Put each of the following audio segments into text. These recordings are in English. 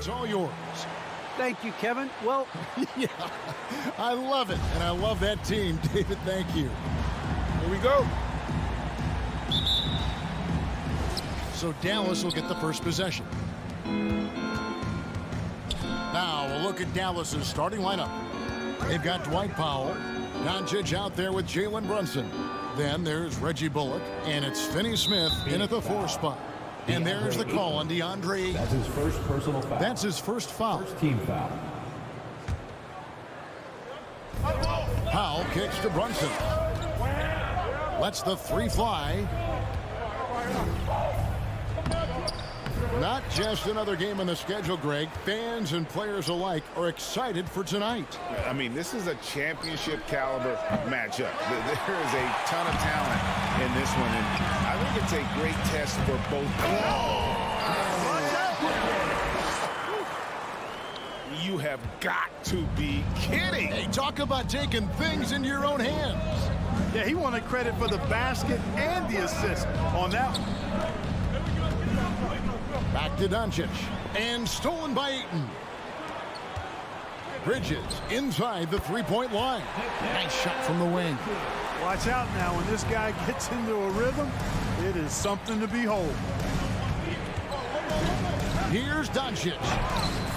It's all yours. Thank you, Kevin. Well, Yeah, I love it, and I love that team. David, thank you. Here we go. So Dallas will get the first possession. Now we'll look at Dallas's starting lineup. They've got Dwight Powell, Doncic out there with Jalen Brunson. Then there's Reggie Bullock, and it's Finney Smith in at the 4 spot. And there's the call on DeAndre. That's his first personal foul. That's his first foul. First team foul. Powell kicks to Brunson. Lets the 3 fly. Not just another game on the schedule, Greg. Fans and players alike are excited for tonight. I mean, this is a championship caliber matchup. There is a ton of talent in this one, and I think it's a great test for both. You have got to be kidding. Hey, talk about taking things into your own hands. yeah, he wanted credit for the basket and the assist on that one. Back to Doncic. And stolen by Ayton. Bridges inside the 3-point line. Nice shot from the wing. Watch out now. When this guy gets into a rhythm, it is something to behold. Here's Doncic.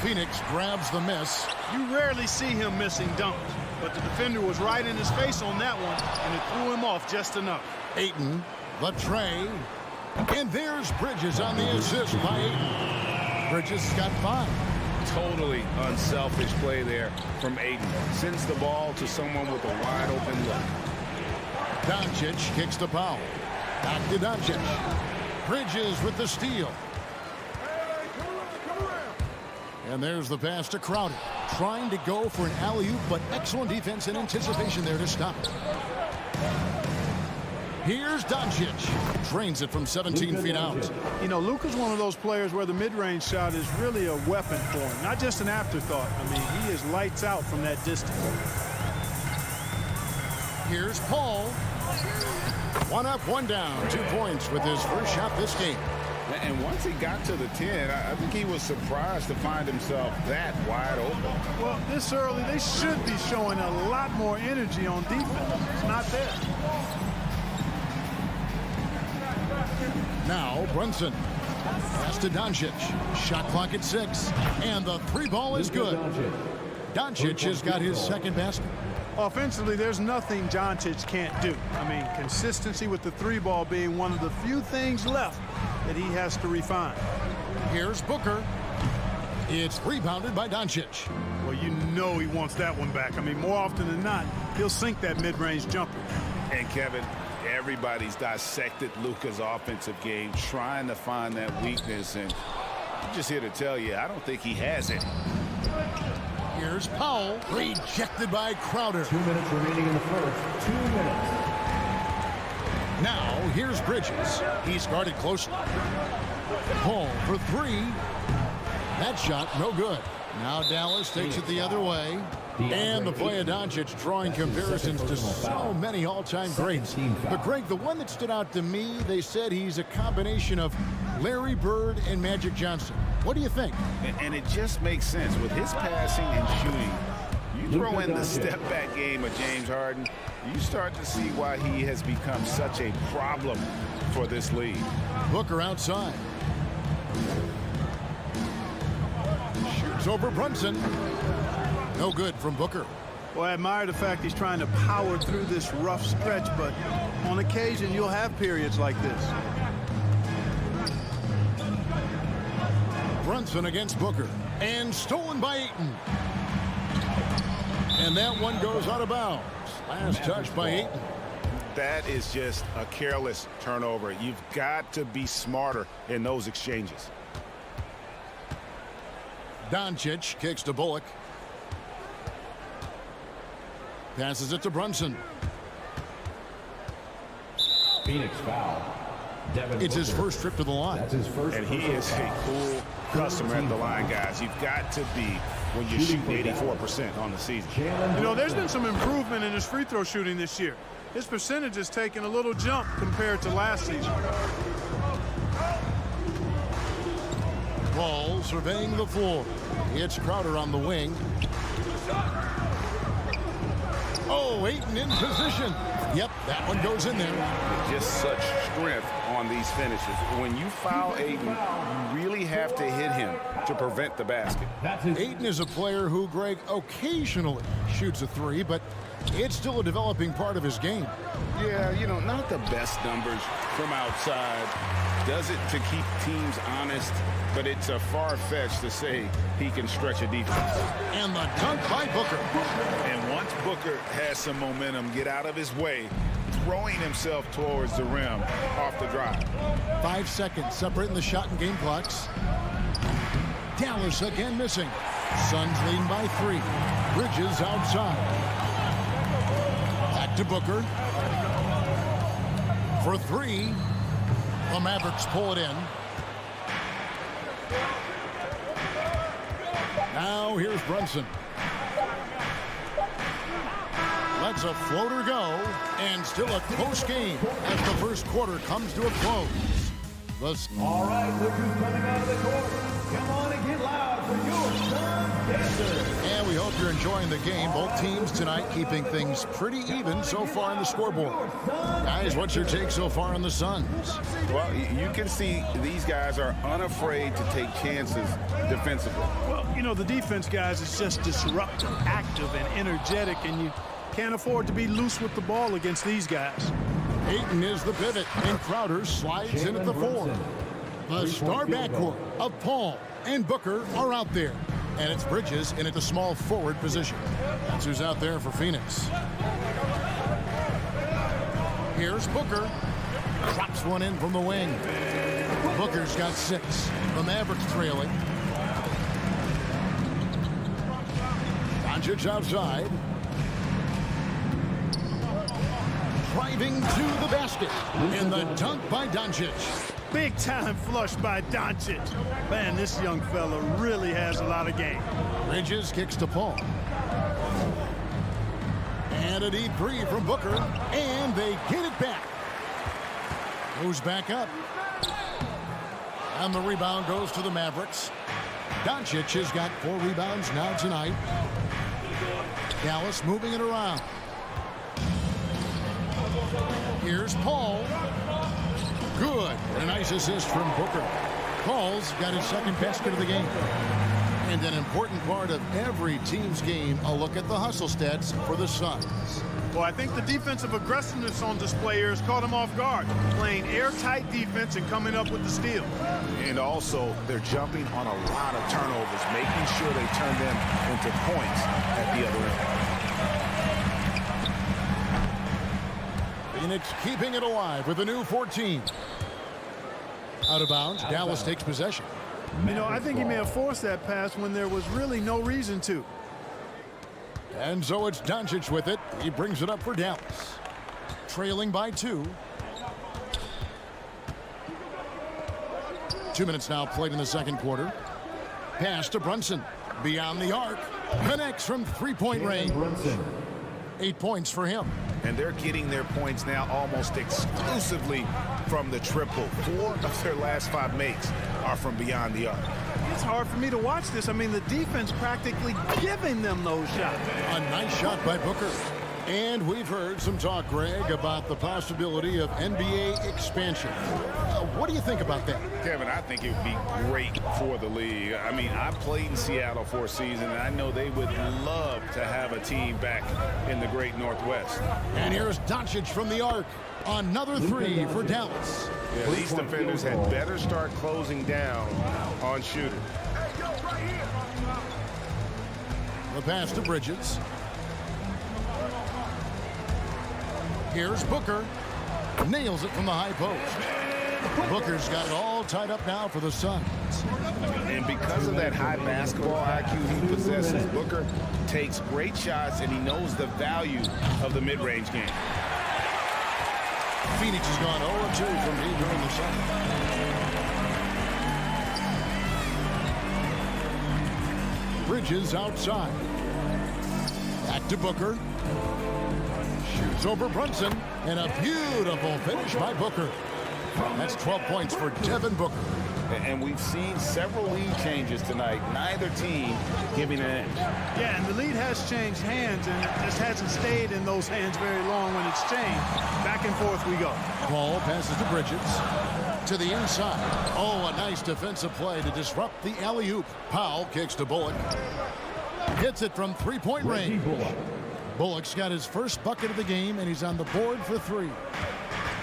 Phoenix grabs the miss. You rarely see him missing dunks, but the defender was right in his face on that one, and it threw him off just enough. Ayton, the tray. And there's Bridges on the assist by Ayton. Bridges got 5. Totally unselfish play there from Ayton. Sends the ball to someone with a wide open look. Doncic kicks to Powell. Back to Doncic. Bridges with the steal. And there's the pass to Crowder. Trying to go for an alley-oop, but excellent defense and anticipation there to stop it. Here's Doncic. Drains it from 17 feet out. You know, Luka's one of those players where the mid-range shot is really a weapon for him, not just an afterthought. I mean, he is lights out from that distance. Here's Paul. 1 up, 1 down. 2 points with his first shot this game. And once he got to the 10, I think he was surprised to find himself that wide open. Well, this early, they should be showing a lot more energy on defense. It's not there. Now Brunson. Pass to Doncic. Shot clock at 6. And the 3 ball is good. Doncic has got his second basket. Offensively, there's nothing Doncic can't do. I mean, consistency with the 3 ball being one of the few things left that he has to refine. Here's Booker. It's rebounded by Doncic. Well, you know he wants that one back. I mean, more often than not, he'll sink that mid-range jumper. And Kevin, everybody's dissected Luka's offensive game, trying to find that weakness, and I'm just here to tell you, I don't think he has it. Here's Powell. Rejected by Crowder. 2 minutes remaining in the first. 2 minutes. Now, here's Bridges. He's guarded closely. Paul for 3. That shot, no good. Now Dallas takes it the other way. And the play of Doncic drawing comparisons to so many all-time greats. But, Greg, the one that stood out to me, they said he's a combination of Larry Bird and Magic Johnson. What do you think? And it just makes sense. With his passing and shooting, you throw in the step-back game of James Harden, you start to see why he has become such a problem for this league. Booker outside. Shoots over Brunson. No good from Booker. Well, I admire the fact he's trying to power through this rough stretch, but on occasion you'll have periods like this. Brunson against Booker. And stolen by Ayton. And that one goes out of bounds. Last touch by Ayton. That is just a careless turnover. You've got to be smarter in those exchanges. Doncic kicks to Bullock. Passes it to Brunson. Phoenix foul. Devin It's his Booker. first trip to the line. That's his first. And he is a cool customer at the line, guys. You've got to be when you're shooting 84% on the season. You know, there's been some improvement in his free throw shooting this year. His percentage has taken a little jump compared to last season. Ball surveying the floor. It's Crowder on the wing. Oh, Ayton in position. Yep, that one goes in there. Just such strength on these finishes. When you foul Ayton, you really have to hit him to prevent the basket. Ayton is a player who, Greg, occasionally shoots a three, but it's still a developing part of his game. Yeah, you know, not the best numbers from outside. Does it to keep teams honest, but it's a far-fetched to say he can stretch a defense. And the dunk by Booker. And once Booker has some momentum, get out of his way, throwing himself towards the rim off the drive. 5 seconds separating the shot and game clocks. Dallas again missing. Suns leading by 3. Bridges outside. Back to Booker. For 3. The Mavericks pull it in. Now here's Brunson. Lets a floater go, and still a close game as the first quarter comes to a close. All right, look who's coming out of the court. Come on and get loud for your Suns Dancers. And we hope you're enjoying the game. Both teams tonight keeping things pretty even so far on the scoreboard. Guys, what's your take so far on the Suns? Well, you can see these guys are unafraid to take chances defensively. Well, you know, the defense, guys, is just disruptive, active, and energetic, and you can't afford to be loose with the ball against these guys. Ayton is the pivot, and Crowder slides in at the 4. The star backcourt of Paul and Booker are out there. And it's Bridges in at the small forward position. That's who's out there for Phoenix. Here's Booker. Drops one in from the wing. Booker's got 6. The Mavericks trailing. Doncic outside. Driving to the basket. And the dunk by Doncic. Big time flush by Doncic. Man, this young fella really has a lot of game. Bridges kicks to Paul. And a deep 3 from Booker. And they get it back. Moves back up. And the rebound goes to the Mavericks. Doncic has got 4 rebounds now tonight. Dallas moving it around. Here's Paul. Good. A nice assist from Booker. Paul's got his second basket of the game. And an important part of every team's game, a look at the hustle stats for the Suns. Well, I think the defensive aggressiveness on display here has caught them off guard, playing airtight defense and coming up with the steal. And also, they're jumping on a lot of turnovers, making sure they turn them into points at the other end. Phoenix keeping it alive with a new 14. Out of bounds, Dallas takes possession. You know, I think he may have forced that pass when there was really no reason to. And so it's Doncic with it. He brings it up for Dallas. Trailing by 2. 2 minutes now played in the second quarter. Pass to Brunson. Beyond the arc. Connects from three-point range. 8 points for him. And they're getting their points now almost exclusively from the triple. 4 of their last 5 makes are from beyond the arc. It's hard for me to watch this. I mean, the defense practically giving them those shots. A nice shot by Booker. And we've heard some talk, Greg, about the possibility of NBA expansion. What do you think about that? Kevin, I think it would be great for the league. I mean, I played in Seattle for a season, and I know they would love to have a team back in the great Northwest. And here's Doncic from the arc. Another 3 for Dallas. Yeah, these defenders had better start closing down on shooters. The pass to Bridges. Here's Booker. Nails it from the high post. Booker's got it all tied up now for the Suns. And because of that high basketball IQ he possesses, Booker takes great shots, and he knows the value of the mid-range game. Phoenix has gone 0-2 from deep during the second. Bridges outside. Back to Booker. Shoots over Brunson. And a beautiful finish by Booker. That's 12 points for Devin Booker. And we've seen several lead changes tonight. Neither team giving an edge. Yeah, and the lead has changed hands, and it just hasn't stayed in those hands very long when it's changed. Back and forth we go. Ball passes to Bridges. To the inside. Oh, a nice defensive play to disrupt the alley-oop. Powell kicks to Bullock. Hits it from three-point range. Bullock's got his first bucket of the game, and he's on the board for 3.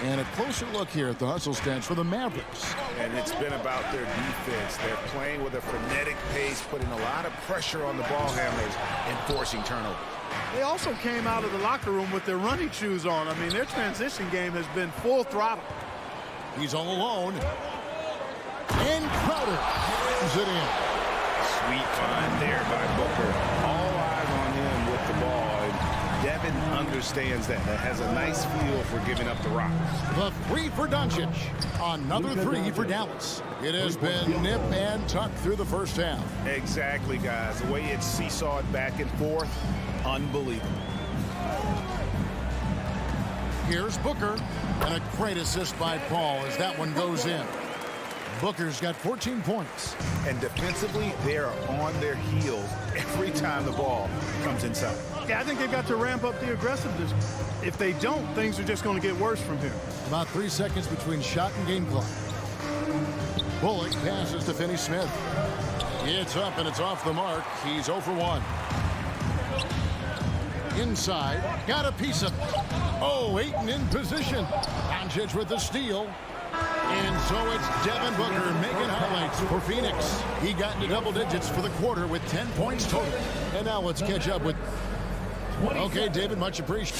And a closer look here at the hustle stance for the Mavericks. And it's been about their defense. They're playing with a frenetic pace, putting a lot of pressure on the ball handlers and forcing turnovers. They also came out of the locker room with their running shoes on. I mean, their transition game has been full throttle. He's all alone. And Crowder hands it in. Sweet find there by Booker. All eyes on him with the ball. And Devin understands that. That has a nice feel for giving up the rock. The 3 for Doncic. Another 3 for Dallas. It has been nip and tuck through the first half. Exactly, guys. The way it's seesawed back and forth, unbelievable. Here's Booker. And a great assist by Paul as that one goes in. Booker's got 14 points. And defensively, they are on their heels every time the ball comes inside. Yeah, I think they've got to ramp up the aggressiveness. If they don't, things are just going to get worse from here. About 3 seconds between shot and game clock. Bullock passes to Finney Smith. It's up and it's off the mark. He's 0 for 1. Inside, got a piece of it. Oh, Ayton in position. Doncic with the steal. And so it's Devin Booker making highlights for Phoenix. He got into double digits for the quarter with 10 points total. And now let's catch up with... Okay, David, much appreciated.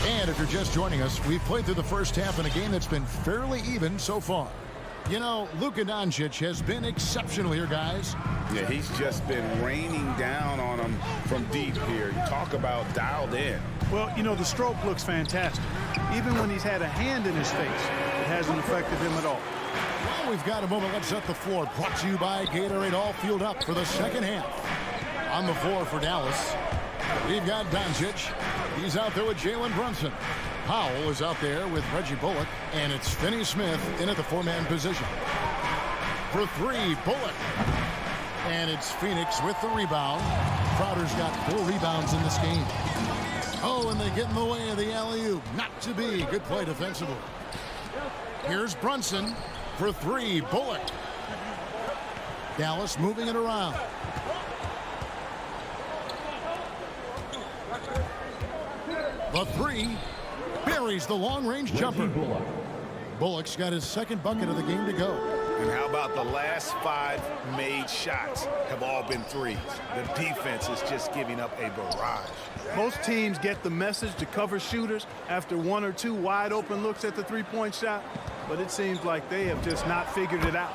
And if you're just joining us, we've played through the first half in a game that's been fairly even so far. You know, Luka Doncic has been exceptional here, guys. Yeah, he's just been raining down on them from deep here. You talk about dialed in. Well, you know, the stroke looks fantastic. Even when he's had a hand in his face, it hasn't affected him at all. Well, we've got a moment. Let's set the floor. Brought to you by Gatorade, all fueled up for the second half. On the floor for Dallas, we've got Doncic. He's out there with Jalen Brunson. Powell is out there with Reggie Bullock, and it's Finney Smith in at the 4-man position. For 3, Bullock. And it's Phoenix with the rebound. Crowder's got 4 rebounds in this game. Oh, and they get in the way of the alley-oop. Not to be. Good play defensively. Here's Brunson for 3, Bullock. Dallas moving it around. The 3 buries the long-range jumper. Bullock's got his second bucket of the game to go. And how about the last 5 made shots have all been threes? The defense is just giving up a barrage. Most teams get the message to cover shooters after 1 or 2 wide-open looks at the three-point shot, but it seems like they have just not figured it out.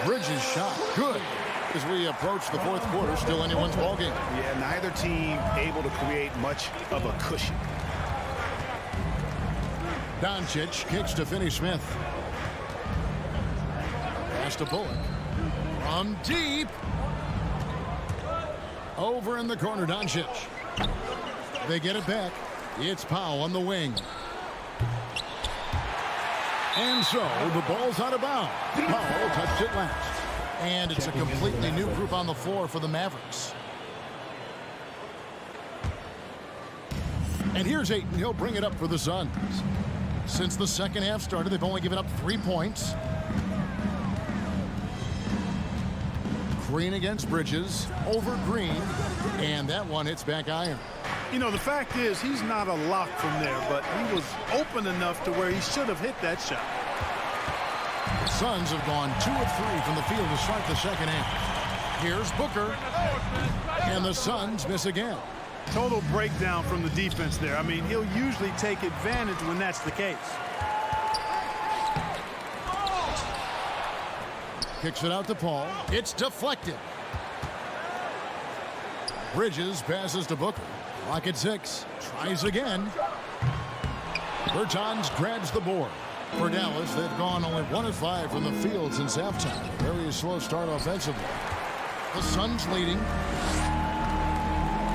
Bridges shot good. As we approach the fourth quarter, still anyone's ballgame. Yeah, neither team able to create much of a cushion. Doncic kicks to Finney Smith. Pass to Bullock. From deep. Over in the corner, Doncic. They get it back. It's Powell on the wing. And so the ball's out of bounds. Powell touched it last. And it's a completely new group on the floor for the Mavericks. And here's Ayton. He'll bring it up for the Suns. Since the second half started, they've only given up 3 points. Green against Bridges. Over Green. And that one hits back iron. You know, the fact is he's not a lock from there, but he was open enough to where he should have hit that shot. The Suns have gone 2 of 3 from the field to start the second half. Here's Booker. And the Suns miss again. Total breakdown from the defense there. I mean, he'll usually take advantage when that's the case. Kicks it out to Paul. It's deflected. Bridges passes to Booker. Clock at 6. Tries again. Bertans grabs the board. For Dallas, they've gone only 1 of 5 from the field since halftime. Very slow start offensively. The Suns leading.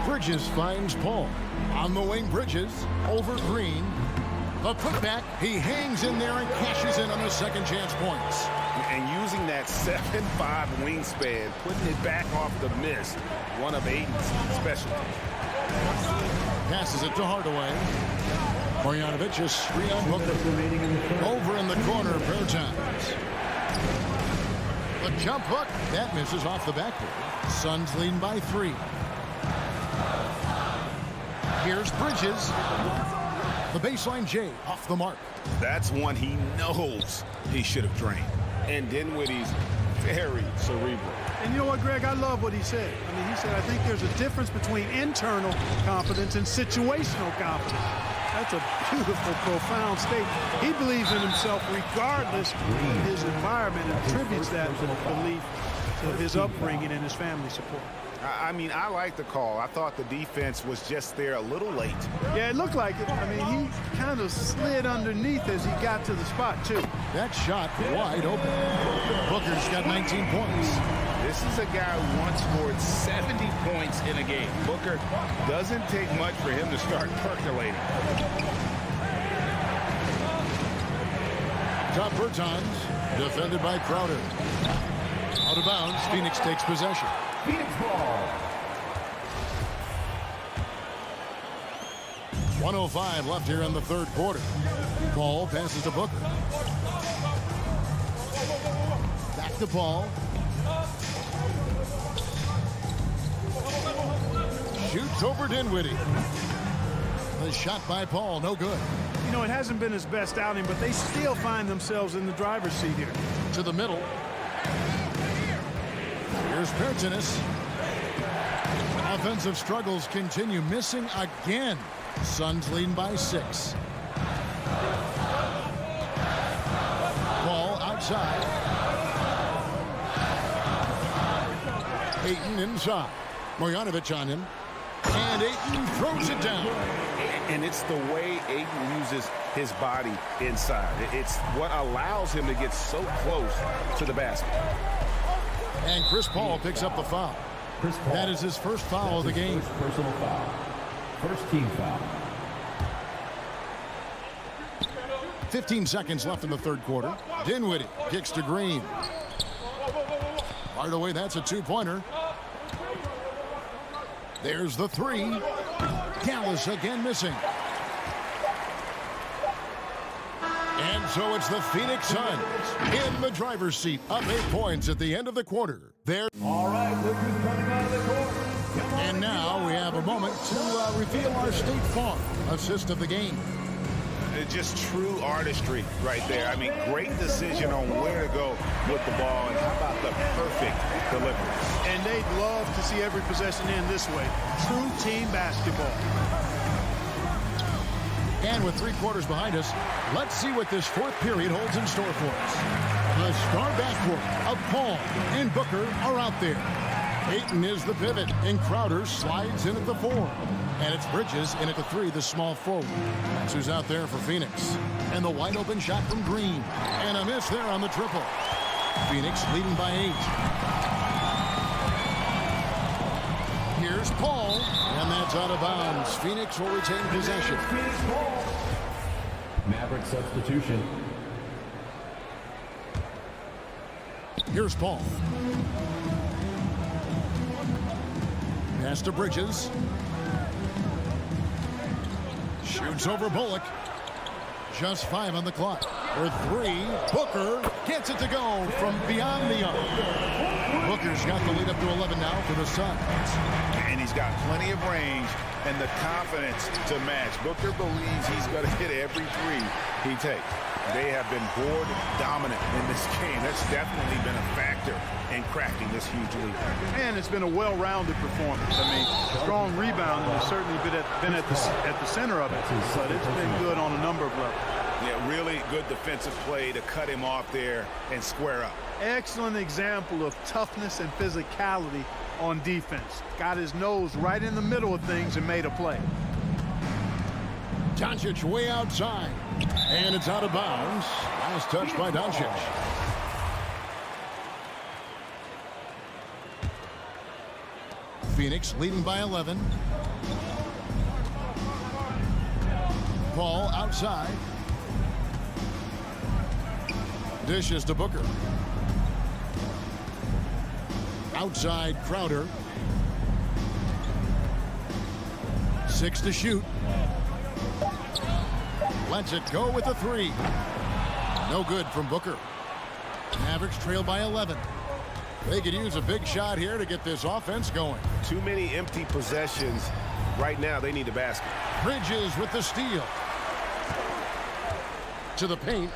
Bridges finds Paul. On the wing, Bridges over Green. The putback, he hangs in there and cashes in on the second chance points. And using that 7'5" wingspan, putting it back off the miss, one of Ayton's specialties. Passes it to Hardaway. Marjanovic is free on Booker. Over in the corner, Bertans. The jump hook, that misses off the backboard. Suns leading by 3. Here's Bridges. The baseline J off the mark. That's one he knows he should have drained. And Dinwiddie's very cerebral. And you know what, Greg? I love what he said. I mean, he said, I think there's a difference between internal confidence and situational confidence. That's a beautiful, profound statement. He believes in himself regardless of his environment and attributes that belief to his upbringing and his family support. I mean, I like the call. I thought the defense was just there a little late. Yeah, it looked like it. I mean, he kind of slid underneath as he got to the spot, too. That shot wide open. Booker's got 19 points. This is a guy who once scored 70 points in a game. Booker doesn't take much for him to start percolating. Top Bertans, defended by Crowder. Out of bounds, Phoenix takes possession. Phoenix ball. 1:05 left here in the third quarter. Paul passes to Booker. Back to Paul. Shoots over Dinwiddie. The shot by Paul, no good. You know, it hasn't been his best outing, but they still find themselves in the driver's seat here. To the middle. Here's Bertans. Offensive struggles continue, missing again. Suns leading by 6. Ball outside. Ayton inside. Marjanovic on him. And Ayton throws it down. And it's the way Ayton uses his body inside. It's what allows him to get so close to the basket. And Chris Paul picks up the foul. That is his first foul of the game. First personal foul. First team foul. 15 seconds left in the third quarter. Dinwiddie kicks to Green. Hardaway, that's a 2-pointer. There's the 3. Dallas again missing. And so it's the Phoenix Suns in the driver's seat, up 8 points at the end of the quarter. There. All right, Lakers coming out of the court. And now we have a moment to reveal our State Farm assist of the game. It's just true artistry right there. I mean, great decision on where to go with the ball, and how about the perfect delivery. And they'd love to see every possession end this way. True team basketball. And with 3 quarters behind us, let's see what this fourth period holds in store for us. The star backcourt of Paul and Booker are out there. Ayton is the pivot, and Crowder slides in at the 4. And it's Bridges in at the 3, the small forward. That's who's out there for Phoenix. And the wide open shot from Green. And a miss there on the triple. Phoenix leading by 8. Here's Paul, and that's out of bounds. Phoenix will retain possession. Maverick substitution. Here's Paul. Pass to Bridges. Shoots over Bullock. Just 5 on the clock. For 3, Booker gets it to go from beyond the arc. Booker's got the lead up to 11 now for the Suns. And he's got plenty of range and the confidence to match. Booker believes he's going to hit every 3 he takes. They have been board dominant in this game. That's definitely been a factor in crafting this huge lead. And it's been a well-rounded performance. I mean, strong rebounding has certainly been at the center of it, but it's been good on a number of levels. Yeah, really good defensive play to cut him off there and square up. Excellent example of toughness and physicality on defense. Got his nose right in the middle of things and made a play. Doncic way outside. And it's out of bounds. Last touch by Doncic. Phoenix leading by 11. Paul outside. Dishes to Booker. Outside Crowder. 6 to shoot. Lets it go with the 3. No good from Booker. Mavericks trail by 11. They could use a big shot here to get this offense going. Too many empty possessions. Right now, they need the basket. Bridges with the steal. To the paint.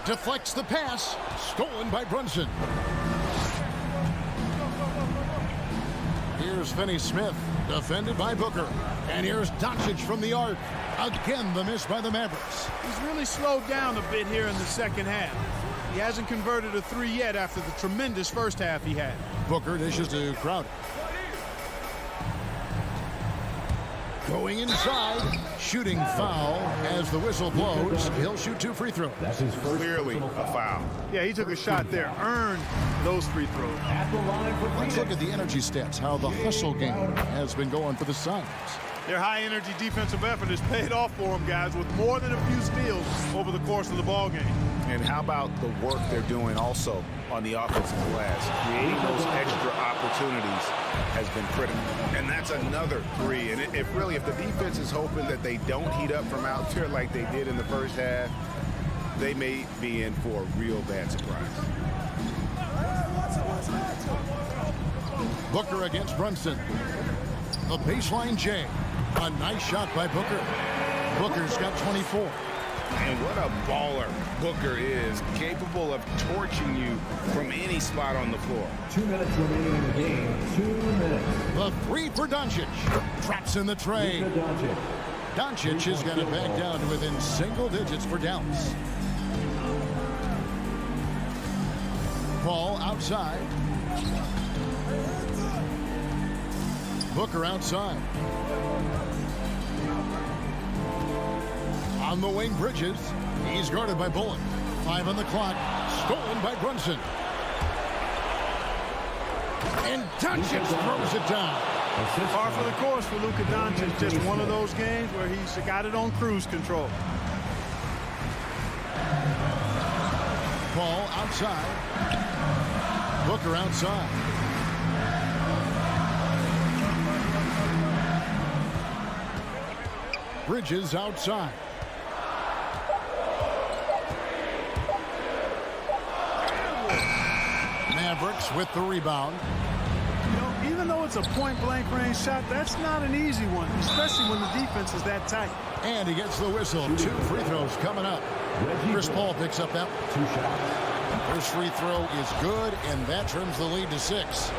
Deflects the pass. Stolen by Brunson. Here's Finney-Smith. Defended by Booker. And here's Doncic from the arc. Again, the miss by the Mavericks. He's really slowed down a bit here in the second half. He hasn't converted a 3 yet after the tremendous first half he had. Booker dishes to Crowder. Going inside, shooting foul as the whistle blows. He'll shoot 2 free throws. That's his first. Clearly a foul. Yeah, he took a shot there, earned those free throws. At the line for Let's look at the energy stats, how the hustle game has been going for the Suns. Their high-energy defensive effort has paid off for them, guys, with more than a few steals over the course of the ball game. And how about the work they're doing also on the offensive glass? Creating those extra opportunities has been critical. And that's another 3. And if the defense is hoping that they don't heat up from out there like they did in the first half, they may be in for a real bad surprise. Booker against Brunson. The baseline J. A nice shot by Booker. Booker's got 24. And what a baller Booker is, capable of torching you from any spot on the floor. 2 minutes remaining in the game. 2 minutes. The 3 for Doncic. Traps in the tray. Luka Doncic. Doncic has got it back down to within single digits for Dallas. Paul outside. Booker outside. On the wing, Bridges. He's guarded by Bullock. 5 on the clock. Stolen by Brunson. And Doncic throws it down. Par for the course for Luka Doncic. Just one of those games where he's got it on cruise control. Paul outside. Booker outside. Bridges outside. Mavericks with the rebound. You know, even though it's a point-blank range shot, that's not an easy one, especially when the defense is that tight. And he gets the whistle. 2 free throws coming up. Chris Paul picks up that one. 2 shots. First free throw is good, and that trims the lead to 6.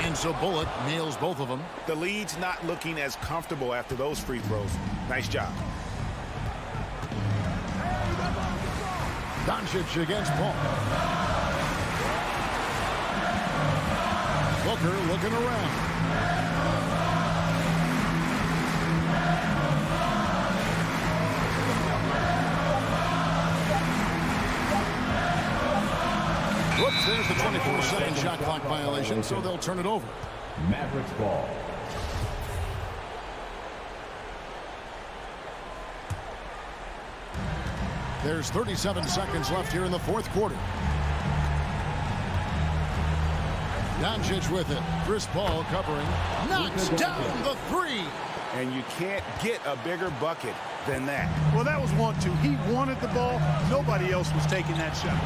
And so Bullock nails both of them. The lead's not looking as comfortable after those free throws. Nice job. Doncic against Paul. Booker looking around. Whoops, there's the 24-second shot clock violation, so they'll turn it over. Mavericks ball. There's 37 seconds left here in the fourth quarter. Doncic with it. Chris Paul covering. Knocks down the 3. And you can't get a bigger bucket than that. Well, that was 1-2. He wanted the ball. Nobody else was taking that shot.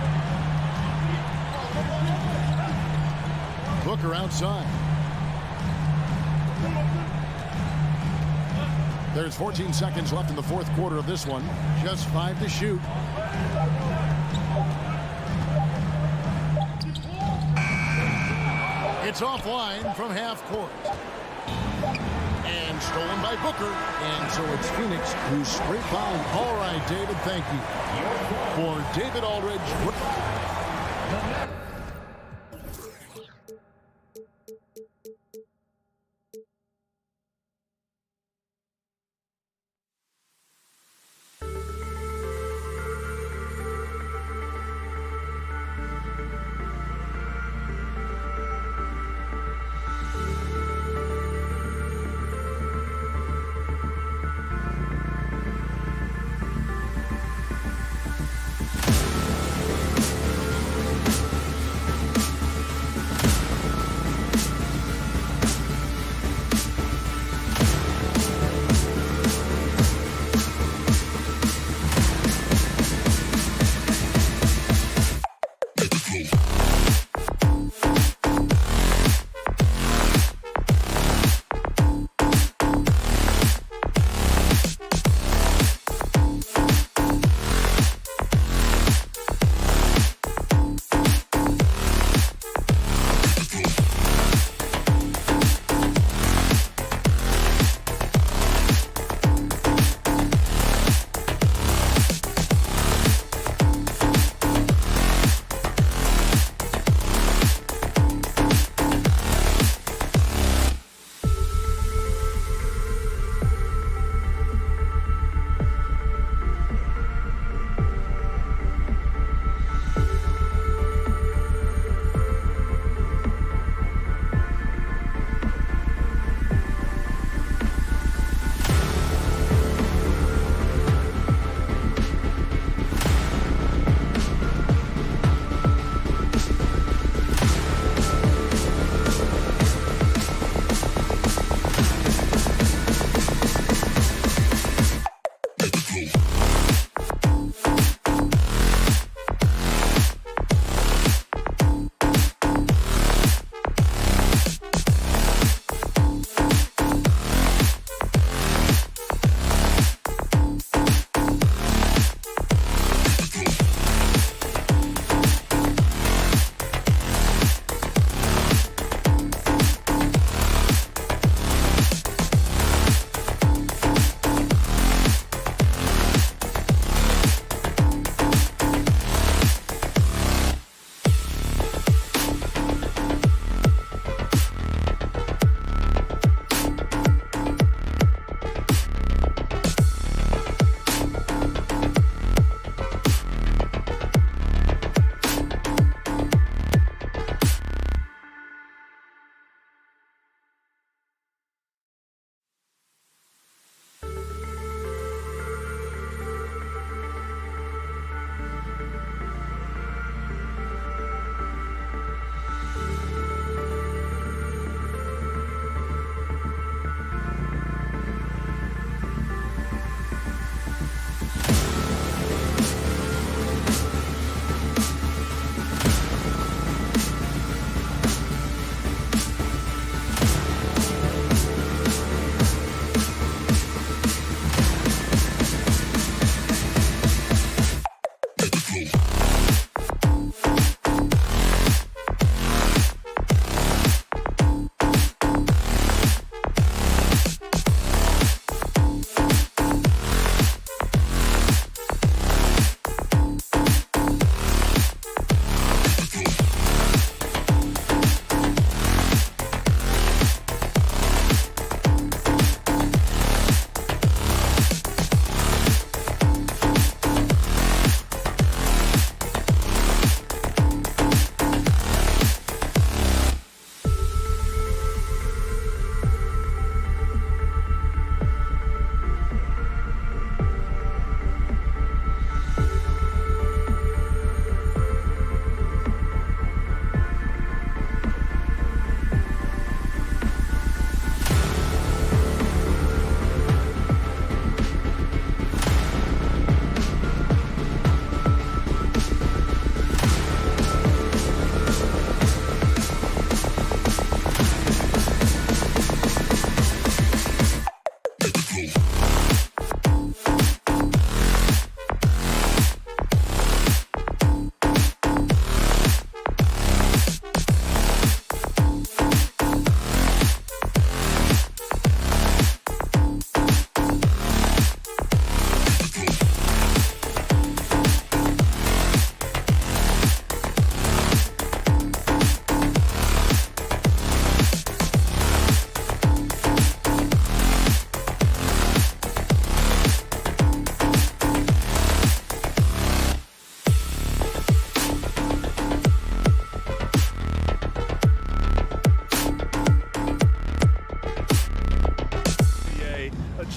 Booker outside. There's 14 seconds left in the fourth quarter of this one. Just 5 to shoot. It's offline from half court. And stolen by Booker. And so it's Phoenix who's straight fouled. All right, David, thank you. For David Aldridge.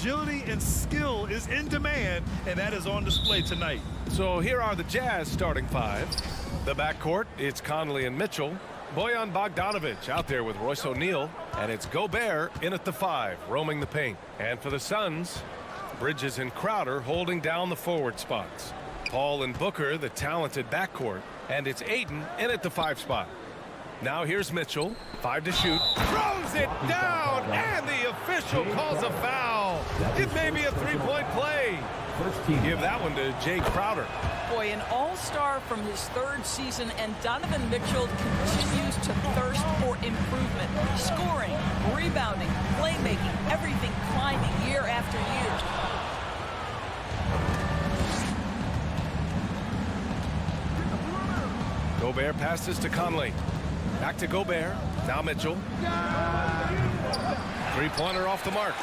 agility and skill is in demand, and that is on display tonight. So here are the Jazz starting five. The backcourt, it's Conley and Mitchell. Bojan Bogdanovic out there with Royce O'Neal. And it's Gobert in at the 5, roaming the paint. And for the Suns, Bridges and Crowder holding down the forward spots. Paul and Booker, the talented backcourt. And it's Ayton in at the 5 spot. Now here's Mitchell, 5 to shoot. Throws it down, and the official calls a foul. It may be a three-point play. Give that one to Jay Crowder. Boy, an all-star from his 3rd season, and Donovan Mitchell continues to thirst for improvement. Scoring, rebounding, playmaking, everything climbing year after year. Gobert passes to Conley. Back to Gobert. Now Mitchell. Three-pointer off the mark.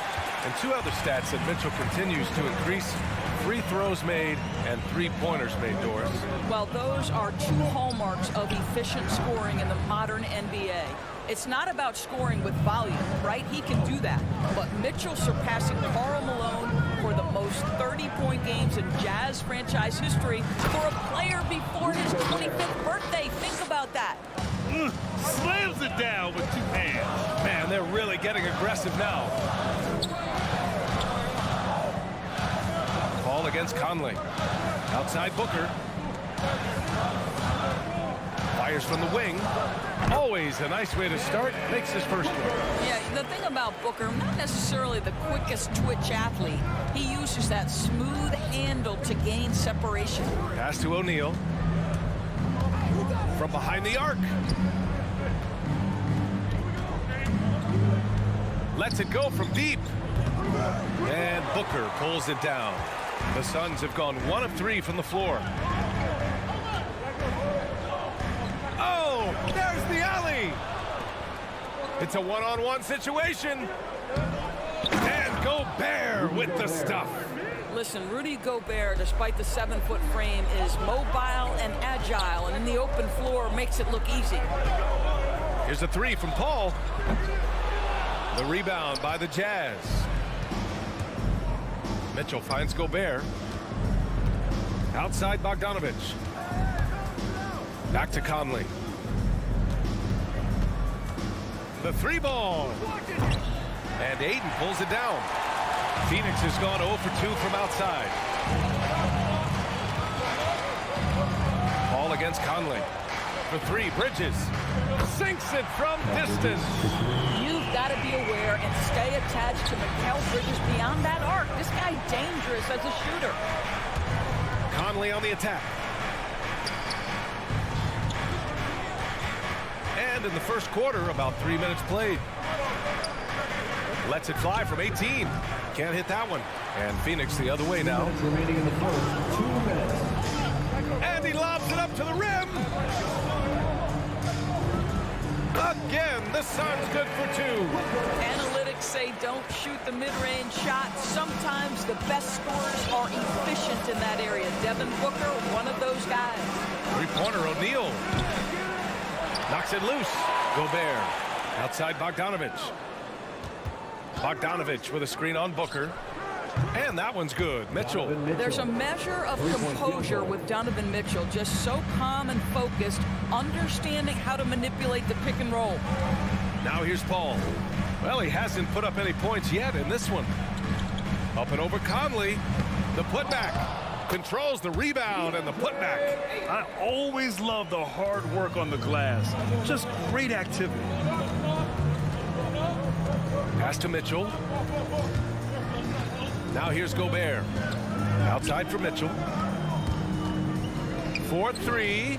And 2 other stats that Mitchell continues to increase: free throws made and three-pointers made, Doris. Well, those are 2 hallmarks of efficient scoring in the modern NBA. It's not about scoring with volume, right? He can do that. But Mitchell surpassing Karl Malone for the most 30-point games in Jazz franchise history for a player before his 25th birthday. Think about that. Slams it down with 2 hands. Man, they're really getting aggressive now. Ball against Conley. Outside Booker. Fires from the wing. Always a nice way to start. Makes his first one. Yeah, the thing about Booker, not necessarily the quickest twitch athlete. He uses that smooth handle to gain separation. Pass to O'Neal. From behind the arc. Lets it go from deep. And Booker pulls it down. The Suns have gone 1 of 3 from the floor. Oh, there's the alley. It's a one-on-one situation. And Gobert with the stuff. Listen, Rudy Gobert, despite the 7-foot frame, is mobile and agile, and in the open floor makes it look easy. Here's a 3 from Paul. The rebound by the Jazz. Mitchell finds Gobert. Outside Bogdanovic. Back to Conley. The 3-ball. And Ayton pulls it down. Phoenix has gone 0 for 2 from outside. Ball against Conley. For 3, Bridges. Sinks it from distance. You've got to be aware and stay attached to Mikal Bridges beyond that arc. This guy dangerous as a shooter. Conley on the attack. And in the first quarter, about 3 minutes played. Lets it fly from 18. Can't hit that one. And Phoenix the other way now. Remaining in the first 2 minutes. And he lobs it up to the rim. Again, the Suns good for 2. Analytics say don't shoot the mid-range shot. Sometimes the best scorers are efficient in that area. Devin Booker, one of those guys. Three-pointer, O'Neal. Knocks it loose. Gobert. Outside Bogdanovic. Bogdanovic with a screen on Booker. And that one's good. Mitchell. There's a measure of composure with Donovan Mitchell, just so calm and focused, understanding how to manipulate the pick and roll. Now here's Paul. Well, he hasn't put up any points yet in this one. Up and over Conley. The putback. Controls the rebound and the putback. I always love the hard work on the glass. Just great activity. Pass to Mitchell. Now here's Gobert. Outside for Mitchell. 4-3.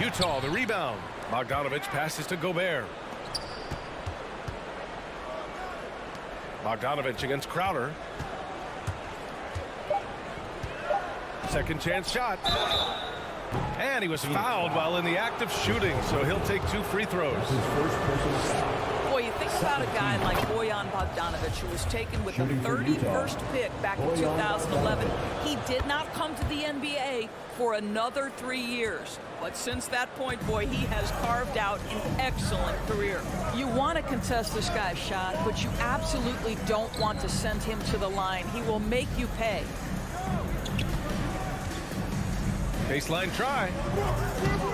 Utah, the rebound. Bogdanovic passes to Gobert. Bogdanovic against Crowder. Second chance shot. And he was fouled while in the act of shooting, so he'll take 2 free throws. Boy, you think about a guy like Bojan Bogdanovic, who was taken with the 31st pick back in 2011. He did not come to the NBA for another 3 years. But since that point, boy, he has carved out an excellent career. You want to contest this guy's shot, but you absolutely don't want to send him to the line. He will make you pay. Baseline try.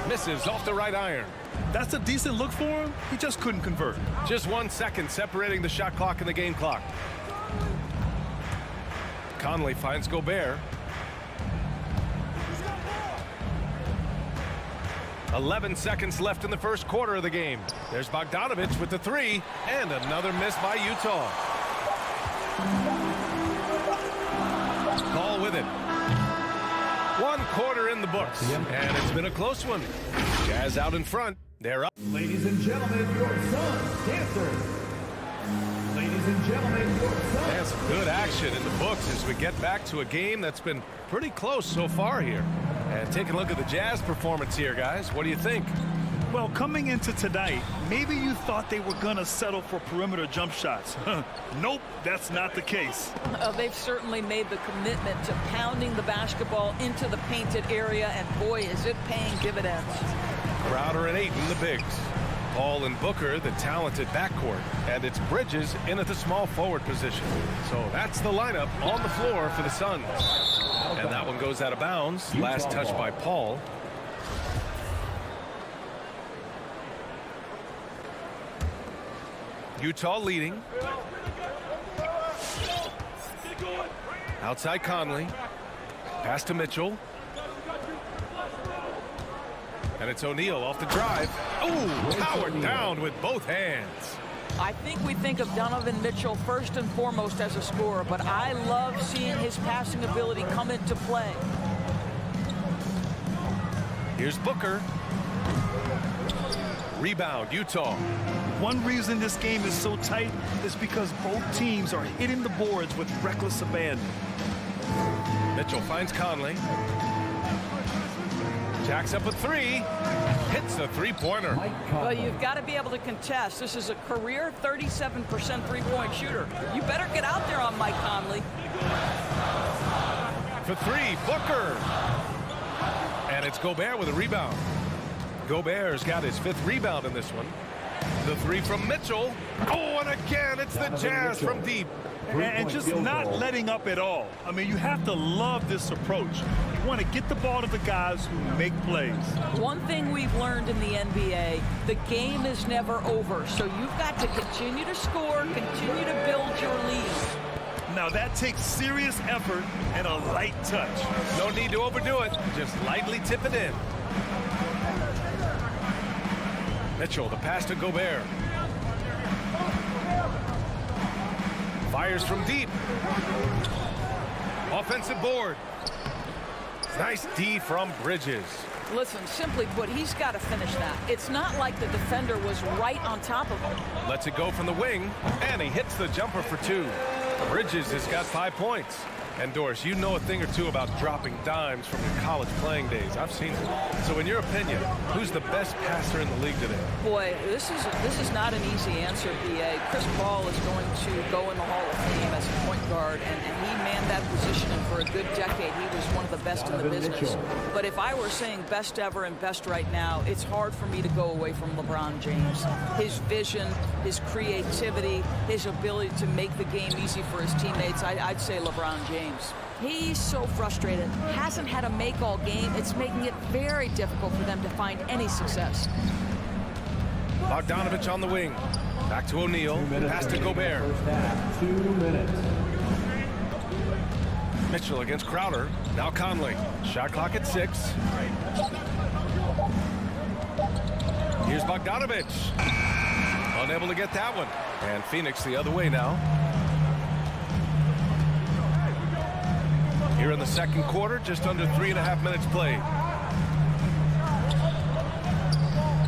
Misses off the right iron. That's a decent look for him. He just couldn't convert. Just 1 second separating the shot clock and the game clock. Conley finds Gobert. 11 seconds left in the first quarter of the game. There's Bogdanovic with the three, and another miss by Utah. Ball with it. 1 quarter in the books, and it's been a close one. Jazz out in front. They're up. Ladies and gentlemen, your Suns dancers. Ladies and gentlemen, your Suns. That's good action in the books as we get back to a game that's been pretty close so far here. And take a look at the Jazz performance here, guys. What do you think? Well, coming into tonight, maybe you thought they were going to settle for perimeter jump shots. Nope, that's not the case. They've certainly made the commitment to pounding the basketball into the painted area, and boy, is it paying dividends. Crowder and Ayton, the bigs. Paul and Booker, the talented backcourt. And it's Bridges in at the small forward position. So that's the lineup on the floor for the Suns. And that one goes out of bounds. Last touch by Paul. Utah leading. Outside Conley. Pass to Mitchell. And it's O'Neal off the drive. Ooh, powered down with both hands. I think we think of Donovan Mitchell first and foremost as a scorer, but I love seeing his passing ability come into play. Here's Booker. Rebound, Utah. One reason this game is so tight is because both teams are hitting the boards with reckless abandon. Mitchell finds Conley. Jacks up a three. Hits a three-pointer. Well, you've got to be able to contest. This is a career 37% three-point shooter. You better get out there on Mike Conley. For three, Booker. And it's Gobert with a rebound. Gobert's got his 5th rebound in this one. The three from Mitchell. Oh, and again, it's the Jazz from deep. And just not letting up at all. I mean, you have to love this approach. You want to get the ball to the guys who make plays. One thing we've learned in the NBA, the game is never over. So you've got to continue to score, continue to build your lead. Now that takes serious effort and a light touch. No need to overdo it. Just lightly tip it in. Mitchell, the pass to Gobert. Fires from deep. Offensive board. Nice D from Bridges. Listen, simply put, he's got to finish that. It's not like the defender was right on top of him. Lets it go from the wing, and he hits the jumper for 2. Bridges has got 5 points. And Doris, you know a thing or two about dropping dimes from your college playing days. I've seen it. So in your opinion, who's the best passer in the league today? Boy, this is not an easy answer, B.A. Chris Paul is going to go in the Hall of Fame as a point guard, and he manned that position, and for a good decade, he was one of the best in the business. But if I were saying best ever and best right now, it's hard for me to go away from LeBron James. His vision, his creativity, his ability to make the game easy for his teammates, I'd say LeBron James. He's so frustrated, hasn't had a make-all game. It's making it very difficult for them to find any success. Bogdanovic on the wing. Back to O'Neal. Pass to Gobert. 2 minutes. Mitchell against Crowder. Now Conley. Shot clock at 6. Here's Bogdanovic. Unable to get that one. And Phoenix the other way now. Here in the second quarter, just under 3.5 minutes played.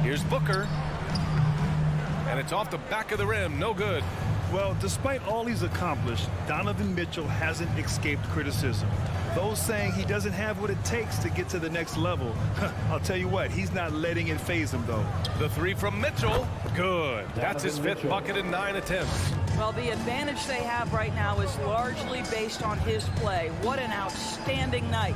Here's Booker. And it's off the back of the rim. No good. Well, despite all he's accomplished, Donovan Mitchell hasn't escaped criticism. Those saying he doesn't have what it takes to get to the next level. I'll tell you what, he's not letting it faze him, though. The three from Mitchell. Good. That's his fifth bucket in 9 attempts. Well, the advantage they have right now is largely based on his play. What an outstanding night.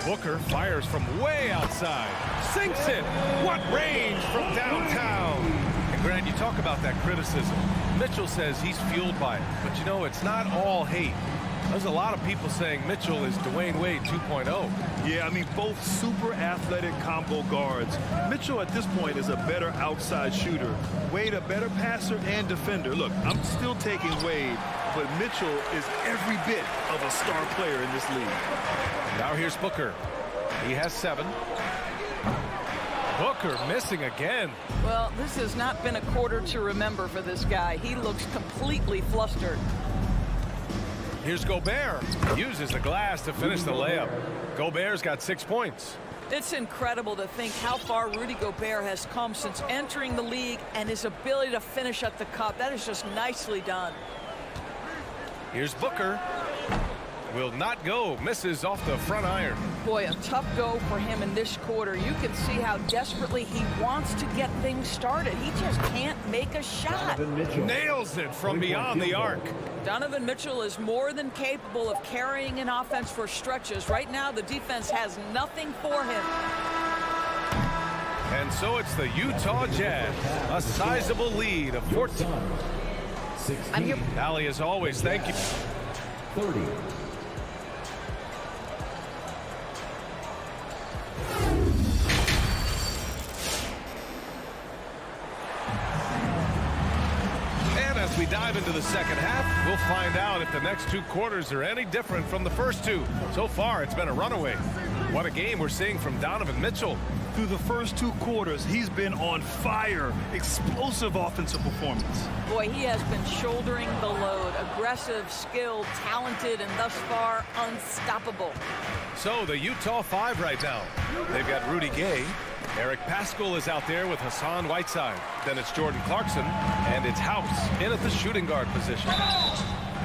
Booker fires from way outside. Sinks it. What range from downtown. And Grant, you talk about that criticism. Mitchell says he's fueled by it. But you know, it's not all hate. There's a lot of people saying Mitchell is Dwayne Wade 2.0. Yeah, I mean, both super athletic combo guards. Mitchell at this point is a better outside shooter. Wade a better passer and defender. Look, I'm still taking Wade, but Mitchell is every bit of a star player in this league. Now here's Booker. He has 7. Booker missing again. Well, this has not been a quarter to remember for this guy. He looks completely flustered. Here's Gobert. Uses the glass to finish the layup. Gobert's got 6 points. It's incredible to think how far Rudy Gobert has come since entering the league, and his ability to finish at the cup. That is just nicely done. Here's Booker. Will not go. Misses off the front iron. Boy, a tough go for him in this quarter. You can see how desperately he wants to get things started. He just can't make a shot. Nails it from beyond the arc. Donovan Mitchell is more than capable of carrying an offense for stretches. Right now, the defense has nothing for him. And so it's the Utah Jazz. A sizable lead of 14. I'm here. Allie, as always, thank you. 30. As we dive into the second half, we'll find out if the next 2 quarters are any different from the first 2. So far, it's been a runaway. What a game we're seeing from Donovan Mitchell. Through the first 2 quarters, he's been on fire. Explosive offensive performance. Boy, he has been shouldering the load. Aggressive, skilled, talented, and thus far, unstoppable. So the Utah 5 right now. They've got Rudy Gay. Eric Paschall is out there with Hassan Whiteside. Then it's Jordan Clarkson, and it's House in at the shooting guard position.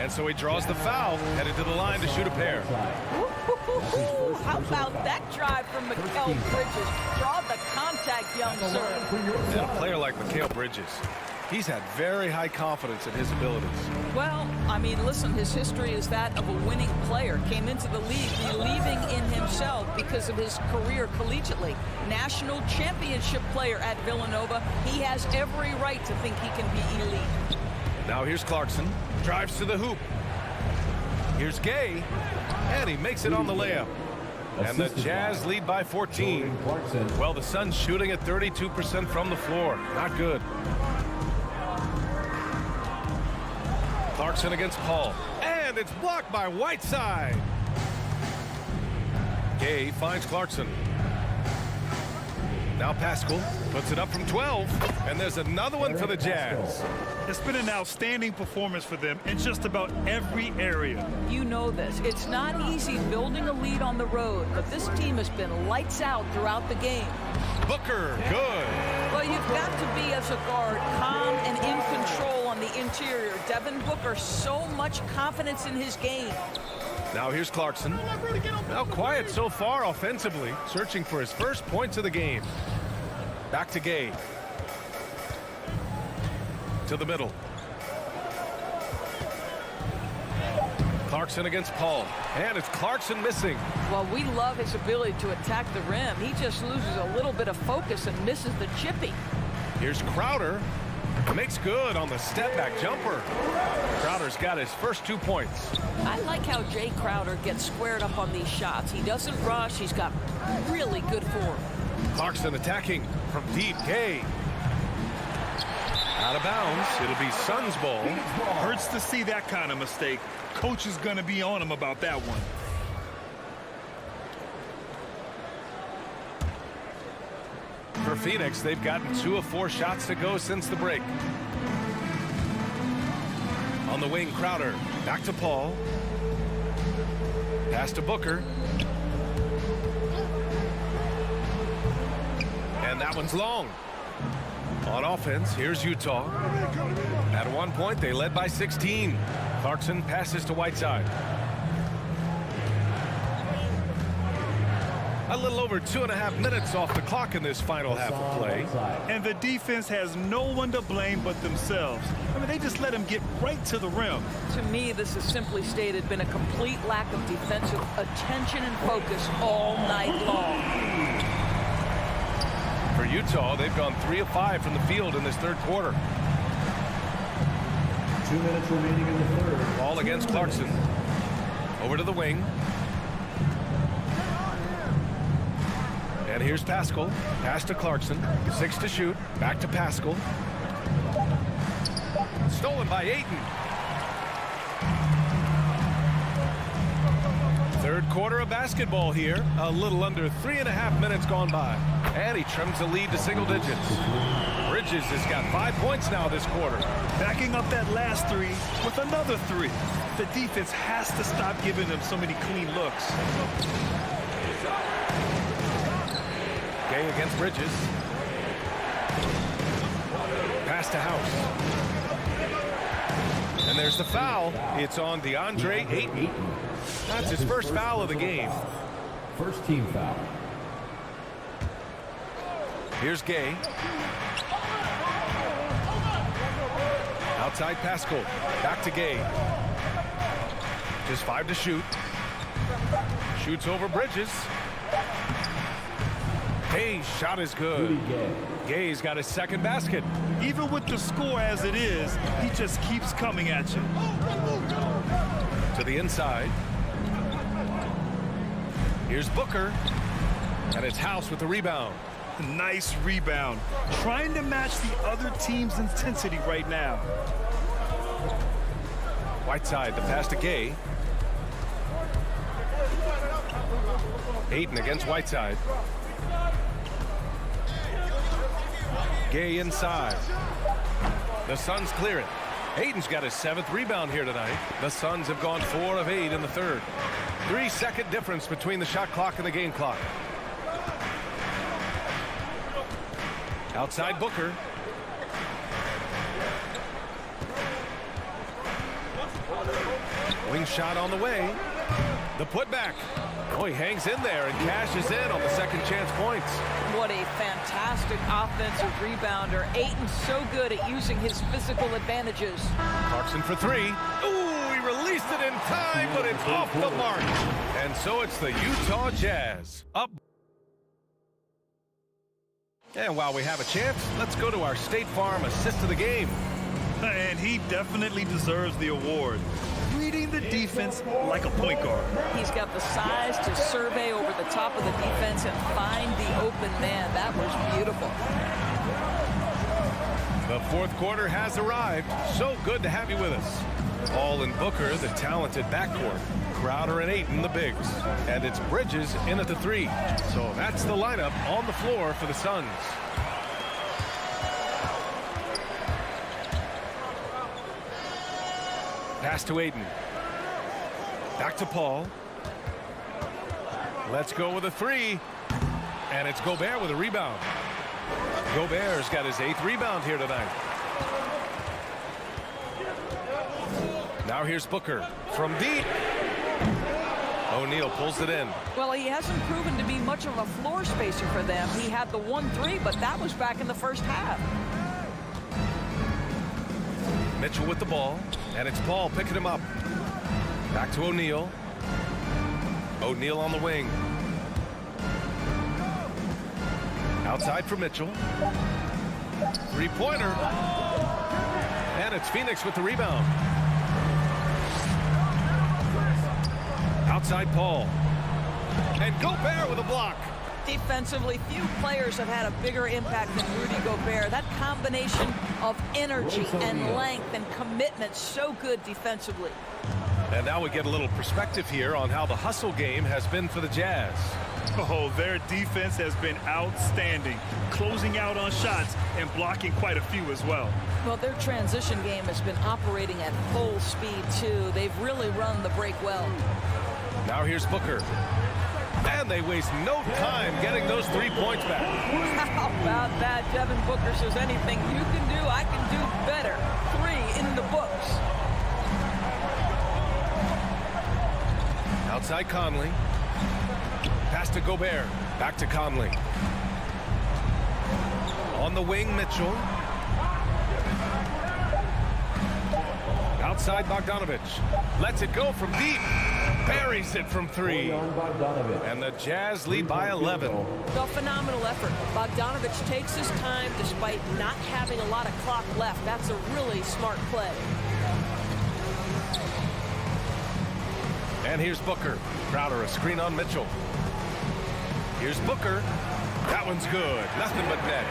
And so he draws the foul, headed to the line to shoot a pair. How about that drive from Mikal Bridges? Draw the contact, young sir. And a player like Mikal Bridges, he's had very high confidence in his abilities. Well, I mean, listen, his history is that of a winning player. Came into the league believing in himself because of his career collegiately. National championship player at Villanova. He has every right to think he can be elite. Now here's Clarkson. Drives to the hoop. Here's Gay. And he makes it on the layup. And the Jazz lead by 14. Well, the Suns shooting at 32% from the floor. Not good. Clarkson against Paul. And it's blocked by Whiteside. Gay finds Clarkson. Now Paschall puts it up from 12. And there's another one for the Jazz. It's been an outstanding performance for them in just about every area. You know this. It's not easy building a lead on the road, but this team has been lights out throughout the game. Booker, good. Well, you've got to be, as a guard, calm and in control on the interior. Devin Booker, so much confidence in his game. Now here's Clarkson. Now quiet so far offensively, searching for his first points of the game. Back to Gay. To the middle. Clarkson against Paul. And it's Clarkson missing. Well, we love his ability to attack the rim. He just loses a little bit of focus and misses the chippy. Here's Crowder. Makes good on the step-back jumper. Crowder's got his first 2 points. I like how Jay Crowder gets squared up on these shots. He doesn't rush. He's got really good form. Clarkson attacking from deep. Gay. Out of bounds. It'll be Suns ball. Hurts to see that kind of mistake. Coach is going to be on him about that one. For Phoenix, they've gotten 2 of 4 shots to go since the break. On the wing, Crowder. Back to Paul. Pass to Booker. And that one's long. On offense, here's Utah. At one point, they led by 16. Clarkson passes to Whiteside. A little over 2.5 minutes off the clock in this final half of play. And the defense has no one to blame but themselves. I mean, they just let him get right to the rim. To me, this has simply stated been a complete lack of defensive attention and focus all night long. For Utah, they've gone 3 of 5 from the field in this third quarter. 2 minutes remaining in the third. Ball against Clarkson. Over to the wing. And here's Pascal. Pass to Clarkson. 6 to shoot. Back to Pascal. Stolen by Ayton. Third quarter of basketball here. A little under 3.5 minutes gone by. And he trims the lead to single digits. Bridges has got 5 points now this quarter. Backing up that last three with another three. The defense has to stop giving them so many clean looks. Gay against Bridges. Pass to House. And there's the foul. It's on DeAndre Ayton. That's his first foul of the game. First team foul. Here's Gay. Outside Pascal. Back to Gay. Just 5 to shoot. Shoots over Bridges. Gay's shot is good. Gay's got his second basket. Even with the score as it is, he just keeps coming at you. To the inside. Here's Booker. And it's House with the rebound. Nice rebound. Trying to match the other team's intensity right now. Whiteside, the pass to Gay. Ayton against Whiteside. Gay inside. The Suns clear it. Ayton's got his 7th rebound here tonight. The Suns have gone 4 of 8 in the third. 3-second difference between the shot clock and the game clock. Outside Booker. Wing shot on the way. The putback. Oh, he hangs in there and cashes in on the second chance points. What a fantastic offensive rebounder. Ayton's so good at using his physical advantages. Clarkson for 3. Ooh, he released it in time, but it's off the mark. And so it's the Utah Jazz up. And while we have a chance, let's go to our State Farm assist of the game. And he definitely deserves the award. Reading the defense like a point guard. He's got the size to survey over the top of the defense and find the open man. That was beautiful. The fourth quarter has arrived. So good to have you with us. Paul and Booker, the talented backcourt. Crowder and Ayton, the bigs. And it's Bridges in at the 3. So that's the lineup on the floor for the Suns. Pass to Ayton. Back to Paul. Let's go with a 3. And it's Gobert with a rebound. Gobert's got his 8th rebound here tonight. Now here's Booker from deep. O'Neal pulls it in. Well, he hasn't proven to be much of a floor spacer for them. He had the 1-3, but that was back in the first half. Mitchell with the ball, and it's Paul picking him up. Back to O'Neal. O'Neal on the wing. Outside for Mitchell. Three-pointer. And it's Phoenix with the rebound. Outside Paul. And Gobert with a block. Defensively, few players have had a bigger impact than Rudy Gobert. That combination of energy and length and commitment, so good defensively. And now we get a little perspective here on how the hustle game has been for the Jazz. Oh, their defense has been outstanding, closing out on shots and blocking quite a few as well. Well, their transition game has been operating at full speed, too. They've really run the break well. Now here's Booker. And they waste no time getting those 3 points back. How about that? Devin Booker says anything you can do, I can do better. 3 in the books. Outside Conley. Pass to Gobert. Back to Conley. On the wing, Mitchell. Outside Bogdanovic. Lets it go from deep. Buries it from 3. And the Jazz lead by 11. A phenomenal effort. Bogdanovic takes his time despite not having a lot of clock left. That's a really smart play. And here's Booker. Crowder, a screen on Mitchell. Here's Booker. That one's good. Nothing but net.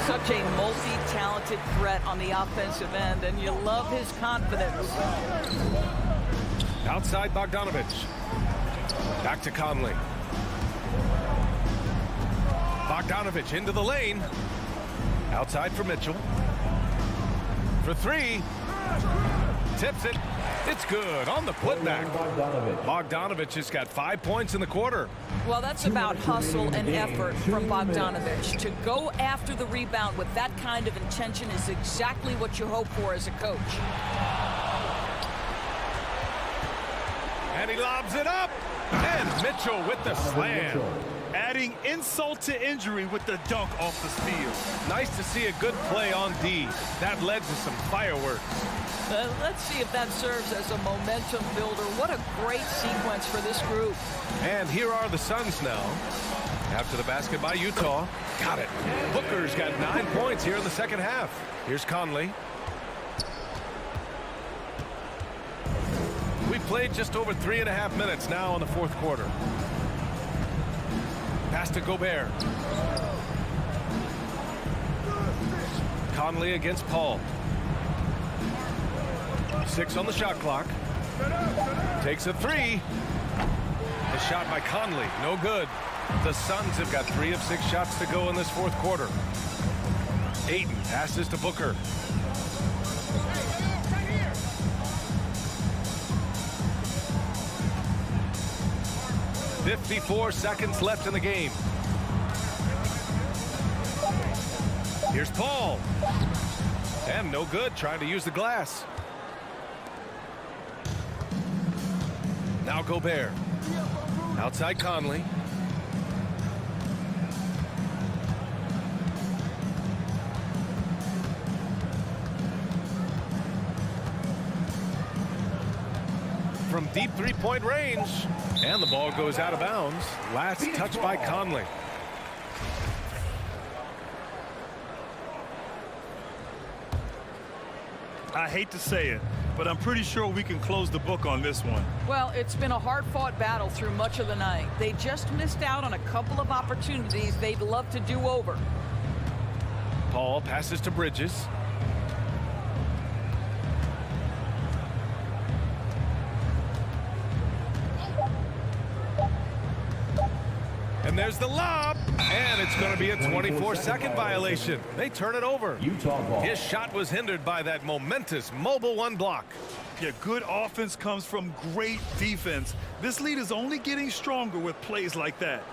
Such a multi-talented threat on the offensive end, and you love his confidence. Outside Bogdanovic. Back to Conley. Bogdanovic into the lane. Outside for Mitchell. For 3. Tips it. It's good on the putback. Bogdanovic has got 5 points in the quarter. Well, that's about hustle and effort from Bogdanovic. To go after the rebound with that kind of intention is exactly what you hope for as a coach. And he lobs it up. And Mitchell with the slam. Adding insult to injury with the dunk off the steal. Nice to see a good play on D. That led to some fireworks. Let's see if that serves as a momentum builder. What a great sequence for this group. And here are the Suns now. After the basket by Utah. Got it. Booker's got 9 points here in the second half. Here's Conley. We've played just over 3.5 minutes now in the fourth quarter. Pass to Gobert. Conley against Paul. 6 on the shot clock. Takes a 3. The shot by Conley, no good. The Suns have got 3 of 6 shots to go in this fourth quarter. Ayton passes to Booker. .54 seconds left in the game. Here's Paul. And no good, trying to use the glass. Now Gobert. Outside Conley. From deep three-point range. And the ball goes out of bounds. Last touch by Conley. I hate to say it, but I'm pretty sure we can close the book on this one. Well, it's been a hard-fought battle through much of the night. They just missed out on a couple of opportunities they'd love to do over. Paul passes to Bridges. And there's the lob. And it's going to be a 24-second violation. They turn it over. Utah ball. His shot was hindered by that momentous mobile 1 block. Yeah, good offense comes from great defense. This lead is only getting stronger with plays like that.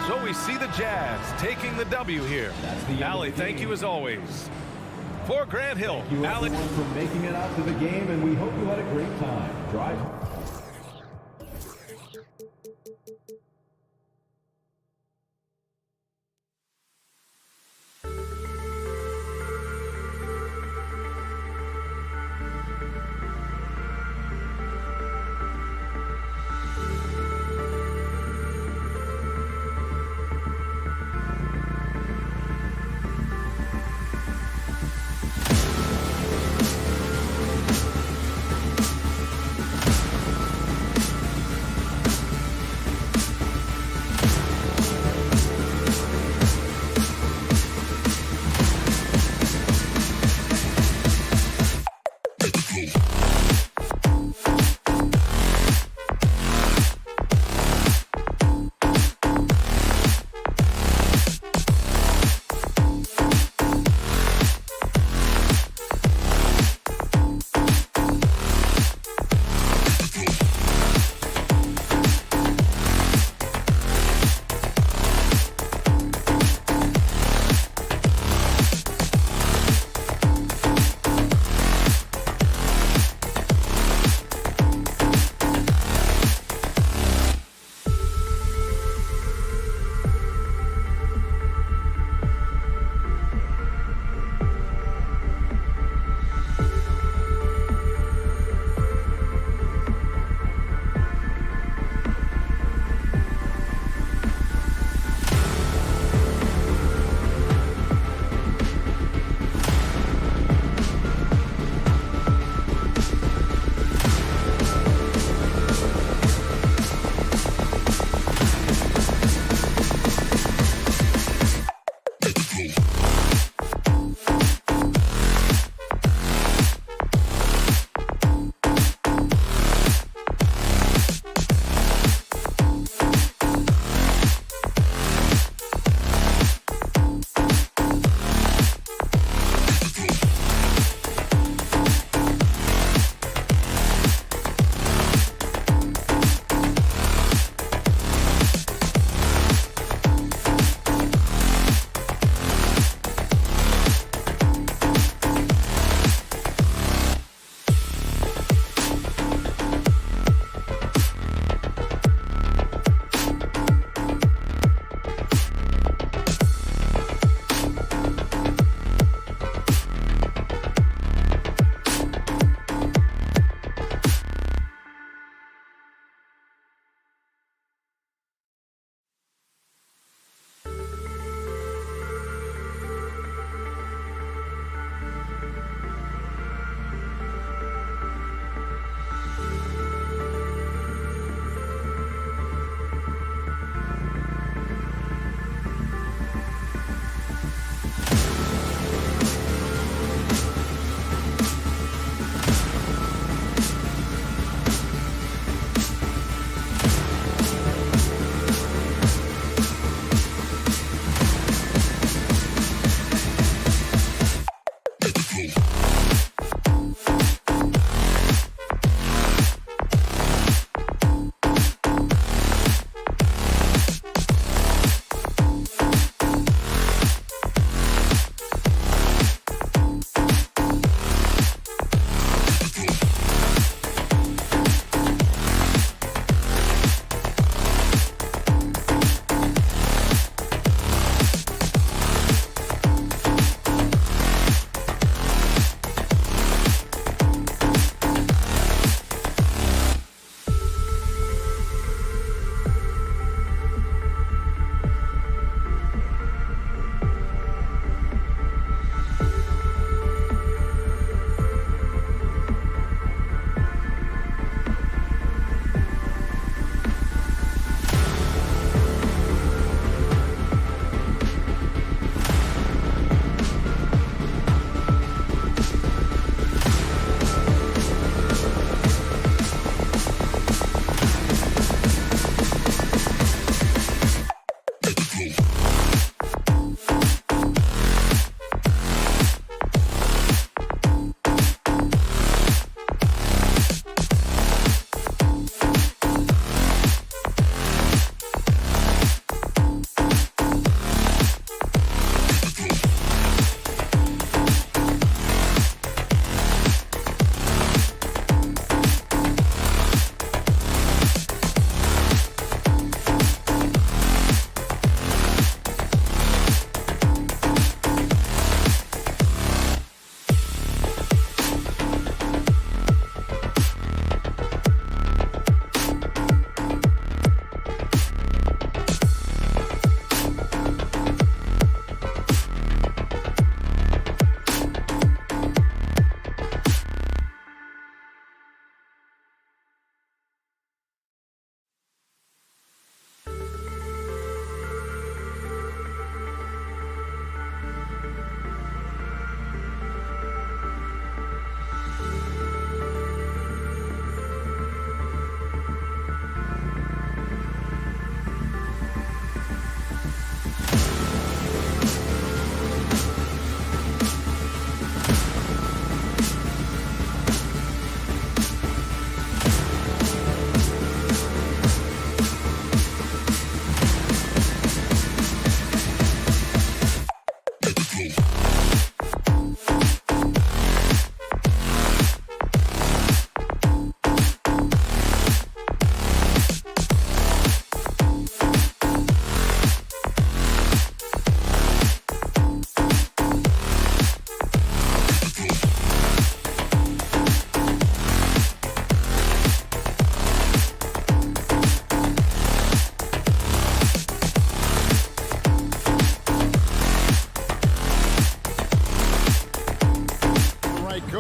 So we see the Jazz taking the W here. Allie, thank you as always. For Grant Hill, Thank you Alex. everyone for making it out to the game, and we hope you had a great time. Drive.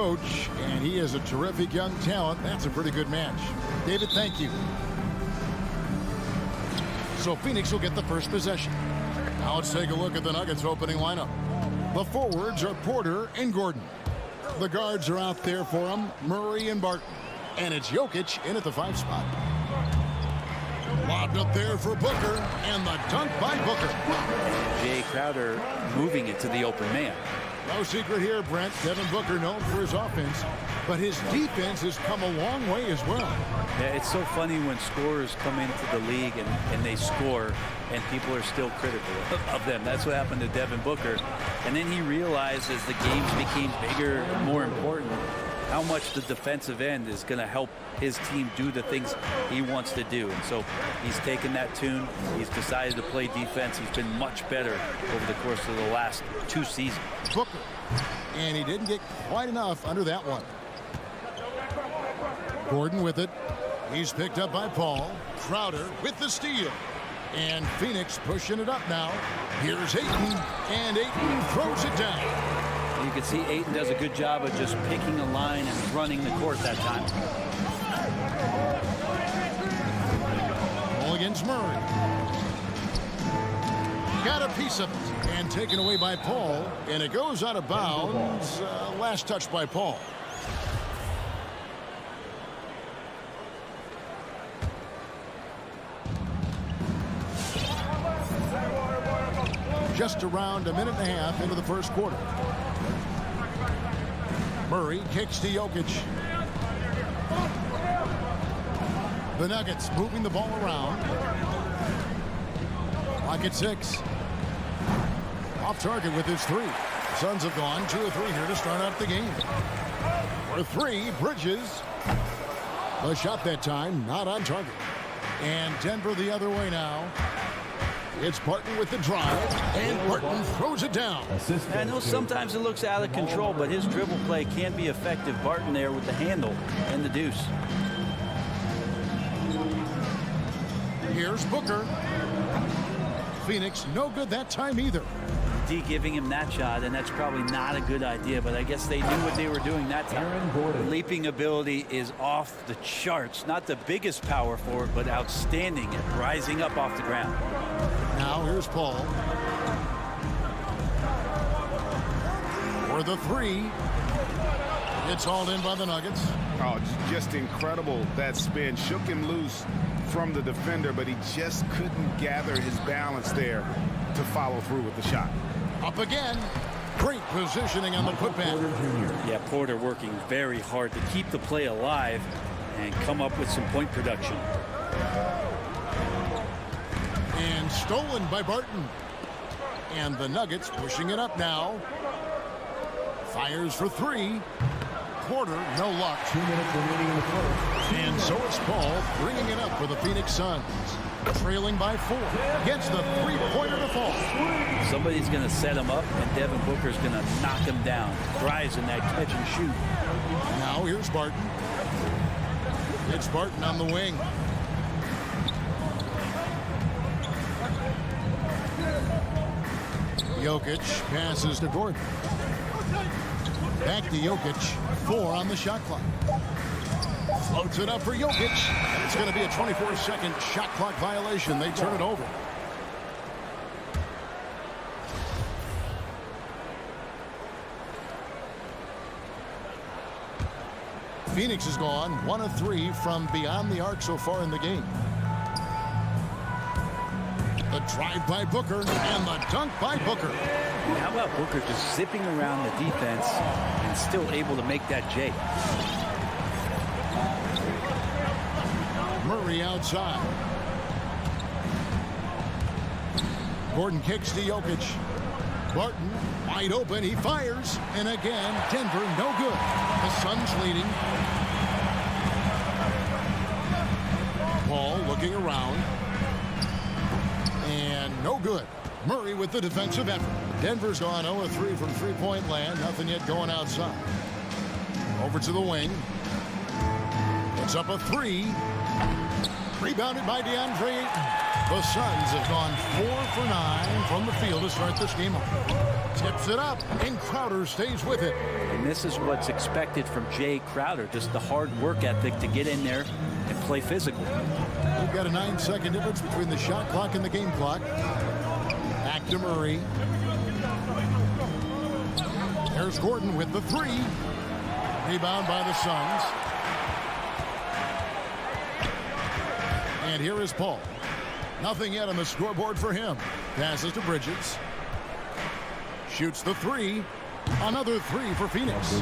coach, and he is a terrific young talent. That's a pretty good match. David, thank you. So Phoenix will get the first possession. Now let's take a look at the Nuggets opening lineup. The forwards are Porter and Gordon. The guards are out there for them, Murray and Barton. And it's Jokic in at the 5 spot. Lobbed up there for Booker, and the dunk by Booker. Jay Crowder moving it to the open man. No secret here, Brent. Devin Booker known for his offense, but his defense has come a long way as well. Yeah, it's so funny when scorers come into the league and they score and people are still critical of them. That's what happened to Devin Booker. And then he realized as the games became bigger and more important, how much the defensive end is going to help his team do the things he wants to do. And so he's taken that tune. He's decided to play defense. He's been much better over the course of the last 2 seasons. Booker, and he didn't get quite enough under that one. Gordon with it. He's picked up by Paul. Crowder with the steal. And Phoenix pushing it up now. Here's Ayton, and Ayton throws it down. You can see Ayton does a good job of just picking a line and running the court that time. Ball against Murray. Got a piece of it. And taken away by Paul. And it goes out of bounds. Last touch by Paul. Just around a minute and a half into the first quarter. Murray kicks to Jokic. The Nuggets moving the ball around. Clock at 6. Off target with his 3. Suns have gone 2 of 3 here to start out the game. For 3, Bridges. The shot that time not on target. And Denver the other way now. It's Barton with the drive, and Barton throws it down. I know sometimes it looks out of control, but his dribble play can be effective. Barton there with the handle and the deuce. Here's Booker. Phoenix no good that time either. D giving him that shot, and that's probably not a good idea, but I guess they knew what they were doing that time. Leaping ability is off the charts. Not the biggest power forward, but outstanding at rising up off the ground. Now here's Paul. For the 3. It's hauled in by the Nuggets. Oh, just incredible. That spin shook him loose from the defender, but he just couldn't gather his balance there to follow through with the shot. Up again. Great positioning on the putback. Yeah, Porter working very hard to keep the play alive and come up with some point production. And stolen by Barton. And the Nuggets pushing it up now. Fires for 3. Porter, no luck. 2 minutes remaining in the first. And so it's Paul bringing it up for the Phoenix Suns. Trailing by 4. Gets the 3-pointer to fall. Somebody's going to set him up, and Devin Booker's going to knock him down. Thrives in that catch and shoot. Now here's Barton. It's Barton on the wing. Jokic passes to Gordon. Back to Jokic. 4 on the shot clock. Floats it up for Jokic. And it's going to be a 24-second shot clock violation. They turn it over. Phoenix has gone 1 of 3 from beyond the arc so far in the game. The drive by Booker and the dunk by Booker. How about Booker just zipping around the defense and still able to make that J? Murray outside. Gordon kicks to Jokic. Barton wide open. He fires. And again, Denver no good. The Suns leading. Paul looking around. And no good. Murray with the defensive effort. Denver's gone 0-3 from three-point land. Nothing yet going outside. Over to the wing. It's up a 3. Rebounded by DeAndre Ayton. The Suns have gone 4 for 9 from the field to start this game off. Tips it up, and Crowder stays with it. And this is what's expected from Jay Crowder, just the hard work ethic to get in there and play physical. We've got a 9-second difference between the shot clock and the game clock. Back to Murray. There's Gordon with the three. Rebound by the Suns. And here is Paul. Nothing yet on the scoreboard for him. Passes to Bridges. Shoots the three. Another three for Phoenix.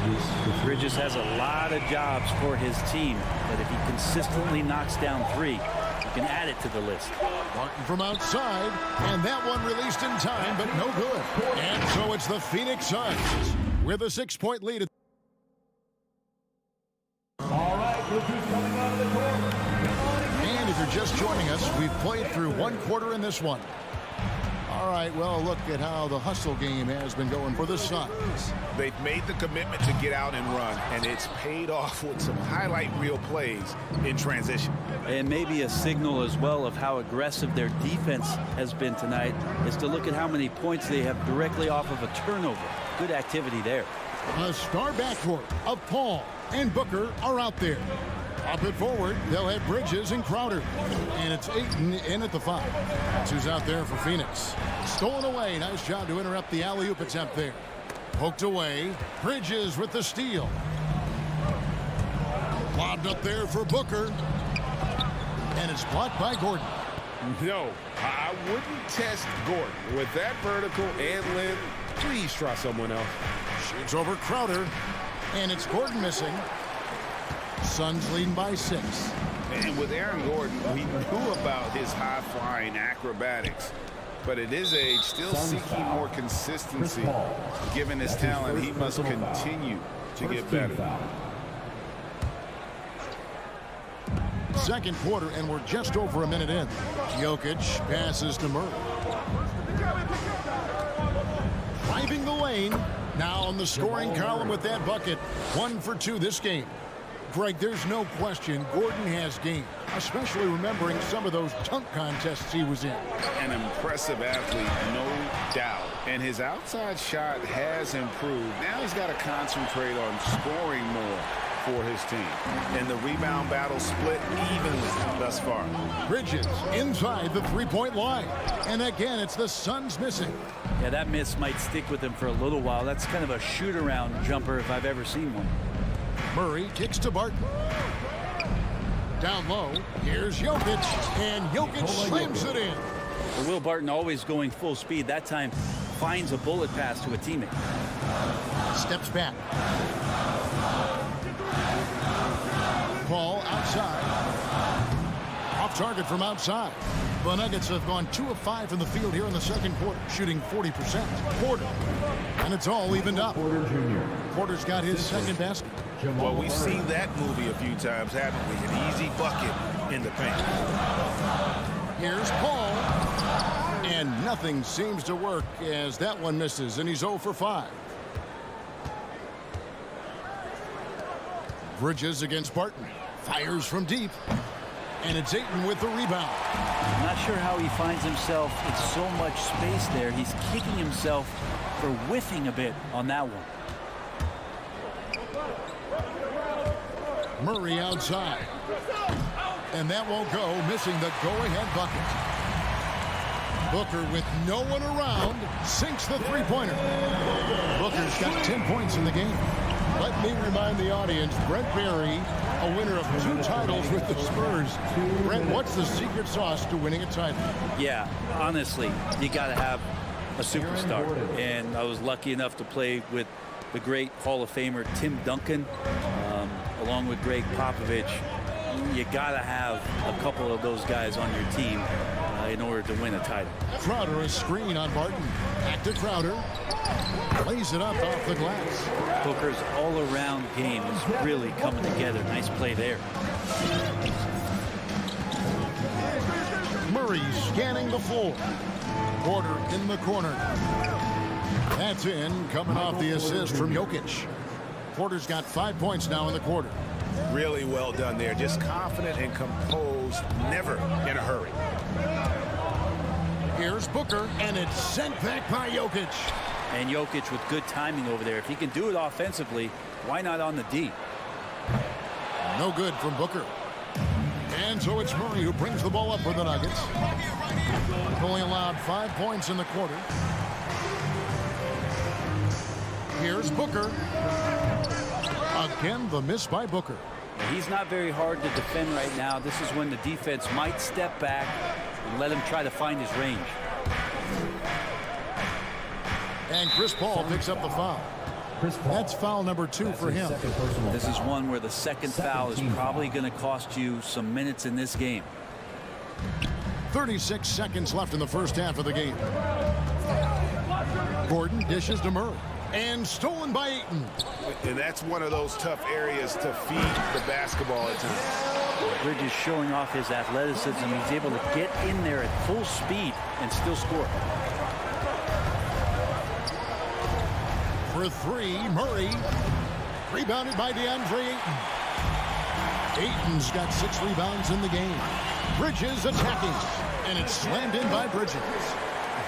Bridges has a lot of jobs for his team, but if he consistently knocks down three, he can add it to the list. Martin from outside, and that one released in time, but no good. And so it's the Phoenix Suns with a 6-point lead. All right, look who's coming out of the court. And if you're just joining us, we've played through one quarter in this one. All right, well, look at how the hustle game has been going for the Suns. They've made the commitment to get out and run, and it's paid off with some highlight reel plays in transition. And maybe a signal as well of how aggressive their defense has been tonight is to look at how many points they have directly off of a turnover. Good activity there. A star backcourt of Paul and Booker are out there. Up it forward, they'll have Bridges and Crowder. And it's Ayton in at the 5. That's who's out there for Phoenix. Stolen away. Nice job to interrupt the alley-oop attempt there. Poked away. Bridges with the steal. Lobbed up there for Booker. And it's blocked by Gordon. No, I wouldn't test Gordon. With that vertical and length, please try someone else. Shoots over Crowder. And it's Gordon missing. Suns leading by 6. And with Aaron Gordon, we knew about his high-flying acrobatics. But at his age, still seeking more consistency. Given his talent, he must continue to get better. Second quarter, and we're just over a minute in. Jokic passes to Murray. Driving the lane. Now on the scoring column with that bucket. 1 for 2 this game. Greg, there's no question Gordon has game, especially remembering some of those dunk contests he was in. An impressive athlete, no doubt. And his outside shot has improved. Now he's got to concentrate on scoring more for his team. And the rebound battle split evenly thus far. Bridges inside the three-point line. And again, it's the Suns missing. Yeah, that miss might stick with him for a little while. That's kind of a shoot-around jumper if I've ever seen one. Murray kicks to Barton. Down low, here's Jokic, and Jokic slams it in. Well, Will Barton always going full speed. That time finds a bullet pass to a teammate. Steps back. Paul outside. Off target from outside. The Nuggets have gone 2 of 5 in the field here in the second quarter, shooting 40%. Porter. And it's all evened up. Porter's got his second basket. Well, we've seen that movie a few times, haven't we? An easy bucket in the paint. Here's Paul. And nothing seems to work as that one misses, and he's 0 for 5. Bridges against Barton. Fires from deep. And it's Ayton with the rebound. I'm not sure how he finds himself in so much space there. He's kicking himself for whiffing a bit on that one. Murray outside. And that won't go, missing the go-ahead bucket. Booker with no one around sinks the three-pointer. Booker's got 10 points in the game. Let me remind the audience, Brent Barry, a winner of 2 titles with the Spurs. Brent, what's the secret sauce to winning a title? Yeah, honestly, you got to have a superstar. And I was lucky enough to play with the great Hall of Famer Tim Duncan, along with Greg Popovich. You got to have a couple of those guys on your team in order to win a title. Crowder, a screen on Barton. Back to Crowder. Plays it up off the glass. Booker's all-around game is really coming together. Nice play there. Murray scanning the floor. Porter in the corner. That's in, coming off the assist from Jokic. Porter's got 5 points now in the quarter. Really well done there. Just confident and composed, never in a hurry. Here's Booker, and it's sent back by Jokic. And Jokic with good timing over there. If he can do it offensively, why not on the D? No good from Booker. And so it's Murray who brings the ball up for the Nuggets. Only allowed 5 points in the quarter. Here's Booker. Again, the miss by Booker. He's not very hard to defend right now. This is when the defense might step back and let him try to find his range. And Chris Paul picks up the foul. That's foul number 2 for him. This is one where the second foul is probably going to cost you some minutes in this game. 36 seconds left in the first half of the game. Gordon dishes to Murray. And stolen by Ayton. And that's one of those tough areas to feed the basketball at times. Bridges showing off his athleticism. He's able to get in there at full speed and still score. For 3, Murray. Rebounded by DeAndre Ayton. Ayton's got 6 rebounds in the game. Bridges attacking. And it's slammed in by Bridges.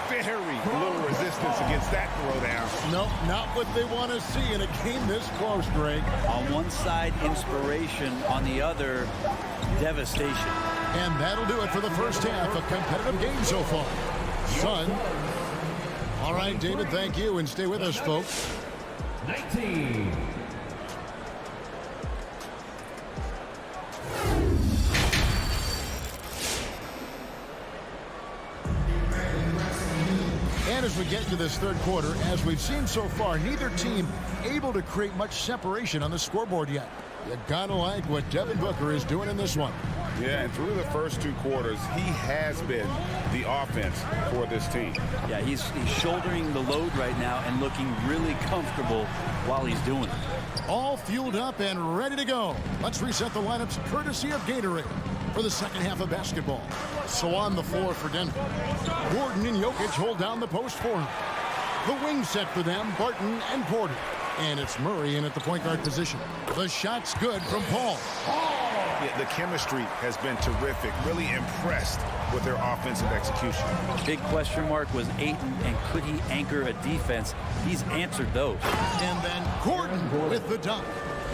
Very little resistance against that throwdown. No, not what they want to see, and it came this close, Greg. On one side, inspiration. On the other, devastation. And that'll do it for the first half. A competitive game so far. Sun. All right, David, thank you, and stay with us, folks. 19. And as we get to this third quarter, as we've seen so far, neither team able to create much separation on the scoreboard yet. You gotta like what Devin Booker is doing in this one. Yeah, and through the first 2 quarters, he has been the offense for this team. Yeah, he's shouldering the load right now and looking really comfortable while he's doing it. All fueled up and ready to go. Let's reset the lineups courtesy of Gatorade for the second half of basketball. So on the floor for Denver, Gordon and Jokic hold down the post for him. The wing set for them, Barton and Porter. And it's Murray in at the point guard position. The shot's good from Paul. Yeah, the chemistry has been terrific. Really impressed with their offensive execution. Big question mark was Ayton, and could he anchor a defense? He's answered those. And then Gordon with the dunk.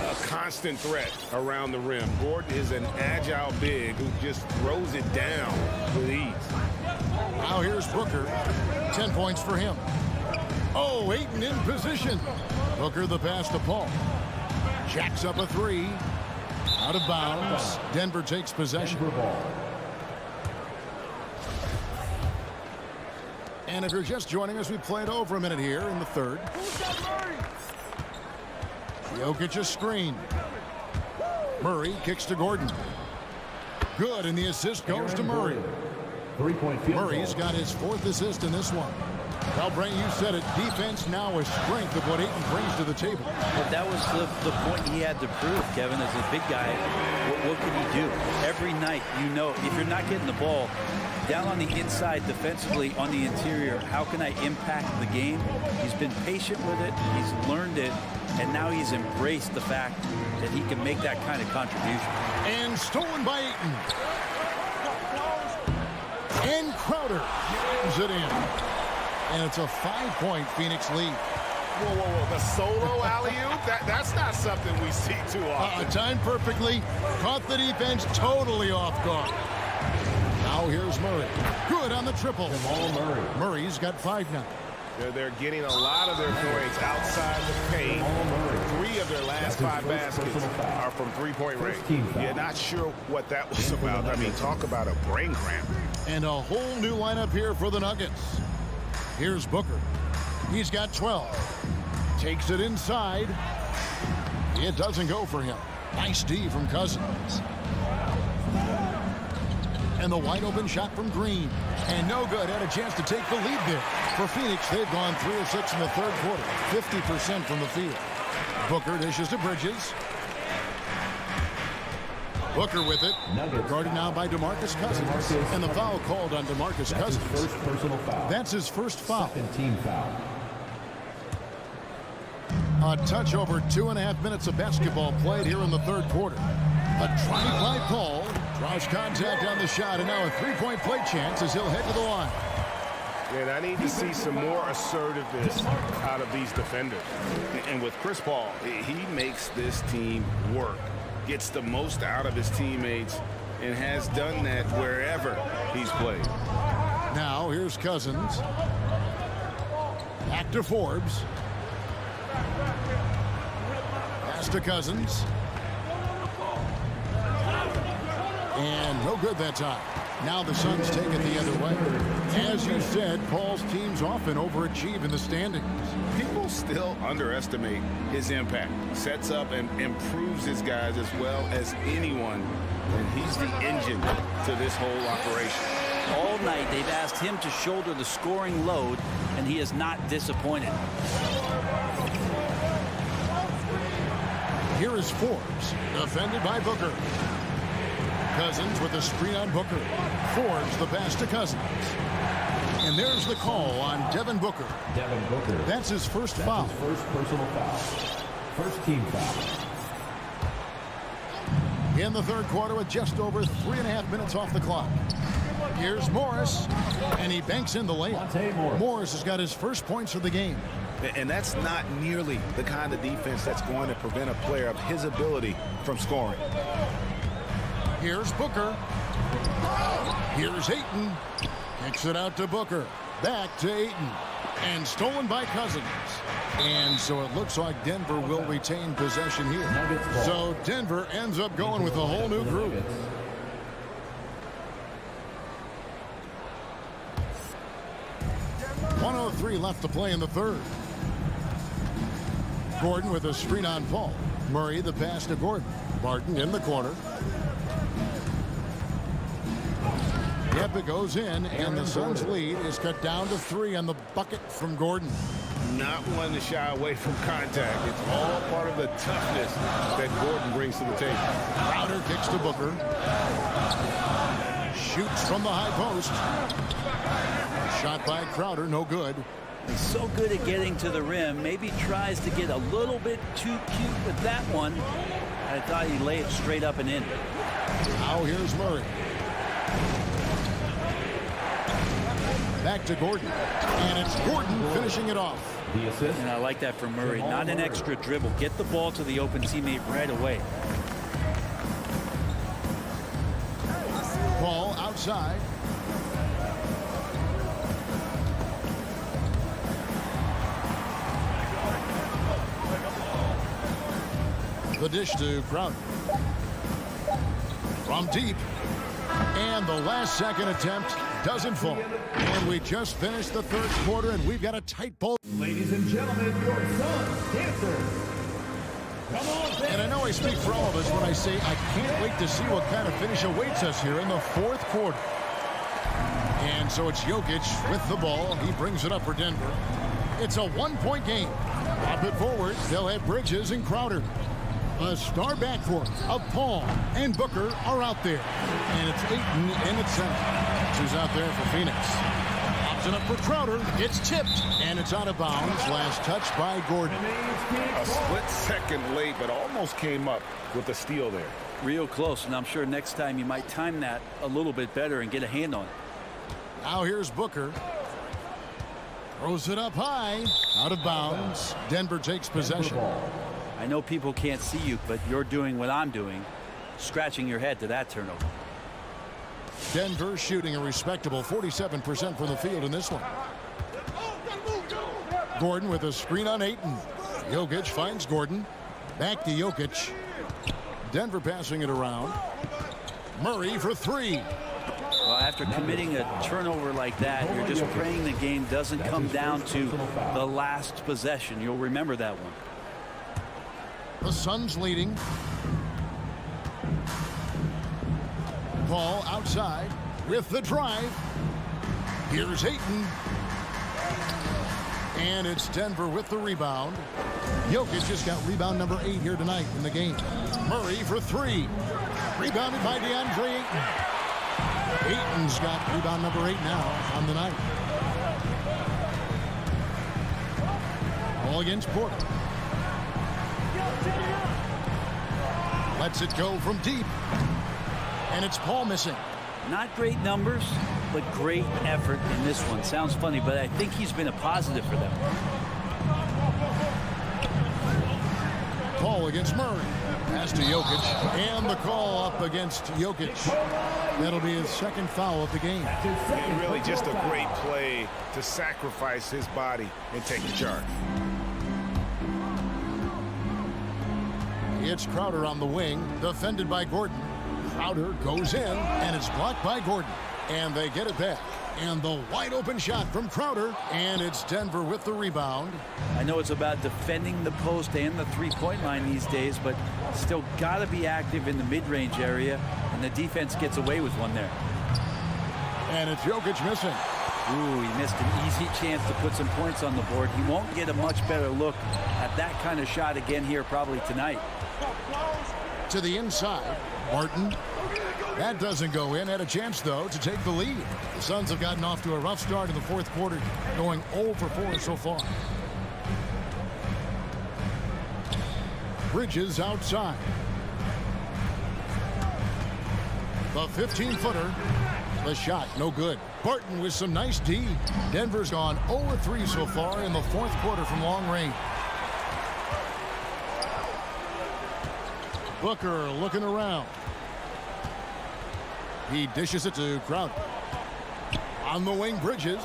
A constant threat around the rim. Gordon is an agile big who just throws it down with ease. Now here's Booker. 10 points for him. Oh, Ayton in position. Booker the pass to Paul. Jacks up a 3. Out of bounds. Denver takes possession. And if you're just joining us, we played over a minute here in the third. Jokic a screen. Murray kicks to Gordon. Good, and the assist goes to Murray. Murray's got his 4th assist in this one. Well, Brent, you said it. Defense now a strength of what Ayton brings to the table. But that was the point he had to prove, Kevin, as a big guy. What can he do? Every night, you know, if you're not getting the ball, down on the inside defensively on the interior, how can I impact the game? He's been patient with it. He's learned it. And now he's embraced the fact that he can make that kind of contribution. And stolen by Ayton. And Crowder brings it in. And it's a 5-point Phoenix lead. Whoa, whoa, whoa. The solo alley-oop? That's not something we see too often. Timed perfectly. Caught the defense totally off guard. Now here's Murray. Good on the triple. Murray's got 5 now. They're getting a lot of their points outside the paint. 3 of their last 5 baskets are from 3-point range. You're not sure what that was about. I mean, talk about a brain cramp. And a whole new lineup here for the Nuggets. Here's Booker. He's got 12. Takes it inside. It doesn't go for him. Nice D from Cousins. And the wide open shot from Green. And no good. Had a chance to take the lead there. For Phoenix, they've gone 3 of 6 in the third quarter. 50% from the field. Booker dishes to Bridges. Booker with it. Guarded now by DeMarcus Cousins. And the foul called on DeMarcus Cousins. That's his first foul. Team foul. A touch over 2.5 minutes of basketball played here in the third quarter. A try by Paul. Draws contact on the shot, and now a 3-point play chance as he'll head to the line. And I need to see some more assertiveness out of these defenders. And with Chris Paul, he makes this team work, gets the most out of his teammates, and has done that wherever he's played. Now here's Cousins. Back to Forbes. Pass to Cousins. And no good that time. Now the Suns take it the other way. As you said, Paul's teams often overachieve in the standings. People still underestimate his impact. Sets up and improves his guys as well as anyone. And he's the engine to this whole operation. All night they've asked him to shoulder the scoring load, and he is not disappointed. Here is Forbes, defended by Booker. Cousins with a screen on Booker. Forbes the pass to Cousins. And there's the call on Devin Booker. Devin Booker. That's his first foul. His first personal foul. First team foul. In the third quarter with just over 3.5 minutes off the clock. Here's Morris, and he banks in the layup. Morris has got his first points of the game. And that's not nearly the kind of defense that's going to prevent a player of his ability from scoring. Here's Booker. Here's Ayton. Kicks it out to Booker. Back to Ayton. And stolen by Cousins. And so it looks like Denver will retain possession here. So Denver ends up going with a whole new group. .103 left to play in the third. Gordon with a screen on Paul. Murray the pass to Gordon. Barton in the corner. Yep, it goes in, and the Suns' lead is cut down to 3 on the bucket from Gordon. Not one to shy away from contact. It's all part of the toughness that Gordon brings to the table. Crowder kicks to Booker. Shoots from the high post. Shot by Crowder, no good. He's so good at getting to the rim. Maybe tries to get a little bit too cute with that one. I thought he'd lay it straight up and in. Now here's Murray. Back to Gordon. And it's Gordon finishing it off. The assist. And I like that from Murray. Not an extra dribble. Get the ball to the open teammate right away. Ball outside. The dish to Crowder. From deep. And the last second attempt doesn't fall. And we just finished the third quarter, and we've got a tight ball. Ladies and gentlemen, your Suns dancer. Come on, And I know I speak for all of us when I say I can't wait to see what kind of finish awaits us here in the fourth quarter. And so it's Jokic with the ball. He brings it up for Denver. It's a one-point game. Pop it forward. They'll have Bridges and Crowder. A star backcourt of Paul and Booker are out there. And it's Ayton in its center. Who's out there for Phoenix. Pops it up for Crowder. It's tipped. And it's out of bounds. Last touch by Gordon. A split second late, but almost came up with a steal there. Real close, and I'm sure next time you might time that a little bit better and get a hand on it. Now here's Booker. Throws it up high. Out of bounds. Denver takes possession. I know people can't see you, but you're doing what I'm doing. Scratching your head to that turnover. Denver shooting a respectable 47% from the field in this one. Gordon with a screen on Ayton. Jokic finds Gordon. Back to Jokic. Denver passing it around. Murray for 3. Well, after committing a turnover like that, you're just praying the game doesn't come down to the last possession. You'll remember that one. The Suns leading. Ball outside with the drive. Here's Ayton. And it's Denver with the rebound. Jokic just got rebound number 8 here tonight in the game. Murray for 3. Rebounded by DeAndre Ayton. Ayton's got rebound number 8 now on the night. Ball against Porter. Lets it go from deep. And it's Paul missing. Not great numbers, but great effort in this one. Sounds funny, but I think he's been a positive for them. Call against Murray. Pass to Jokic. And the call up against Jokic. That'll be his second foul of the game. And really just a great play to sacrifice his body and take the charge. It's Crowder on the wing, defended by Gordon. Crowder goes in, and it's blocked by Gordon. And they get it back. And the wide open shot from Crowder. And it's Denver with the rebound. I know it's about defending the post and the three-point line these days, but still got to be active in the mid-range area, and the defense gets away with one there. And it's Jokic missing. Ooh, he missed an easy chance to put some points on the board. He won't get a much better look at that kind of shot again here probably tonight. To the inside, Martin. That doesn't go in. Had a chance, though, to take the lead. The Suns have gotten off to a rough start in the fourth quarter, going 0 for 4 so far. Bridges outside. The 15-footer. The shot, no good. Barton with some nice D. Denver's gone 0-3 so far in the fourth quarter from long range. Booker looking around. He dishes it to Crowder. On the wing, Bridges.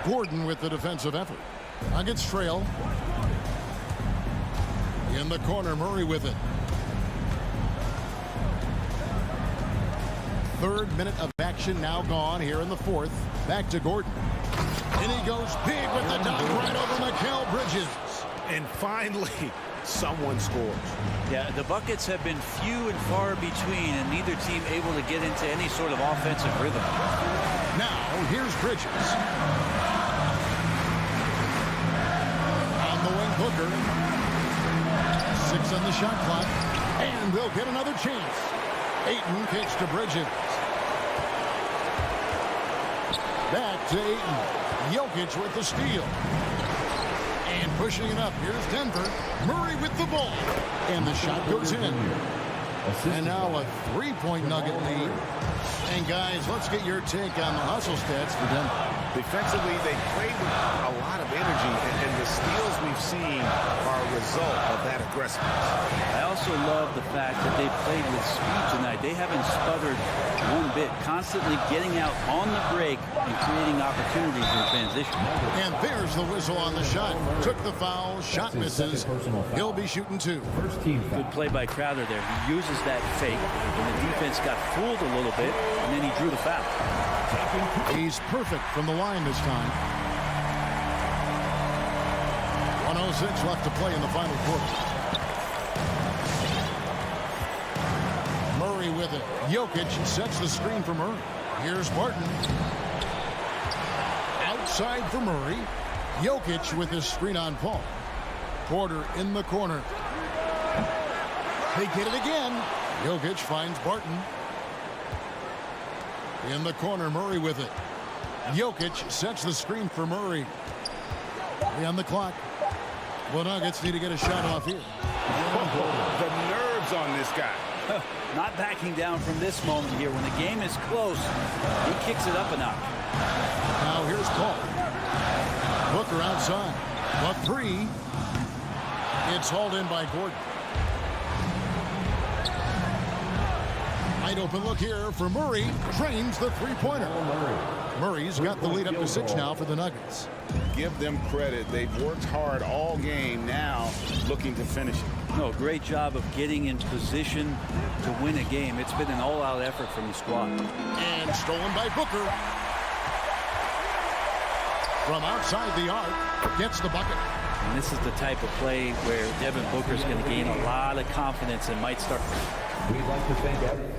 Gordon with the defensive effort. Nuggets trail. In the corner, Murray with it. Third minute of action now gone here in the fourth. Back to Gordon. And he goes big with the dunk right over Mikal Bridges. And finally, someone scores. Yeah, the buckets have been few and far between, and neither team able to get into any sort of offensive rhythm. Now, here's Bridges. On the wing, Booker. 6 on the shot clock. And they'll get another chance. Ayton kicks to Bridges. Back to Ayton. Jokic with the steal. And pushing it up. Here's Denver. Murray with the ball. And the shot goes in. And now a three-point Nugget lead. And guys, let's get your take on the hustle stats for Denver. Defensively, they played with a lot of energy, and the steals we've seen are a result of that aggressiveness. I also love the fact that they played with speed tonight. They haven't sputtered one bit, constantly getting out on the break and creating opportunities in transition. And there's the whistle on the shot. Took the foul, shot misses. He'll be shooting 2. Good play by Crowder there. He uses that fake, and the defense got fooled a little bit, and then he drew the foul. He's perfect from the line this time. 1:06 left to play in the final quarter. Murray with it. Jokic sets the screen for Murray. Here's Barton. Outside for Murray. Jokic with his screen on Paul. Porter in the corner. They get it again. Jokic finds Barton. In the corner, Murray with it. Jokic sets the screen for Murray. 3 on the clock. The Nuggets need to get a shot off here. The nerves on this guy. Not backing down from this moment here. When the game is close, he kicks it up a notch. Now here's Paul. Booker outside. The 3. It's hauled in by Gordon. Wide open look here for Murray. Trains the three-pointer. Murray's got the lead up to 6 now for the Nuggets. Give them credit. They've worked hard all game, now looking to finish it. No, great job of getting in position to win a game. It's been an all-out effort from the squad. And stolen by Booker. From outside the arc, gets the bucket. And this is the type of play where Devin Booker's going to gain a lot of confidence and might start. We'd like to thank everyone.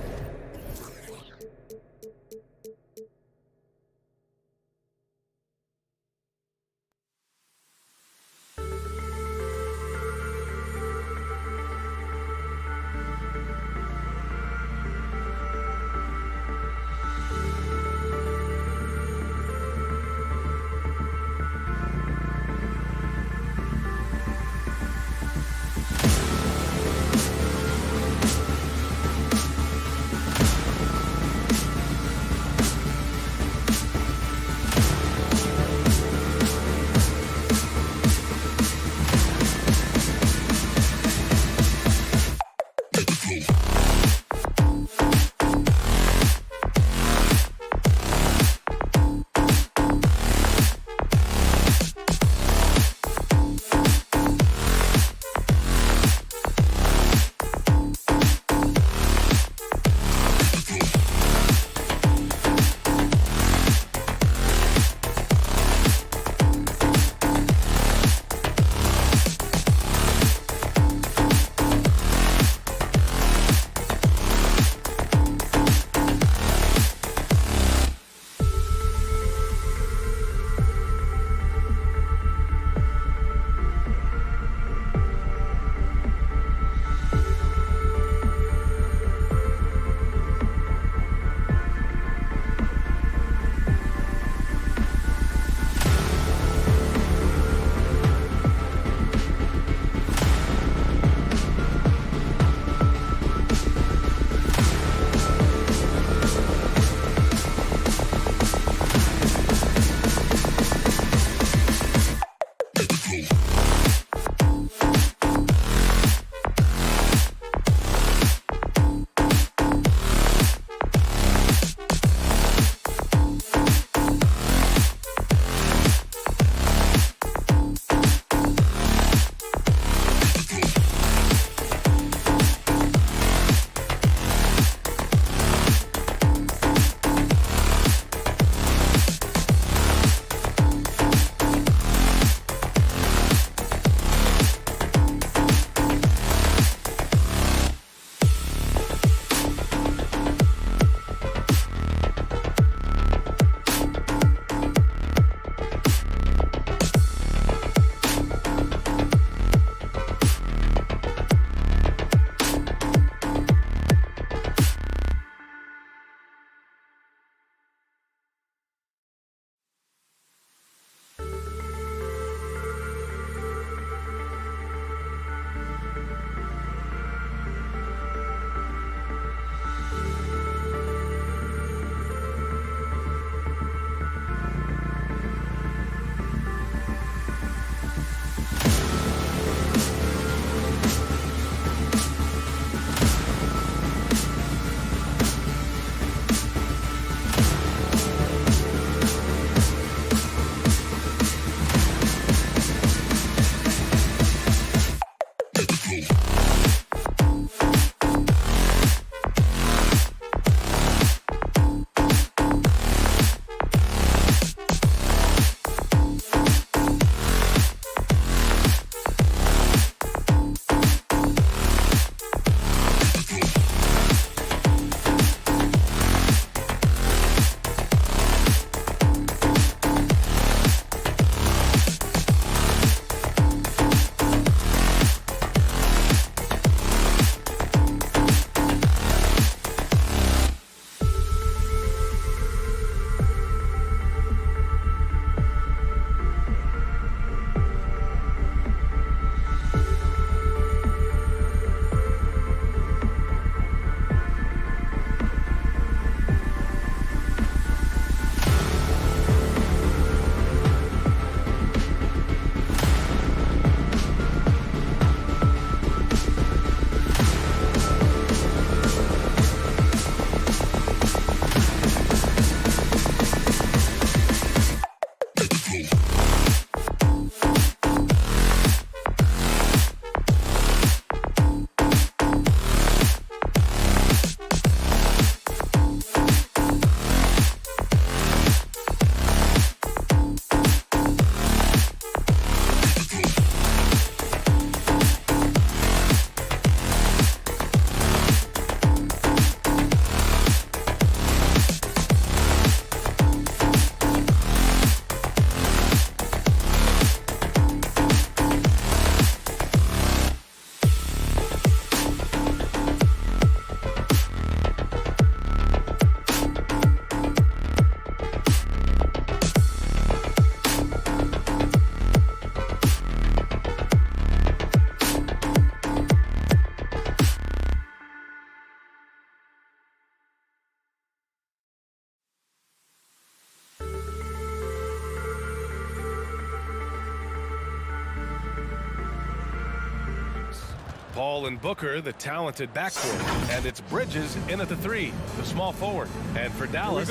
Paul and Booker, the talented backcourt. And it's Bridges in at the 3, the small forward. And for Dallas,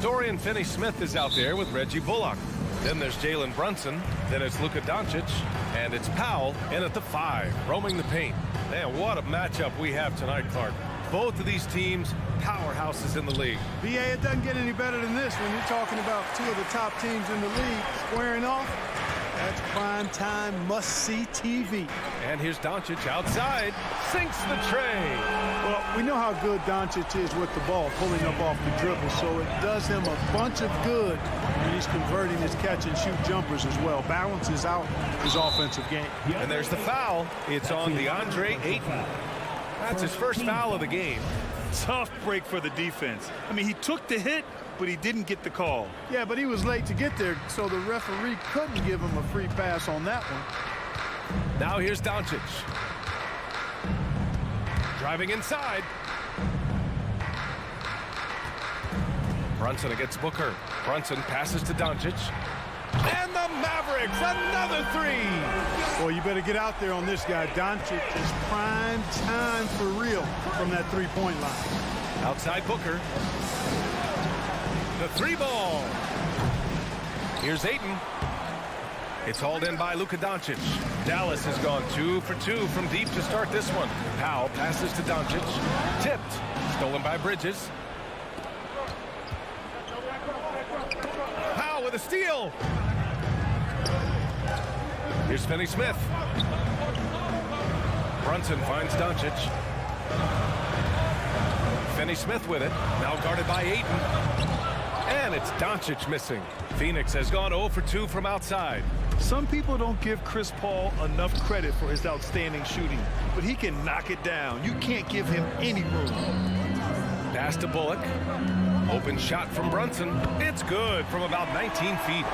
Dorian Finney-Smith is out there with Reggie Bullock. Then there's Jalen Brunson. Then it's Luka Doncic. And it's Powell in at the 5, roaming the paint. Man, what a matchup we have tonight, Clark. Both of these teams, powerhouses in the league. BA, it doesn't get any better than this when you're talking about two of the top teams in the league squaring off. That's prime time must-see TV. And here's Doncic outside, sinks the tray. Well, we know how good Doncic is with the ball, pulling up off the dribble, so it does him a bunch of good when he's converting his catch-and-shoot jumpers as well. Balances out his offensive game. And there's the foul. It's on DeAndre Ayton. That's his first foul of the game. Tough break for the defense. I mean, he took the hit, but he didn't get the call. Yeah, but he was late to get there, so the referee couldn't give him a free pass on that one. Now here's Doncic. Driving inside. Brunson against Booker. Brunson passes to Doncic. And the Mavericks, another 3. Boy, you better get out there on this guy. Doncic is prime time for real from that three-point line. Outside Booker. The 3 ball. Here's Ayton. It's hauled in by Luka Doncic. Dallas has gone 2 for 2 from deep to start this one. Powell passes to Doncic. Tipped. Stolen by Bridges. Powell with a steal. Here's Finney-Smith. Brunson finds Doncic. Finney-Smith with it. Now guarded by Ayton. And it's Doncic missing. Phoenix has gone 0 for 2 from outside. Some people don't give Chris Paul enough credit for his outstanding shooting, but he can knock it down. You can't give him any room. Pass to Bullock. Open shot from Brunson. It's good from about 19 feet.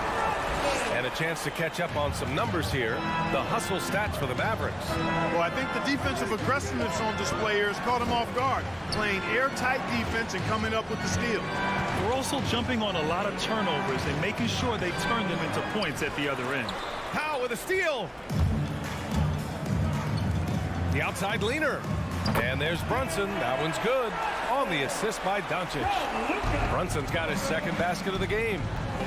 And a chance to catch up on some numbers here. The hustle stats for the Mavericks. Well, I think the defensive aggressiveness on display here has caught him off guard. Playing airtight defense and coming up with the steal. We're also jumping on a lot of turnovers and making sure they turn them into points at the other end. Powell with a steal. The outside leaner. And there's Brunson. That one's good. On the assist by Doncic. Brunson's got his second basket of the game.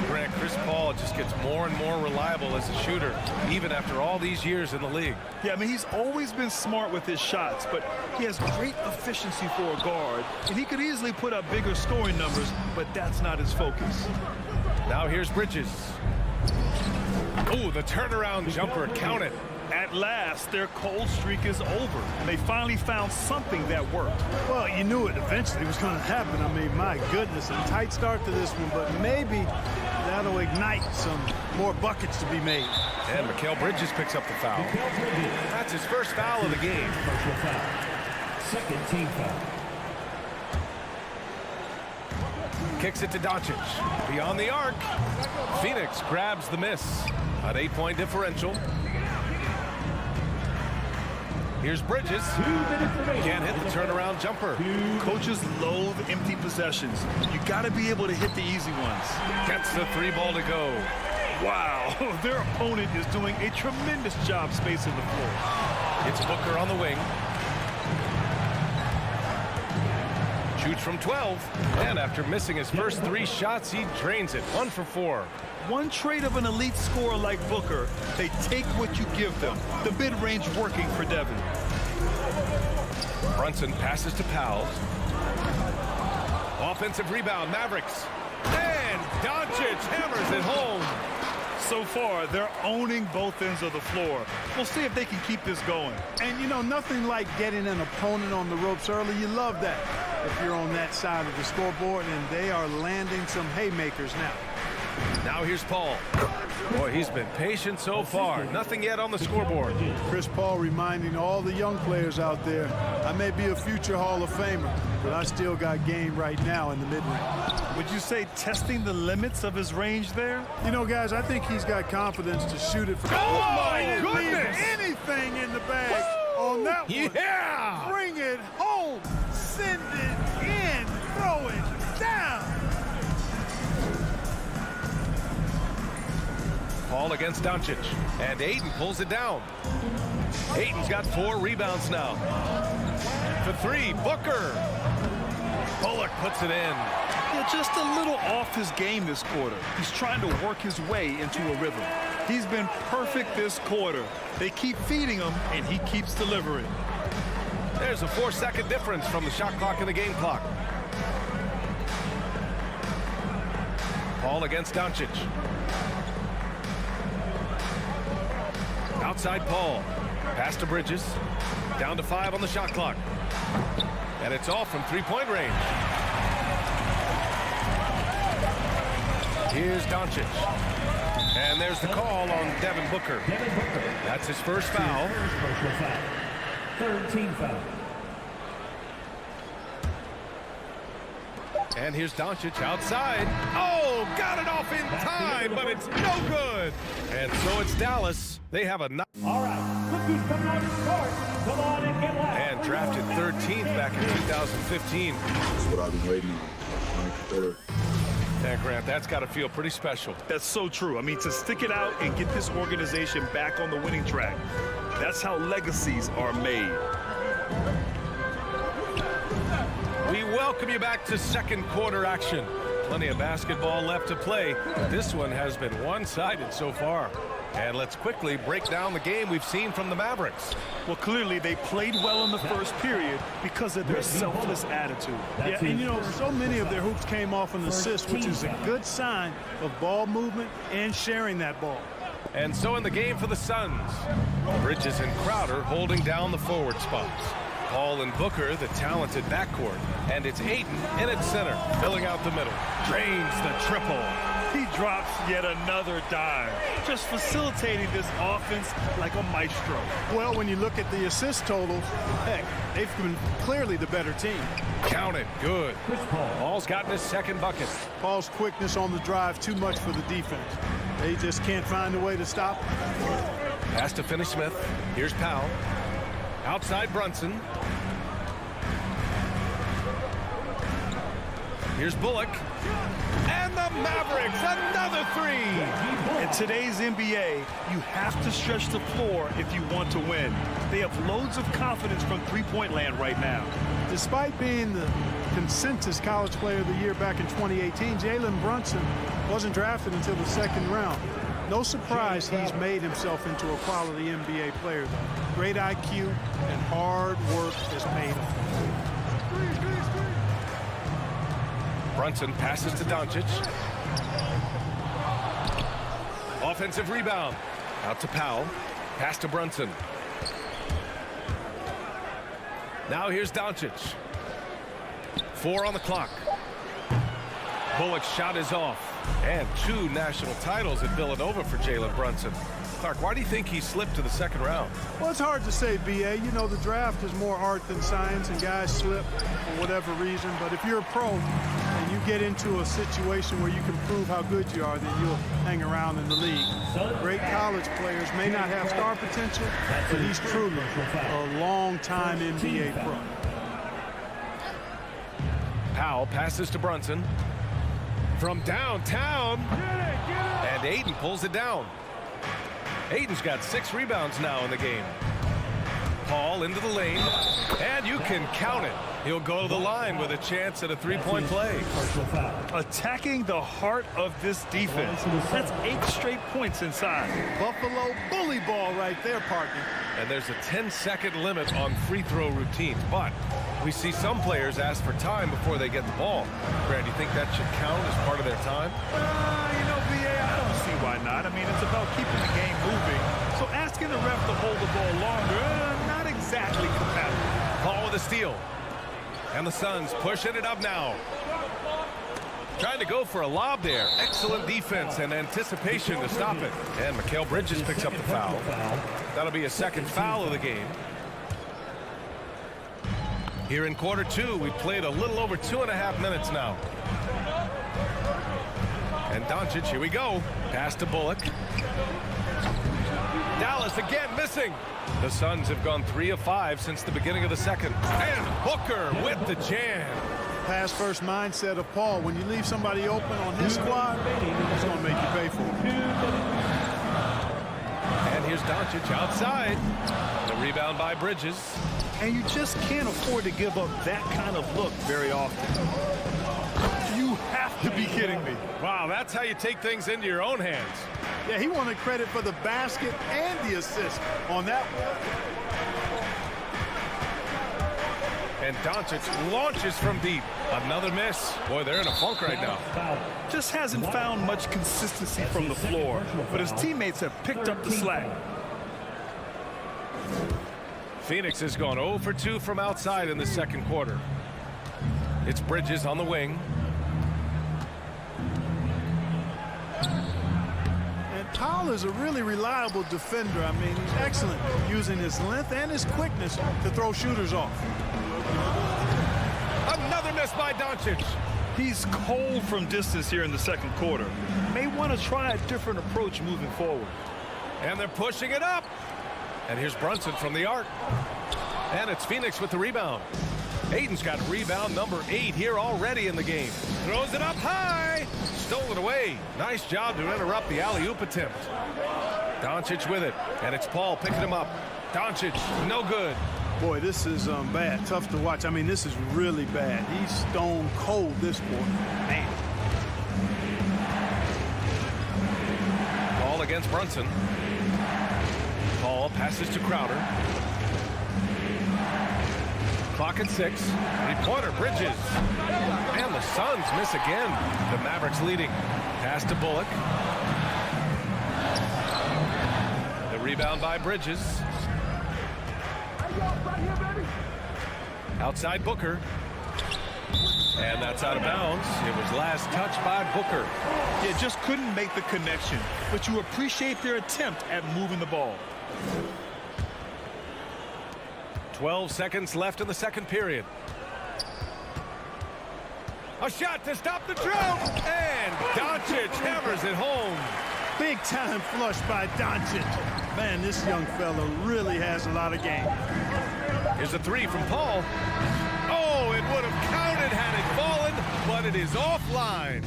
Grant, Chris Paul just gets more and more reliable as a shooter, even after all these years in the league. Yeah, I mean, he's always been smart with his shots, but he has great efficiency for a guard, and he could easily put up bigger scoring numbers, but that's not his focus. Now here's Bridges. Oh, the turnaround jumper, count it. At last, their cold streak is over, and they finally found something that worked. Well, you knew it eventually was going to happen. I mean, my goodness, a tight start to this one, but maybe that'll ignite some more buckets to be made. And Mikal Bridges picks up the foul. That's his first foul of the game. Second team foul. Kicks it to Doncic. Beyond the arc. Phoenix grabs the miss. An 8-point differential. Here's Bridges. Can't hit the turnaround jumper. Coaches loathe empty possessions. You got to be able to hit the easy ones. Gets the 3 ball to go. Wow, their opponent is doing a tremendous job spacing the floor. It's Booker on the wing. Shoots from 12. And after missing his first 3 shots, he drains it. 1 for 4. One trait of an elite scorer like Booker, they take what you give them. The mid-range working for Devin. Brunson passes to Powell. Offensive rebound, Mavericks. And Doncic hammers it home. So far, they're owning both ends of the floor. We'll see if they can keep this going. And, you know, nothing like getting an opponent on the ropes early. You love that if you're on that side of the scoreboard, and they are landing some haymakers now. Now here's Paul. Boy, he's been patient so far. Nothing yet on the scoreboard. Chris Paul reminding all the young players out there, I may be a future Hall of Famer, but I still got game right now in the mid-range. Would you say testing the limits of his range there? You know, guys, I think he's got confidence to shoot it from... Oh, my goodness! Anything in the bag on that one. Yeah! Bring it home. Send it in. Throw it down. Paul against Doncic. And Ayton pulls it down. Ayton's got 4 rebounds now. For 3, Booker. Bullock puts it in. Yeah, just a little off his game this quarter. He's trying to work his way into a rhythm. He's been perfect this quarter. They keep feeding him, and he keeps delivering. There's a 4-second difference from the shot clock and the game clock. Paul against Doncic. Outside Paul. Pass to Bridges. Down to 5 on the shot clock. And it's all from 3-point range. Here's Doncic. And there's the call on Devin Booker. That's his first foul. Third team foul. And here's Doncic outside. Oh, got it off in time, but it's no good. And so it's Dallas. They have a... All right, look who's coming on the court. Come on and get loud. And drafted 13th back in 2015. That's what I've been waiting on. Third. Yeah, Grant, that's got to feel pretty special. That's so true. I mean, to stick it out and get this organization back on the winning track, that's how legacies are made. We welcome you back to second quarter action. Plenty of basketball left to play. This one has been one-sided so far. And let's quickly break down the game we've seen from the Mavericks. Well, clearly they played well in the first period because of their selfless attitude. Yeah, and you know, so many of their hoops came off an assist, which is a good sign of ball movement and sharing that ball. And so in the game for the Suns, Bridges and Crowder holding down the forward spots. Paul and Booker, the talented backcourt. And it's Ayton in its center, filling out the middle. Drains the triple. He drops yet another dime, just facilitating this offense like a maestro. Well, when you look at the assist totals, heck, they've been clearly the better team. Count it. Good. Paul's gotten his second bucket. Paul's quickness on the drive, too much for the defense. They just can't find a way to stop him. Pass to Finney-Smith. Here's Powell. Outside Brunson. Here's Bullock. And the Mavericks, another 3. In today's NBA, you have to stretch the floor if you want to win. They have loads of confidence from three-point land right now. Despite being the consensus college player of the year back in 2018, Jalen Brunson wasn't drafted until the second round. No surprise he's made himself into a quality NBA player, though. Great IQ and hard work has made him. Brunson passes to Doncic. Offensive rebound. Out to Powell. Pass to Brunson. Now here's Doncic. 4 on the clock. Bullock's shot is off. And 2 national titles at Villanova for Jalen Brunson. Clark, why do you think he slipped to the second round? Well, it's hard to say, B.A. You know, the draft is more art than science, and guys slip for whatever reason. But if you're a pro and you get into a situation where you can prove how good you are, then you'll hang around in the league. Great college players may not have star potential, but he's truly a long-time NBA pro. Powell passes to Brunson. From downtown. And Ayton pulls it down. Ayton's got 6 rebounds now in the game. Paul into the lane, and you can count it. He'll go to the line with a chance at a 3-point play. Attacking the heart of this defense. That's 8 straight points inside. Buffalo bully ball right there, partner. And there's a 10-second limit on free throw routines, but we see some players ask for time before they get the ball. Grant, do you think that should count as part of their time? You know, B.A., I don't see why not. I mean, it's about keeping the game moving. So asking the ref to hold the ball longer, not exactly compatible. Paul with a steal. And the Suns pushing it up now. Trying to go for a lob there. Excellent defense and anticipation to stop it. And Mikal Bridges picks up the foul. That'll be a second foul of the game. Here in quarter 2, we played a little over 2.5 minutes now. And Doncic, here we go. Pass to Bullock. Dallas again missing. The Suns have gone 3 of 5 since the beginning of the second. And Booker with the jam. Pass-first mindset of Paul. When you leave somebody open on his squad, it's going to make you pay for it. And here's Doncic outside. The rebound by Bridges. And you just can't afford to give up that kind of look very often. You have to be kidding me. Wow, that's how you take things into your own hands. Yeah, he wanted credit for the basket and the assist on that one. And Doncic launches from deep. Another miss. Boy, they're in a funk right now. Just hasn't found much consistency from the floor, but his teammates have picked up the slack. Phoenix has gone 0 for 2 from outside in the second quarter. It's Bridges on the wing. And Powell is a really reliable defender. I mean, he's excellent using his length and his quickness to throw shooters off. Another miss by Doncic. He's cold from distance here in the second quarter. May want to try a different approach moving forward. And they're pushing it up. And here's Brunson from the arc. And it's Phoenix with the rebound. Ayton's got rebound number 8 here already in the game. Throws it up high. Stolen away. Nice job to interrupt the alley-oop attempt. Doncic with it. And it's Paul picking him up. Doncic, no good. Boy, this is bad. Tough to watch. I mean, this is really bad. He's stone cold this quarter. Man. Ball against Brunson. Paul passes to Crowder. Clock at 6. Three-pointer, Bridges. And the Suns miss again. The Mavericks leading. Pass to Bullock. The rebound by Bridges. Outside Booker. And that's out of bounds. It was last touched by Booker. Yeah, just couldn't make the connection, but you appreciate their attempt at moving the ball. 12 seconds left in the second period. A shot to stop the drought. And Doncic hammers it home. Big time flush by Doncic. Man, this young fella really has a lot of game. Here's a 3 from Paul. Oh, it would have counted had it fallen, but it is offline.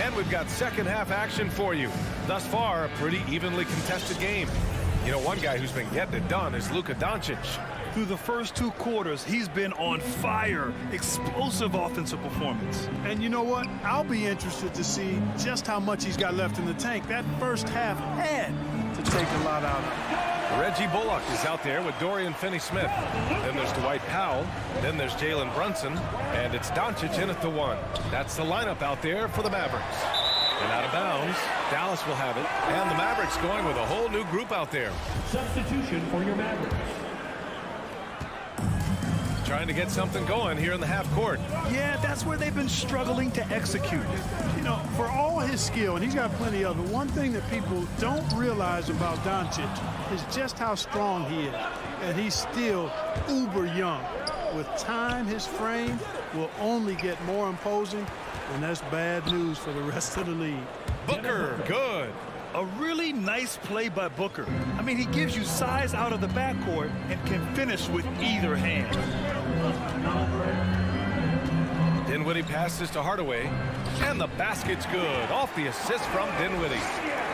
And we've got second half action for you. Thus far, a pretty evenly contested game. You know, one guy who's been getting it done is Luka Doncic. Through the first 2 quarters, he's been on fire. Explosive offensive performance. And you know what? I'll be interested to see just how much he's got left in the tank. That first half had to take a lot out of him. Reggie Bullock is out there with Dorian Finney-Smith. Then there's Dwight Powell. Then there's Jalen Brunson. And it's Doncic in at the 1. That's the lineup out there for the Mavericks. And out of bounds, Dallas will have it. And the Mavericks going with a whole new group out there. Substitution for your Mavericks. Trying to get something going here in the half court. Yeah, that's where they've been struggling to execute. You know, for all his skill, and he's got plenty of it, one thing that people don't realize about Doncic is just how strong he is. And he's still uber young. With time, his frame will only get more imposing, and that's bad news for the rest of the league. Booker, good. A really nice play by Booker. I mean, he gives you size out of the backcourt and can finish with either hand. Dinwiddie passes to Hardaway. And the basket's good. Off the assist from Dinwiddie.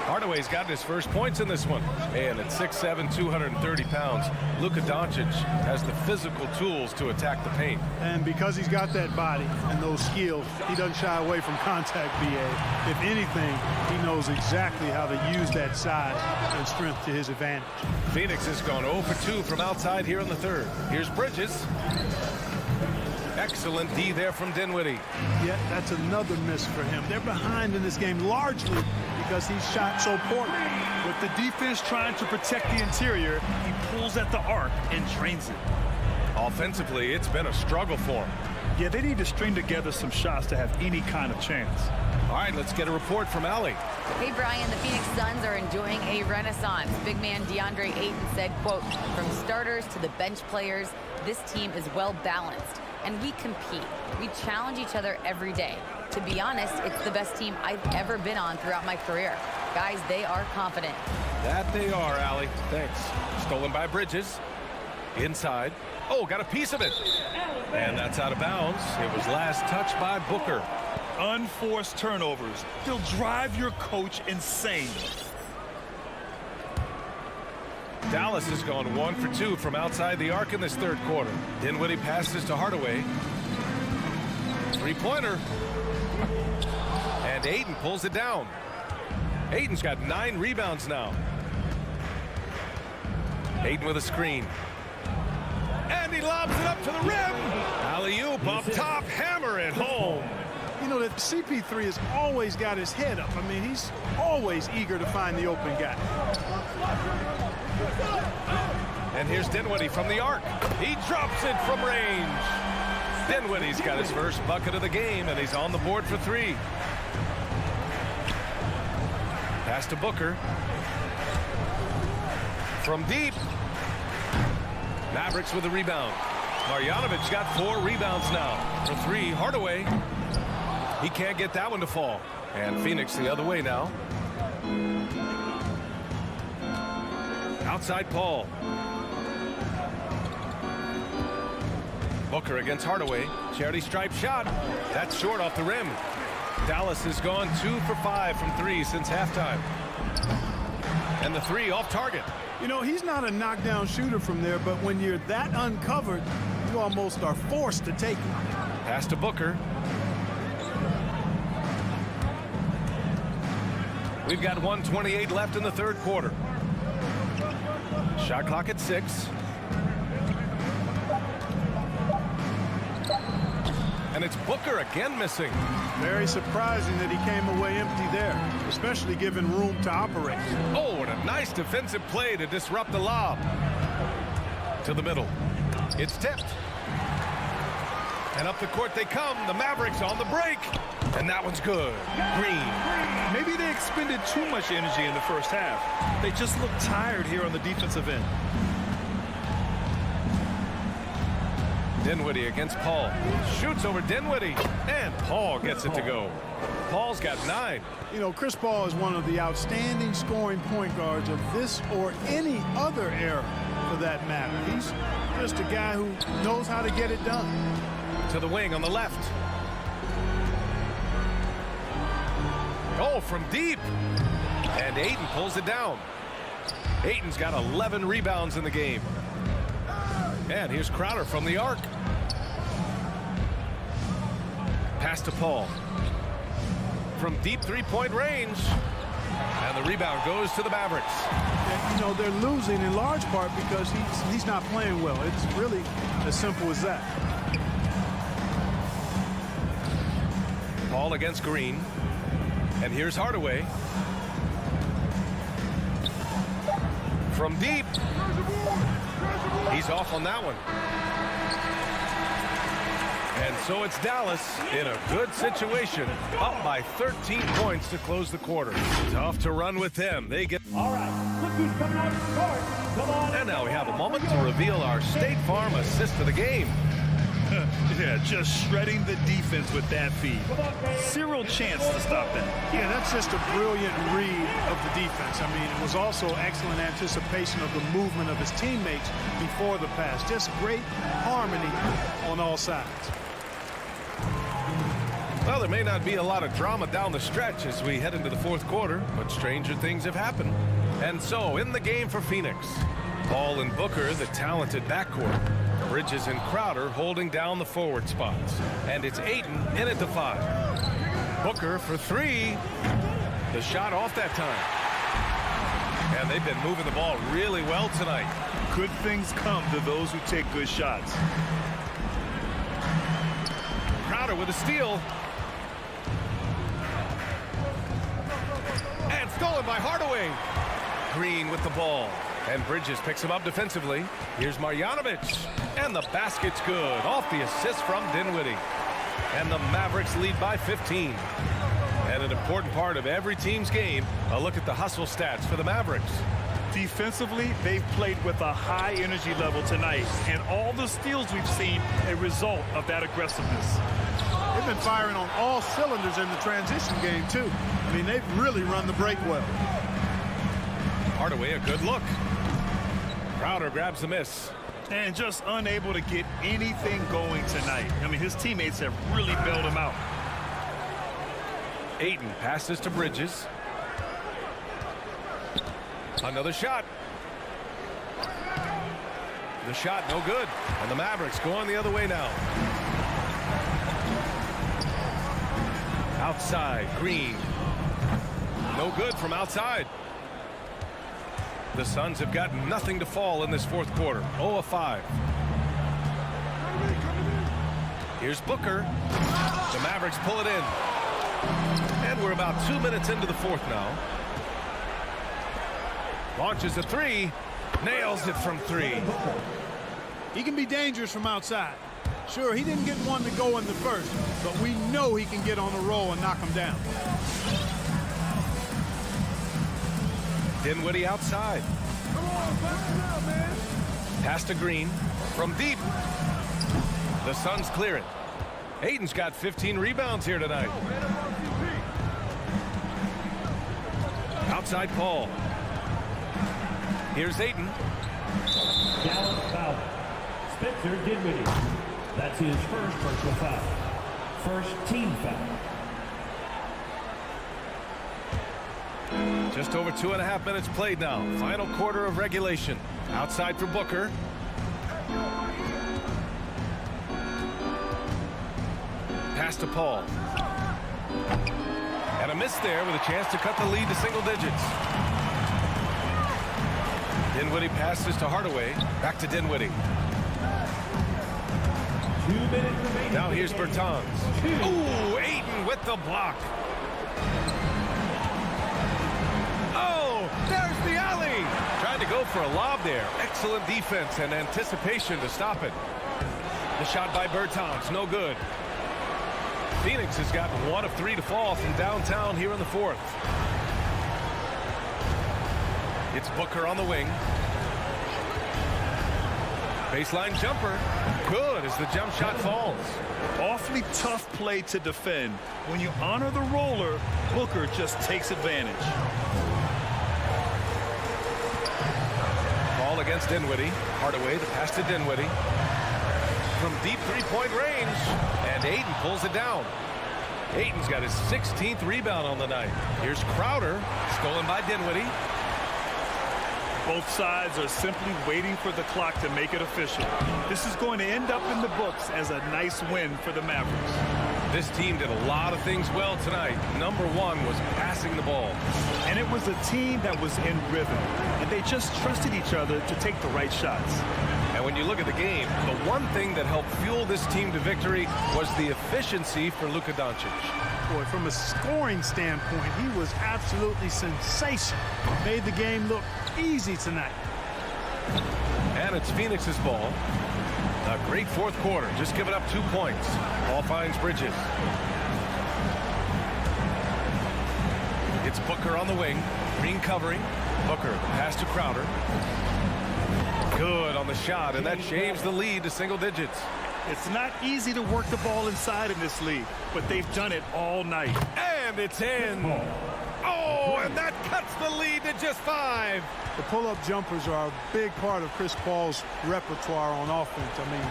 Hardaway's gotten his first points in this one. And at 6'7", 230 pounds, Luka Doncic has the physical tools to attack the paint. And because he's got that body and those skills, he doesn't shy away from contact, B.A. If anything, he knows exactly how to use that size and strength to his advantage. Phoenix has gone 0 for 2 from outside here in the third. Here's Bridges. Excellent D there from Dinwiddie. Yeah, that's another miss for him. They're behind in this game largely because he shot so poorly. With the defense trying to protect the interior, he pulls at the arc and drains it. Offensively, it's been a struggle for him. Yeah, they need to string together some shots to have any kind of chance. All right, let's get a report from Allie. Hey, Brian, the Phoenix Suns are enjoying a renaissance. Big man DeAndre Ayton said, quote, "From starters to the bench players, this team is well balanced, and we compete. We challenge each other every day. To be honest, it's the best team I've ever been on throughout my career. Guys, they are confident." That they are, Allie. Thanks. Stolen by Bridges. Inside. Oh, got a piece of it. And that's out of bounds. It was last touched by Booker. Unforced turnovers. They'll drive your coach insane. Dallas has gone 1 for 2 from outside the arc in this third quarter. Dinwiddie passes to Hardaway. Three-pointer. And Ayton pulls it down. Ayton's got 9 rebounds now. Ayton with a screen. And he lobs it up to the rim. Alley-oop up top, hammer it home. You know, that CP3 has always got his head up. I mean, he's always eager to find the open guy. And here's Dinwiddie from the arc. He drops it from range. Dinwiddie's got his first bucket of the game, and he's on the board for 3. Pass to Booker. From deep. Mavericks with a rebound. Marjanovic got 4 rebounds now. For 3, Hardaway. He can't get that one to fall. And Phoenix the other way now. Outside Paul. Booker against Hardaway. Charity stripe shot. That's short off the rim. Dallas has gone 2 for 5 from 3 since halftime. And the 3 off target. You know, he's not a knockdown shooter from there, but when you're that uncovered, you almost are forced to take it. Pass to Booker. We've got 1:28 left in the third quarter. Shot clock at 6. And it's Booker again missing. Very surprising that he came away empty there, especially given room to operate. Oh, and a nice defensive play to disrupt the lob. To the middle. It's tipped. And up the court they come. The Mavericks on the break. And that one's good. Green. Maybe they expended too much energy in the first half. They just look tired here on the defensive end. Dinwiddie against Paul. Shoots over Dinwiddie. And Paul gets it to go. Paul's got 9. You know, Chris Paul is one of the outstanding scoring point guards of this or any other era, for that matter. He's just a guy who knows how to get it done. To the wing on the left. Oh, from deep. And Ayton pulls it down. Ayton's got 11 rebounds in the game. And here's Crowder from the arc. Pass to Paul. From deep three-point range. And the rebound goes to the Mavericks. And, you know, they're losing in large part because he's not playing well. It's really as simple as that. Paul against Green. And here's Hardaway. From deep. He's off on that one. And so it's Dallas in a good situation, up by 13 points to close the quarter. Tough to run with them. They get... All right, look who's coming out of the court. Come on. And now we have a moment to reveal our State Farm assist of the game. Yeah, just shredding the defense with that feed. Zero chance to stop that. Yeah, that's just a brilliant read of the defense. I mean, it was also excellent anticipation of the movement of his teammates before the pass. Just great harmony on all sides. Well, there may not be a lot of drama down the stretch as we head into the fourth quarter, but stranger things have happened. And so, in the game for Phoenix, Paul and Booker, the talented backcourt. Bridges and Crowder holding down the forward spots. And it's Ayton in at the 5. Booker for 3. The shot off that time. And they've been moving the ball really well tonight. Good things come to those who take good shots. with a steal. And stolen by Hardaway. Green with the ball. And Bridges picks him up defensively. Here's Marjanovic. And the basket's good. Off the assist from Dinwiddie. And the Mavericks lead by 15. And an important part of every team's game, a look at the hustle stats for the Mavericks. Defensively, they've played with a high energy level tonight. And all the steals we've seen, a result of that aggressiveness. They've been firing on all cylinders in the transition game, too. I mean, they've really run the break well. Hardaway, a good look. Crowder grabs the miss. And just unable to get anything going tonight. I mean, his teammates have really bailed him out. Ayton passes to Bridges. Another shot. The shot no good. And the Mavericks going the other way now. Outside, Green. No good from outside. The Suns have got nothing to fall in this fourth quarter. 0 of 5. Here's Booker. The Mavericks pull it in. And we're about 2 minutes into the fourth now. Launches a three. Nails it from 3. He can be dangerous from outside. Sure, he didn't get one to go in the first, but we know he can get on a roll and knock him down. Dinwiddie outside. Pass to Green from deep. The Suns clear it. Ayton's got 15 rebounds here tonight. Outside Paul. Here's Ayton. Dallas foul. Spencer Dinwiddie. That's his first personal foul. First team foul. Just over 2.5 minutes played now. Final quarter of regulation. Outside for Booker. Pass to Paul. And a miss there with a chance to cut the lead to single digits. Dinwiddie passes to Hardaway. Back to Dinwiddie. 2 minutes remaining. Now here's Bertans. Ooh, Ayton with the block. Oh, there's the alley. Trying to go for a lob there. Excellent defense and anticipation to stop it. The shot by Bertans, no good. Phoenix has got 1 of 3 to fall from downtown here in the fourth. It's Booker on the wing. Baseline jumper. Good as the jump shot falls. Awfully tough play to defend. When you honor the roller, Booker just takes advantage. Ball against Dinwiddie. Hardaway, the pass to Dinwiddie. From deep three-point range. And Ayton pulls it down. Ayton's got his 16th rebound on the night. Here's Crowder. Stolen by Dinwiddie. Both sides are simply waiting for the clock to make it official. This is going to end up in the books as a nice win for the Mavericks. This team did a lot of things well tonight. Number 1 was passing the ball. And it was a team that was in rhythm. And they just trusted each other to take the right shots. And when you look at the game, the one thing that helped fuel this team to victory was the efficiency for Luka Doncic. Boy, from a scoring standpoint, he was absolutely sensational. Made the game look easy tonight. And it's Phoenix's ball. A great fourth quarter, just giving up 2 points. Ball finds Bridges. It's Booker on the wing. Green covering. Booker, the pass to Crowder. Good on the shot, and that shaves the lead to single digits. It's not easy to work the ball inside in this league, but they've done it all night. And it's in. Oh, and that cuts the lead to just 5. The pull-up jumpers are a big part of Chris Paul's repertoire on offense. I mean,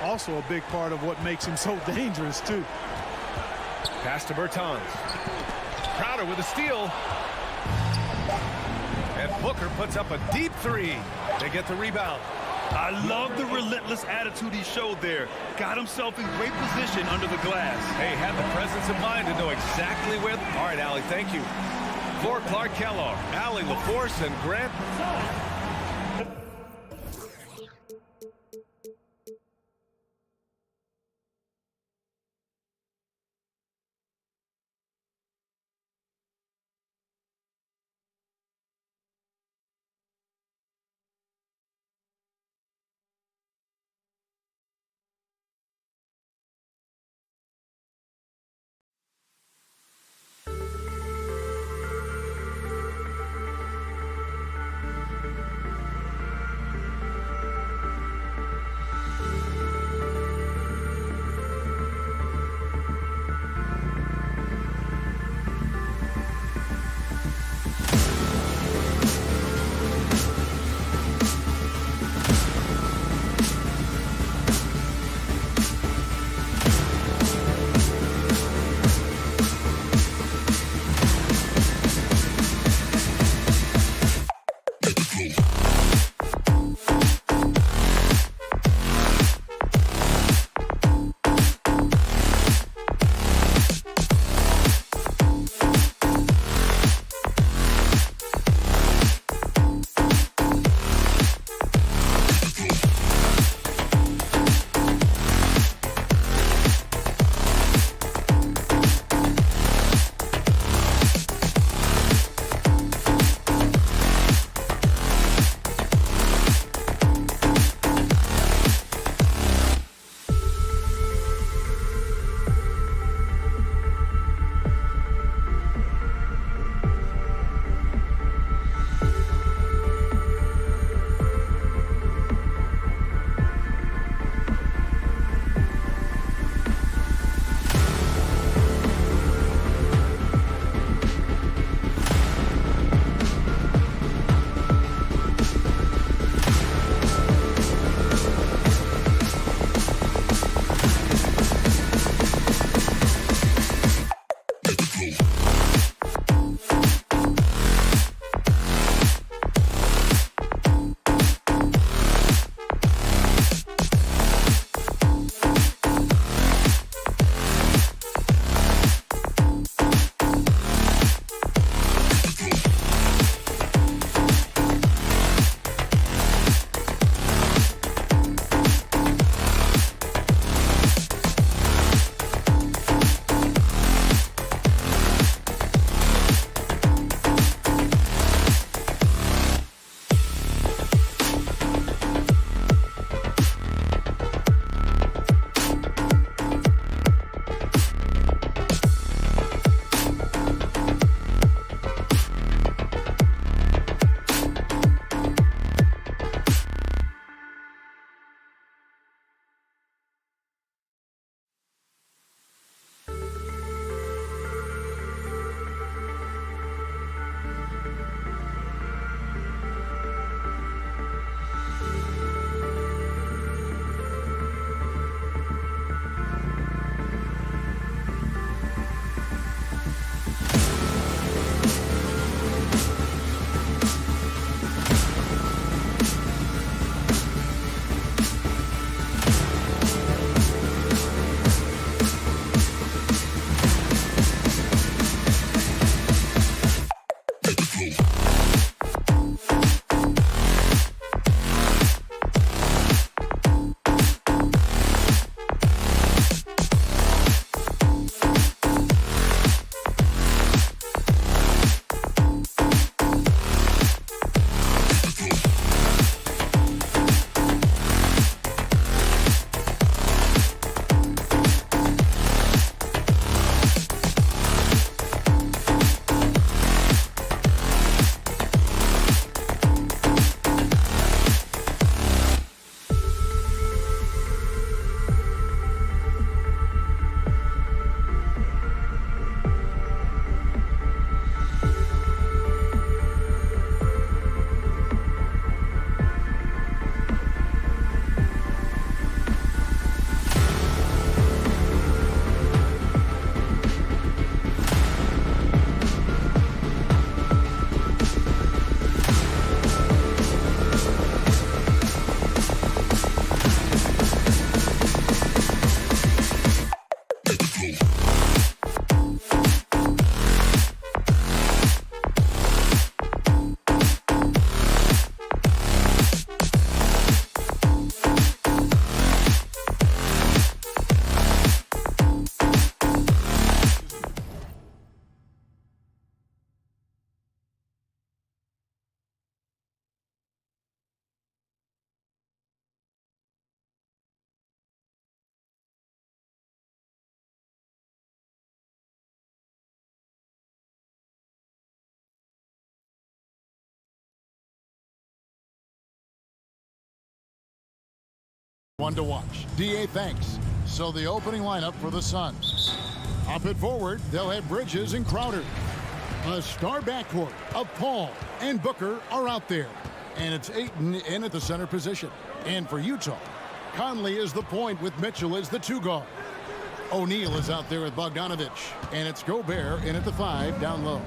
also a big part of what makes him so dangerous, too. Pass to Bertans. Crowder with a steal. And Booker puts up a deep 3. They get the rebound. I love the relentless attitude he showed there. Got himself in great position under the glass. Hey, had the presence of mind to know exactly where. All right, Allie, thank you. For Clark Kellogg, Allie LaForce, and Grant One to watch. DA thanks. So the opening lineup for the Suns. Up at forward, they'll have Bridges and Crowder. A star backcourt of Paul and Booker are out there. And it's Ayton in at the center position. And for Utah, Conley is the point with Mitchell as the 2 guard. O'Neal is out there with Bogdanovich. And it's Gobert in at the 5 down low.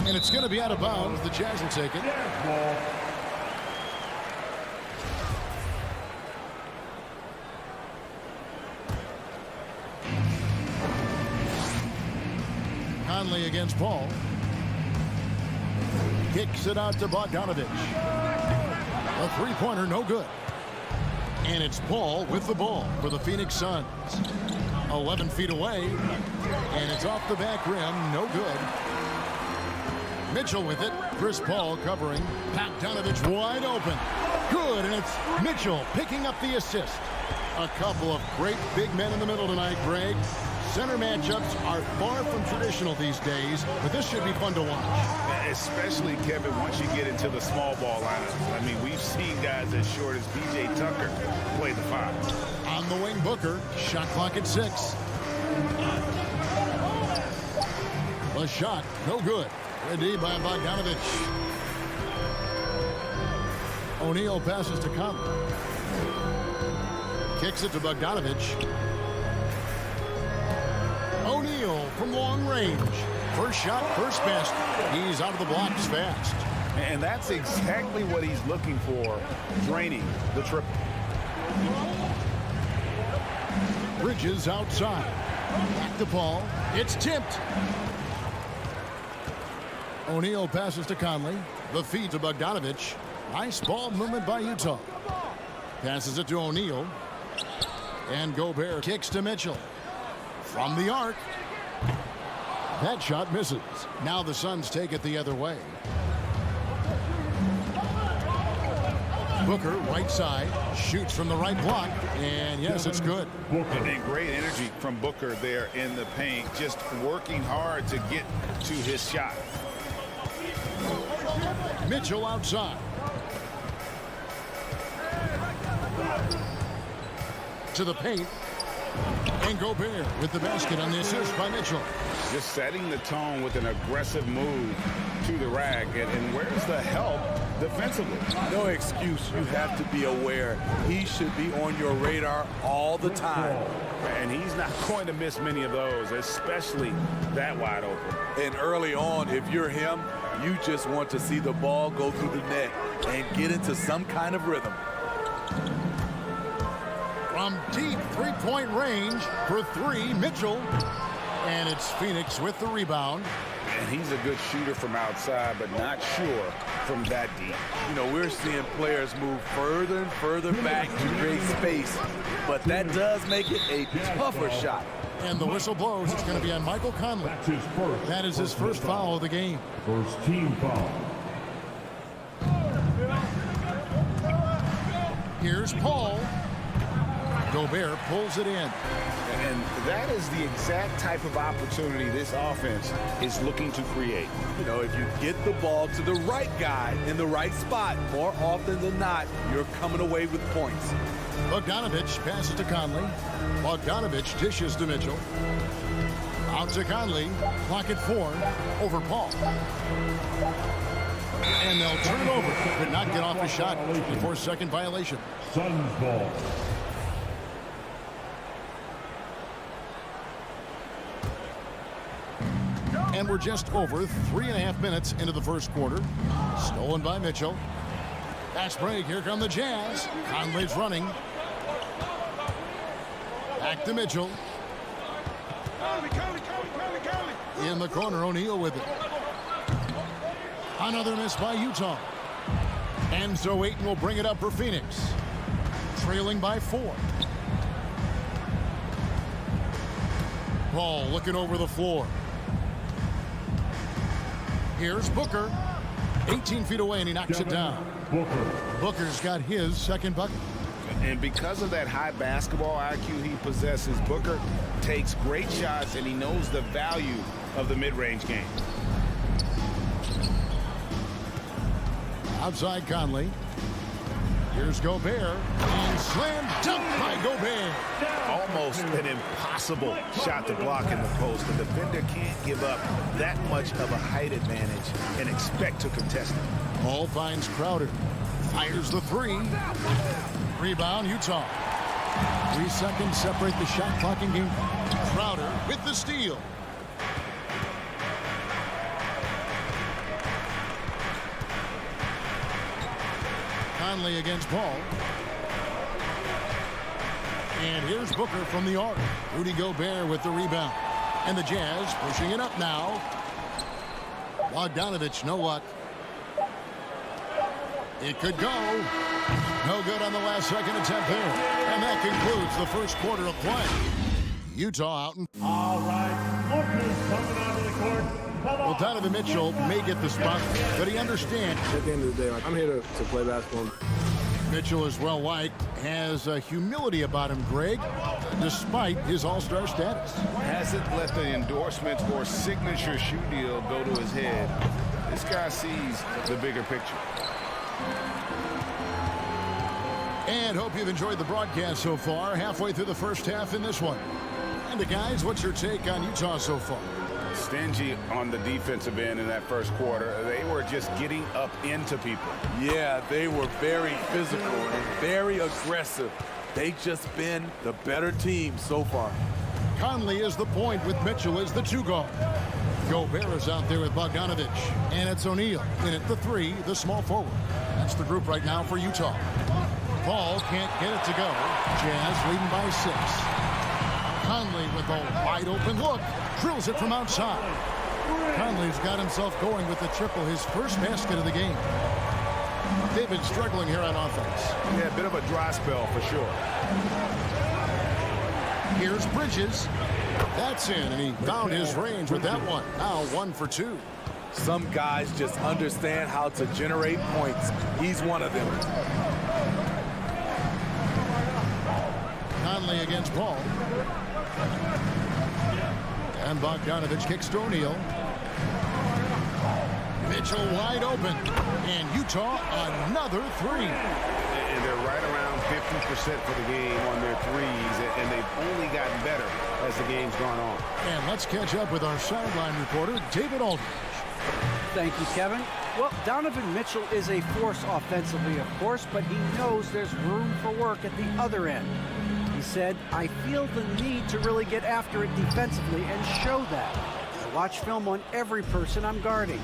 And it's going to be out of bounds. The Jazz will take it. Conley against Paul. Kicks it out to Bogdanovich. A three-pointer, no good. And it's Paul with the ball for the Phoenix Suns. 11 feet away. And it's off the back rim, no good. Mitchell with it. Chris Paul covering. Bogdanovich wide open. Good, and it's Mitchell picking up the assist. A couple of great big men in the middle tonight, Greg. Center matchups are far from traditional these days, but this should be fun to watch. Especially, Kevin, once you get into the small ball lineups. I mean, we've seen guys as short as P.J. Tucker play the 5. On the wing, Booker. Shot clock at 6. A shot, no good. Ready by Bogdanovich. O'Neal passes to Conley. Kicks it to Bogdanovich. O'Neal from long range. First shot, first basket. He's out of the blocks fast. And that's exactly what he's looking for, draining the triple. Bridges outside. Back to Paul. It's tipped. O'Neal passes to Conley. The feed to Bogdanovich. Nice ball movement by Utah. Passes it to O'Neal. And Gobert kicks to Mitchell. From the arc. That shot misses. Now the Suns take it the other way. Booker, right side, shoots from the right block, and yes, it's good. And great energy from Booker there in the paint, just working hard to get to his shot. Mitchell outside. To the paint. And Gobert with the basket on the assist by Mitchell. Just setting the tone with an aggressive move to the rack. And where's the help defensively? No excuse. You have to be aware. He should be on your radar all the time. And he's not going to miss many of those, especially that wide open. And early on, if you're him, you just want to see the ball go through the net and get into some kind of rhythm. From deep three-point range for 3, Mitchell. And it's Phoenix with the rebound. And he's a good shooter from outside, but not sure from that deep. You know, we're seeing players move further and further back to create space, but that does make it a tougher shot. And the whistle blows. It's going to be on Michael Conley. That's his first. That is his first foul of the game. First team foul. Here's Paul. Gobert pulls it in. And that is the exact type of opportunity this offense is looking to create. You know, if you get the ball to the right guy in the right spot, more often than not, you're coming away with points. Bogdanovich passes to Conley. Bogdanovich dishes to Mitchell. Out to Conley. Clock at 4. Over Paul. And they'll turn it over. Could not get off the shot. 24-second violation. Suns ball. And we're just over 3.5 minutes into the first quarter. Stolen by Mitchell. Fast break. Here come the Jazz. Conley's running. Back to Mitchell. In the corner, O'Neal with it. Another miss by Utah. And so Ayton will bring it up for Phoenix. Trailing by 4. Paul looking over the floor. Here's Booker. 18 feet away, and he knocks it down. Booker's got his second bucket. And because of that high basketball IQ he possesses, Booker takes great shots, and he knows the value of the mid-range game. Outside Conley. Here's Gobert, and slam dunk by Gobert. Almost an impossible shot to block in the post. The defender can't give up that much of a height advantage and expect to contest it. Ball finds Crowder. Fires the three. Rebound, Utah. 3 seconds separate the shot clock and game. Crowder with the steal. Conley against Paul. And here's Booker from the arc. Rudy Gobert with the rebound. And the Jazz pushing it up now. Bogdanovich, no luck. It could go. No good on the last second attempt there. And that concludes the first quarter of play. Utah out. All right, Booker's coming onto the court. Well, Donovan Mitchell may get the spot, but he understands. At the end of the day, I'm here to play basketball. Mitchell is well liked, has a humility about him, Greg, despite his all-star status. Hasn't let the endorsements or signature shoe deal go to his head. This guy sees the bigger picture. And hope you've enjoyed the broadcast so far. Halfway through the first half in this one. And guys, what's your take on Utah so far? Stingy on the defensive end in that first quarter. They were just getting up into people. Yeah, they were very physical and very aggressive. They've just been the better team so far. Conley is the point with Mitchell as the 2 guard. Gobert is out there with Bogdanovich. And it's O'Neal in at the 3, the small forward. That's the group right now for Utah. Paul can't get it to go. Jazz leading by 6. Conley with a wide open look. Drills it from outside. Conley's got himself going with the triple, his first basket of the game. They've been struggling here on offense. Yeah, a bit of a dry spell for sure. Here's Bridges. That's in, and he found his range with that one. Now 1 for 2. Some guys just understand how to generate points. He's one of them. Conley against Paul. And Bogdanovich kicks to O'Neal. Mitchell wide open. And Utah another 3. And they're right around 50% for the game on their threes, and they've only gotten better as the game's gone on. And let's catch up with our sideline reporter, David Aldridge. Thank you, Kevin. Well, Donovan Mitchell is a force offensively, of course, but he knows there's room for work at the other end. He said, I feel the need to really get after it defensively and show that. I watch film on every person I'm guarding.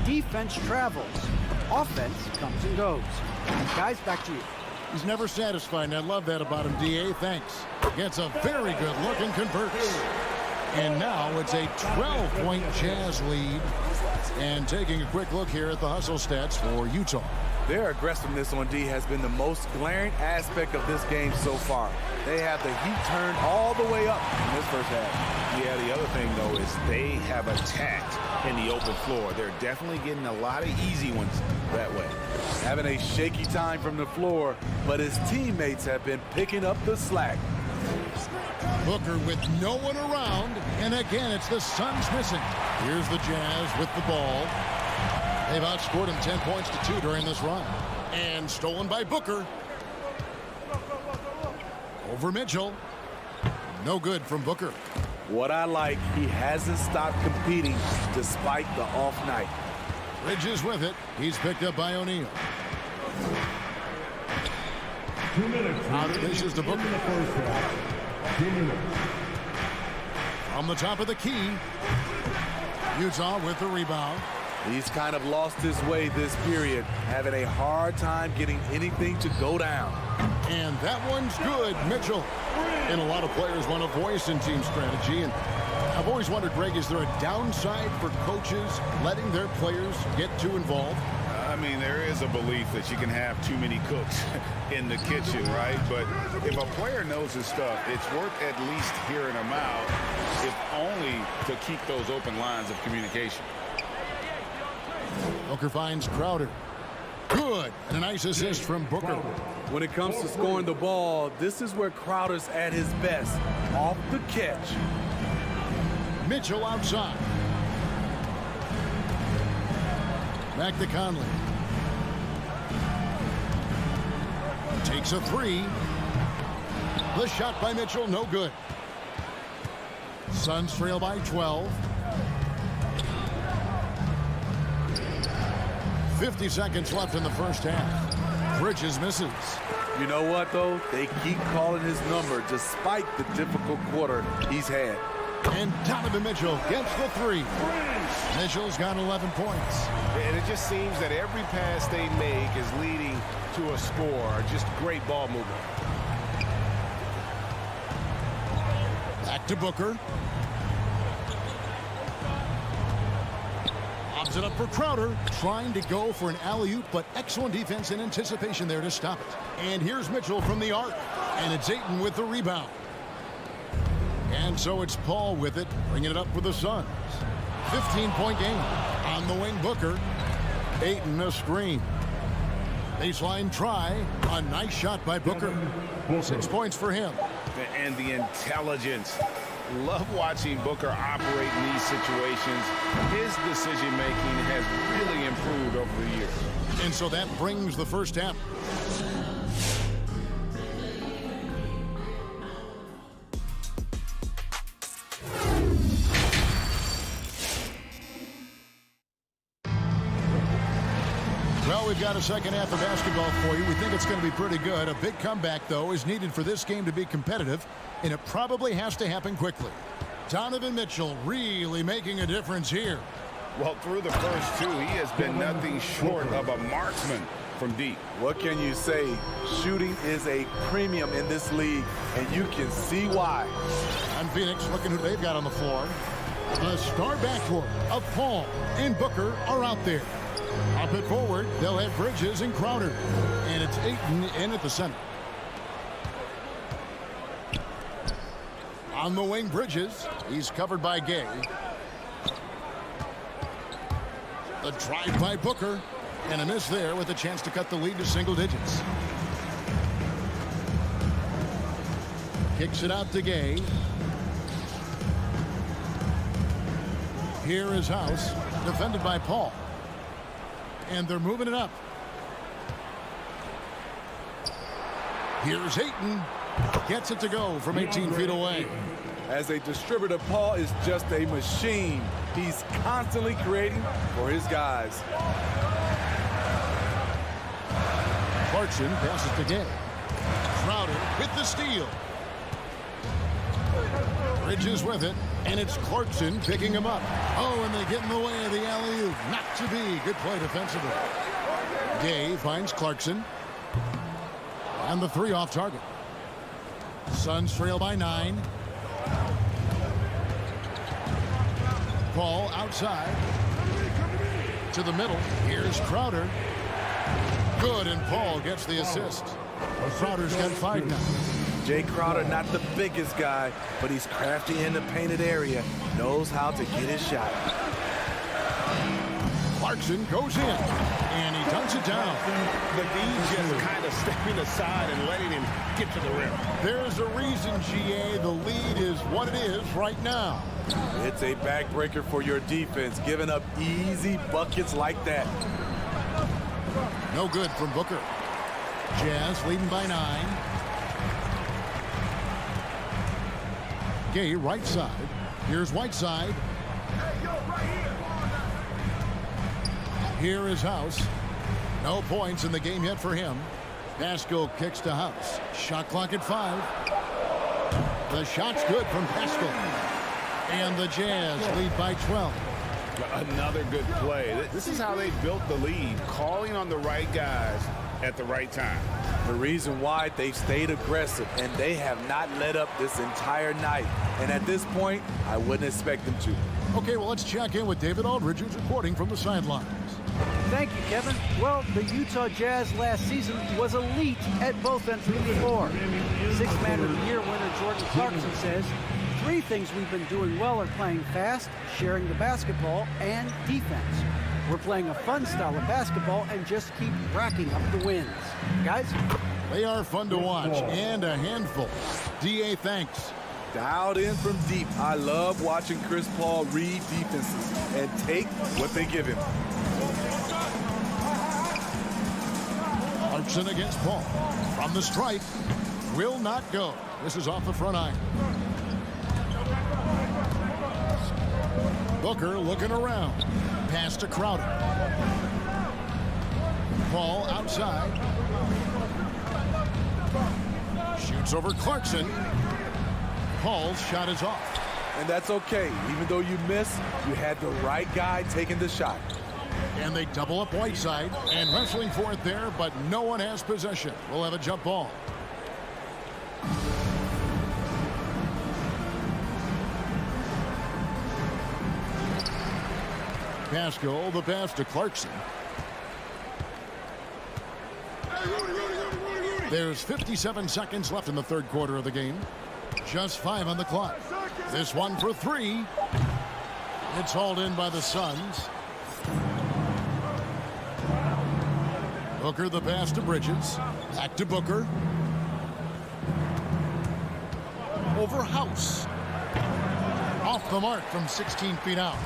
Defense travels. Offense comes and goes. Guys, back to you. He's never satisfied, and I love that about him, D.A. Thanks. Gets a very good look and converts. And now it's a 12-point Jazz lead. And taking a quick look here at the hustle stats for Utah. Their aggressiveness on D has been the most glaring aspect of this game so far. They have the heat turned all the way up in this first half. Yeah, the other thing, though, is they have attacked in the open floor. They're definitely getting a lot of easy ones that way. Having a shaky time from the floor, but his teammates have been picking up the slack. Booker with no one around, and again, it's the Suns missing. Here's the Jazz with the ball. They've outscored him 10 points to 2 during this run. And stolen by Booker. Over Mitchell. No good from Booker. What I like, he hasn't stopped competing despite the off night. Bridges with it. He's picked up by O'Neal. 2 minutes. Out of this is to Booker. 2 minutes. From the top of the key. Utah with the rebound. He's kind of lost his way this period, having a hard time getting anything to go down. And that one's good, Mitchell. And a lot of players want a voice in team strategy. And I've always wondered, Greg, is there a downside for coaches letting their players get too involved? I mean, there is a belief that you can have too many cooks in the kitchen, right? But if a player knows his stuff, it's worth at least hearing him out, if only to keep those open lines of communication. Booker finds Crowder. Good. And a nice assist from Booker. When it comes to scoring the ball, this is where Crowder's at his best. Off the catch. Mitchell outside. Back to Conley. Takes a three. The shot by Mitchell, no good. Suns trail by 12. 50 seconds left in the first half. Bridges misses. You know what, though? They keep calling his number despite the difficult quarter he's had. And Donovan Mitchell gets the three. Mitchell's got 11 points. And it just seems that every pass they make is leading to a score. Just great ball movement. Back to Booker. Lobs it up for Crowder. Trying to go for an alley-oop, but excellent defense and anticipation there to stop it. And here's Mitchell from the arc. And it's Ayton with the rebound. And so it's Paul with it, bringing it up for the Suns. 15-point game. On the wing, Booker. Ayton a screen. Baseline try. A nice shot by Booker. 6 points for him. And the intelligence. Love watching Booker operate in these situations. His decision-making has really improved over the years. And so that brings the first half. Well, we've got a second half of basketball for you. We think it's going to be pretty good. A big comeback, though, is needed for this game to be competitive, and it probably has to happen quickly. Donovan Mitchell really making a difference here. Well, through the first two, he has been nothing short of a marksman from deep. What can you say? Shooting is a premium in this league, and you can see why. And Phoenix looking who they've got on the floor. The star backcourt of Paul and Booker are out there. Up it forward, they'll have Bridges and Crowder. And it's Ayton in at the center. On the wing, Bridges. He's covered by Gay. The drive by Booker. And a miss there with a chance to cut the lead to single digits. Kicks it out to Gay. Here is House, defended by Paul. And they're moving it up. Here's Ayton. Gets it to go from 18 feet away. As a distributor, Paul is just a machine. He's constantly creating for his guys. Clarkson passes to Gay. Crowder with the steal. Bridges with it, and it's Clarkson picking him up. Oh, and they get in the way of the alley-oop. Not to be. Good play defensively. Gay finds Clarkson. And the three off target. Suns trail by 9. Paul outside. To the middle. Here's Crowder. Good, and Paul gets the assist. Crowder's got 5 now. Jay Crowder, not the biggest guy, but he's crafty in the painted area, knows how to get his shot. Clarkson goes in, and he dunks it down. The D just kind of stepping aside and letting him get to the rim. There's a reason, GA, the lead is what it is right now. It's a backbreaker for your defense, giving up easy buckets like that. No good from Booker. Jazz leading by 9. Gay right side. Here's Whiteside. Here is House. No points in the game yet for him. Pascal kicks to House. Shot clock at 5. The shot's good from Pascal. And the Jazz lead by 12. Another good play. This is how they built the lead, calling on the right guys at the right time. The reason why they've stayed aggressive, and they have not let up this entire night. And at this point, I wouldn't expect them to. Okay, well, let's check in with David Aldridge, who's reporting from the sidelines. Thank you, Kevin. Well, the Utah Jazz last season was elite at both ends of the floor. Sixth Man of the Year winner Jordan Clarkson says, 3 things we've been doing well are playing fast, sharing the basketball, and defense. We're playing a fun style of basketball and just keep racking up the wins. Guys? They are fun to watch and a handful. DA, thanks. Dialed in from deep. I love watching Chris Paul read defenses and take what they give him. Our Clarkson against Paul. From the stripe. Will not go. This is off the front iron. Booker looking around. Pass to Crowder. Paul outside. Shoots over Clarkson. Paul's shot is off. And that's okay. Even though you miss, you had the right guy taking the shot. And they double up Whiteside. And wrestling for it there, but no one has possession. We'll have a jump ball. Pascal, the pass to Clarkson. There's 57 seconds left in the third quarter of the game. Just 5 on the clock. This one for 3. It's hauled in by the Suns. Booker, the pass to Bridges. Back to Booker. Over House. Off the mark from 16 feet out.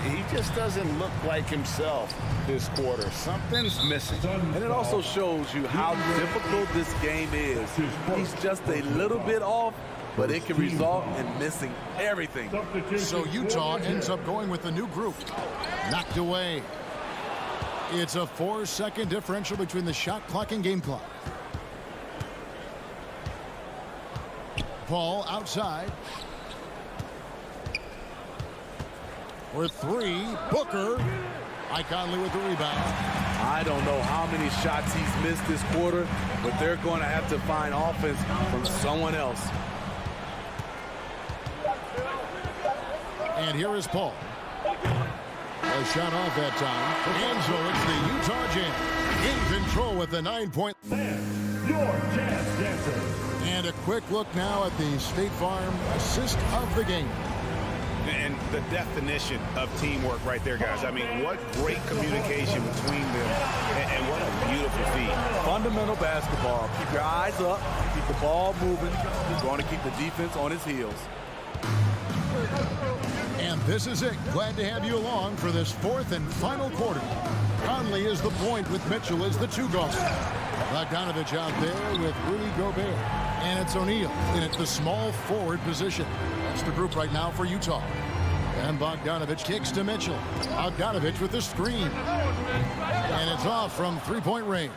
He just doesn't look like himself this quarter. Something's missing. And it also shows you how difficult this game is. He's just a little bit off, but it can result in missing everything. So Utah ends up going with the new group. Knocked away. It's a 4-second differential between the shot clock and game clock. Paul outside. For 3, Booker. Mike Conley with the rebound. I don't know how many shots he's missed this quarter, but they're going to have to find offense from someone else. And here is Paul. A shot off that time. And so it's the Utah Jazz in control with the 9-point. Your Jazz Dancer. And a quick look now at the State Farm assist of the game. And the definition of teamwork right there, guys. I mean, what great communication between them, and what a beautiful feed. Fundamental basketball. Keep your eyes up, keep the ball moving. You're going to keep the defense on his heels. And this is it. Glad to have you along for this 4th and final quarter. Conley is the point with Mitchell as the 2 guard. Bogdanovich out there with Rudy Gobert. And it's O'Neal in at the small forward position. That's the group right now for Utah. And Bogdanovich kicks to Mitchell. Bogdanovich with the screen. And it's off from 3-point range.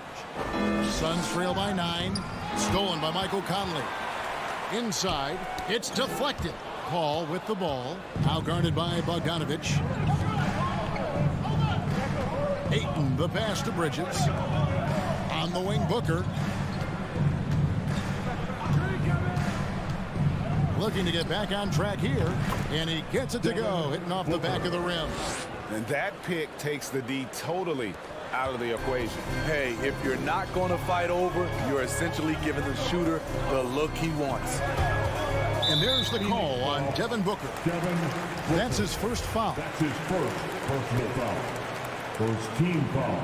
Suns trail by 9. Stolen by Michael Conley. Inside. It's deflected. Paul with the ball. Now guarded by Bogdanovich. Ayton, the pass to Bridges. On the wing, Booker. Looking to get back on track here. And he gets it to go. Hitting off the back of the rim. And that pick takes the D totally out of the equation. Hey, if you're not going to fight over, you're essentially giving the shooter the look he wants. And there's the call on Devin Booker. That's his first foul. That's his first personal foul. First team foul.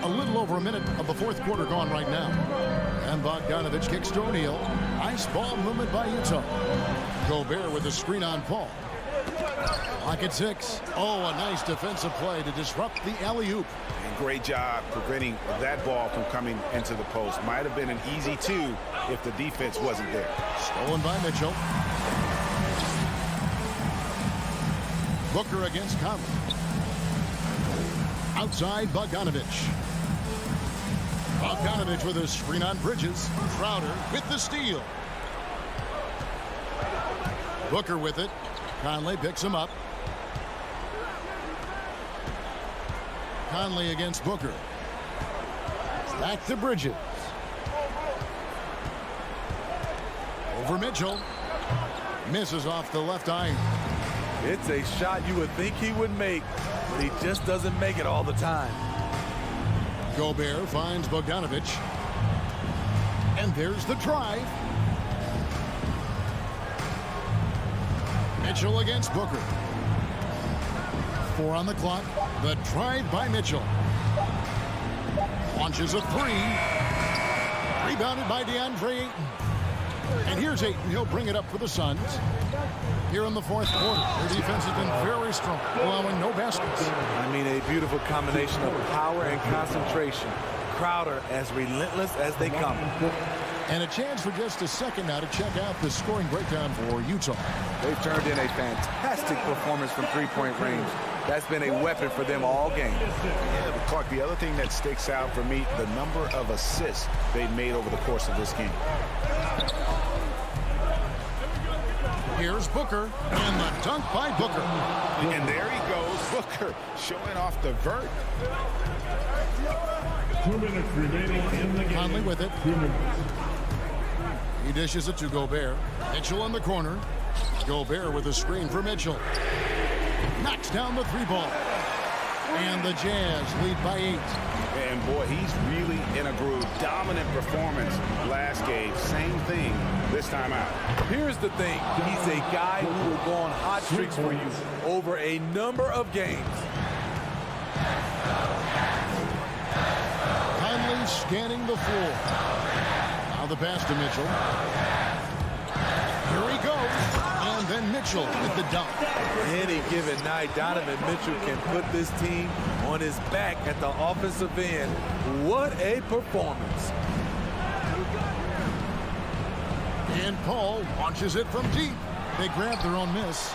A little over a minute of the 4th quarter gone right now. And Bogdanovich kicks to O'Neal. Nice ball movement by Utah. Gobert with the screen on Paul. Lock at 6. Oh, a nice defensive play to disrupt the alley-oop. And great job preventing that ball from coming into the post. Might have been an easy 2 if the defense wasn't there. Stolen by Mitchell. Booker against Conley. Outside, Bogdanovich. Bogdanovich with a screen on Bridges. Crowder with the steal. Booker with it. Conley picks him up. Conley against Booker. Back to Bridges. Over Mitchell. Misses off the left iron. It's a shot you would think he would make, but he just doesn't make it all the time. Gobert finds Bogdanovich. And there's the drive. Mitchell against Booker. 4 on the clock. The drive by Mitchell. Launches a 3. Rebounded by DeAndre Ayton. And here's Ayton. He'll bring it up for the Suns. Here in the 4th quarter, their defense has been very strong, allowing no baskets. I mean, a beautiful combination of power and concentration. Crowder as relentless as they come. And a chance for just a second now to check out the scoring breakdown for Utah. They've turned in a fantastic performance from three-point range. That's been a weapon for them all game. Yeah, but Clark, the other thing that sticks out for me, the number of assists they've made over the course of this game. Here's Booker, and the dunk by Booker. And there he goes, Booker, showing off the vert. 2 minutes remaining in the game. Conley with it. 2 minutes. He dishes it to Gobert. Mitchell in the corner. Gobert with a screen for Mitchell. Knocks down the three ball. And the Jazz lead by 8. And boy, he's really in a groove. Dominant performance last game. Same thing this time out. Here's the thing. He's a guy who will go on hot streaks for you over a number of games. Conley scanning the floor. Now the pass to Mitchell. Here he goes. And then Mitchell with the dunk. Any given night, Donovan Mitchell can put this team on his back at the offensive end. What a performance. And Paul launches it from deep. They grab their own miss.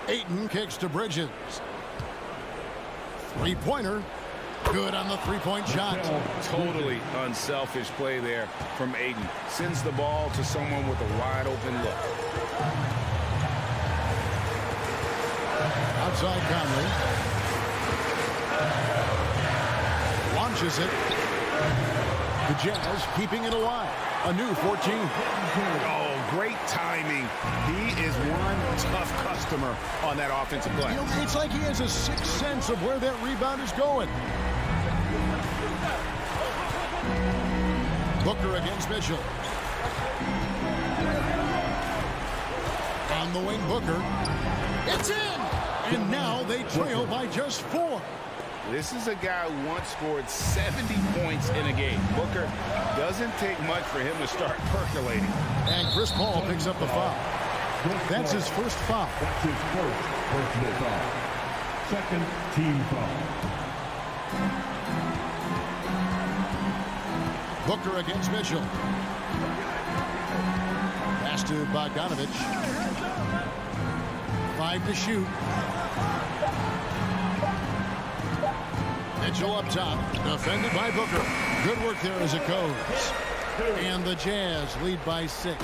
Ayton kicks to Bridges. Three-pointer. Good on the three-point shot. Totally unselfish play there from Ayton. Sends the ball to someone with a wide-open look. Outside Conley. Launches it. The Jazz keeping it alive. A new 14. Oh, great timing. He is one tough customer on that offensive play. You know, it's like he has a sixth sense of where that rebound is going. Booker against Mitchell. On the wing, Booker. It's in! And now they trail by just 4. This is a guy who once scored 70 points in a game. Booker, doesn't take much for him to start percolating. And Chris Paul picks up the foul. That's his first foul. That's his first personal foul. Second team foul. Booker against Mitchell. Pass to Bogdanovich. 5 to shoot. Mitchell up top, defended by Booker. Good work there as it goes. And the Jazz lead by 6.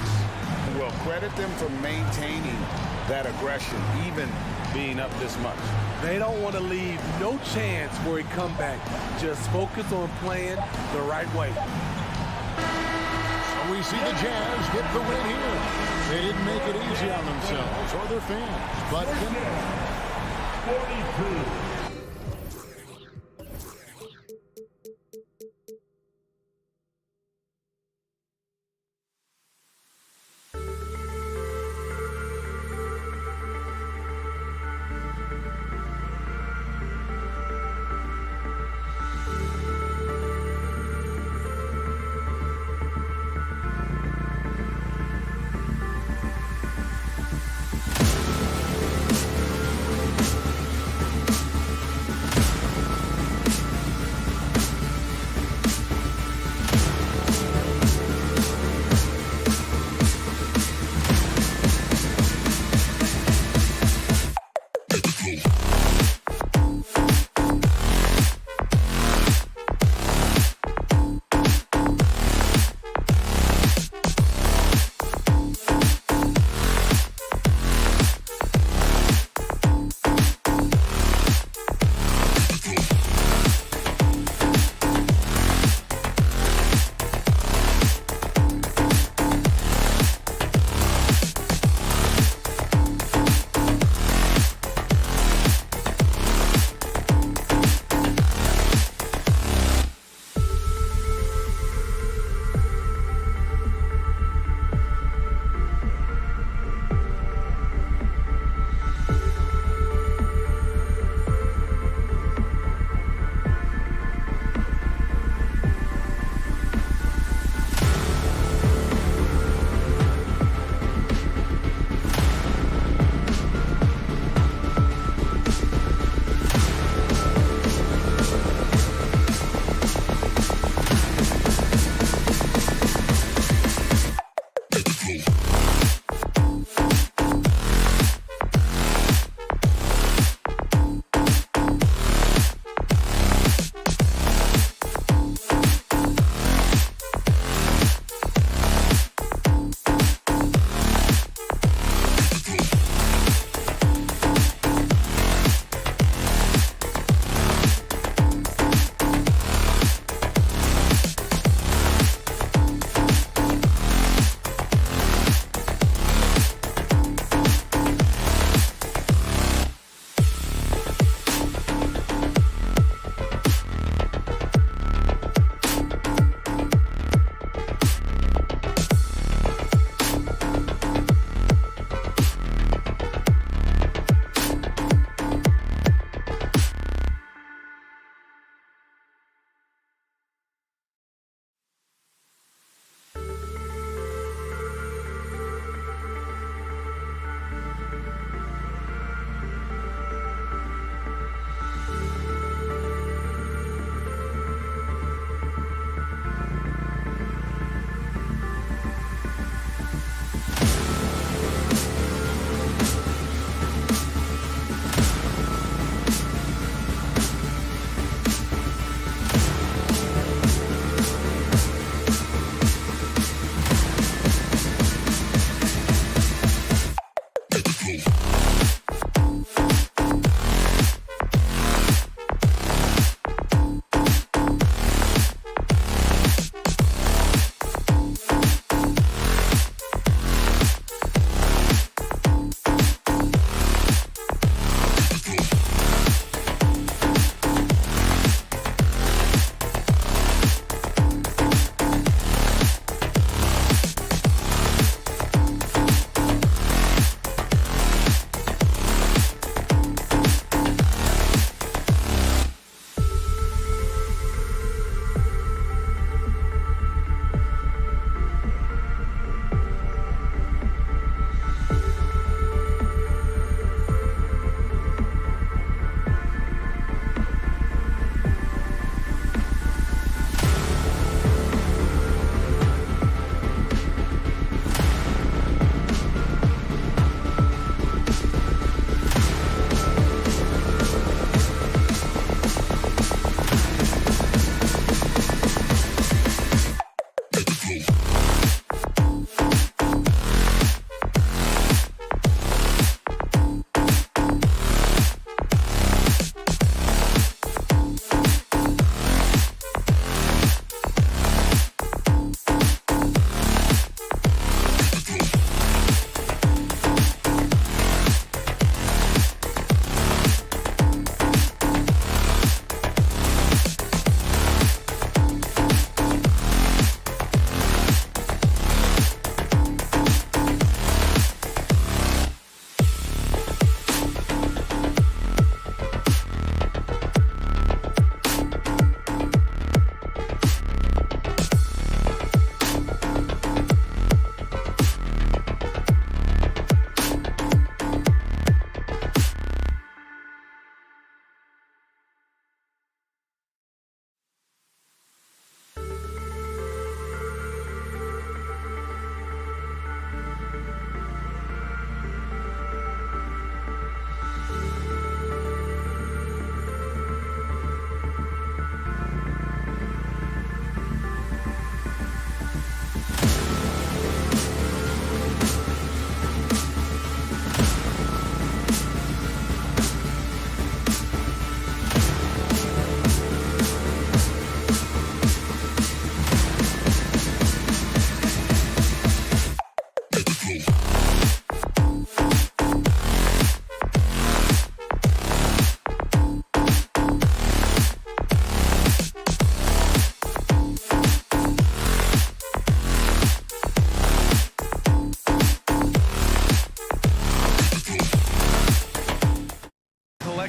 Well, credit them for maintaining that aggression, even being up this much. They don't want to leave no chance for a comeback. Just focus on playing the right way. So we see the Jazz get the win here. They didn't make it easy on themselves or their fans, but 42.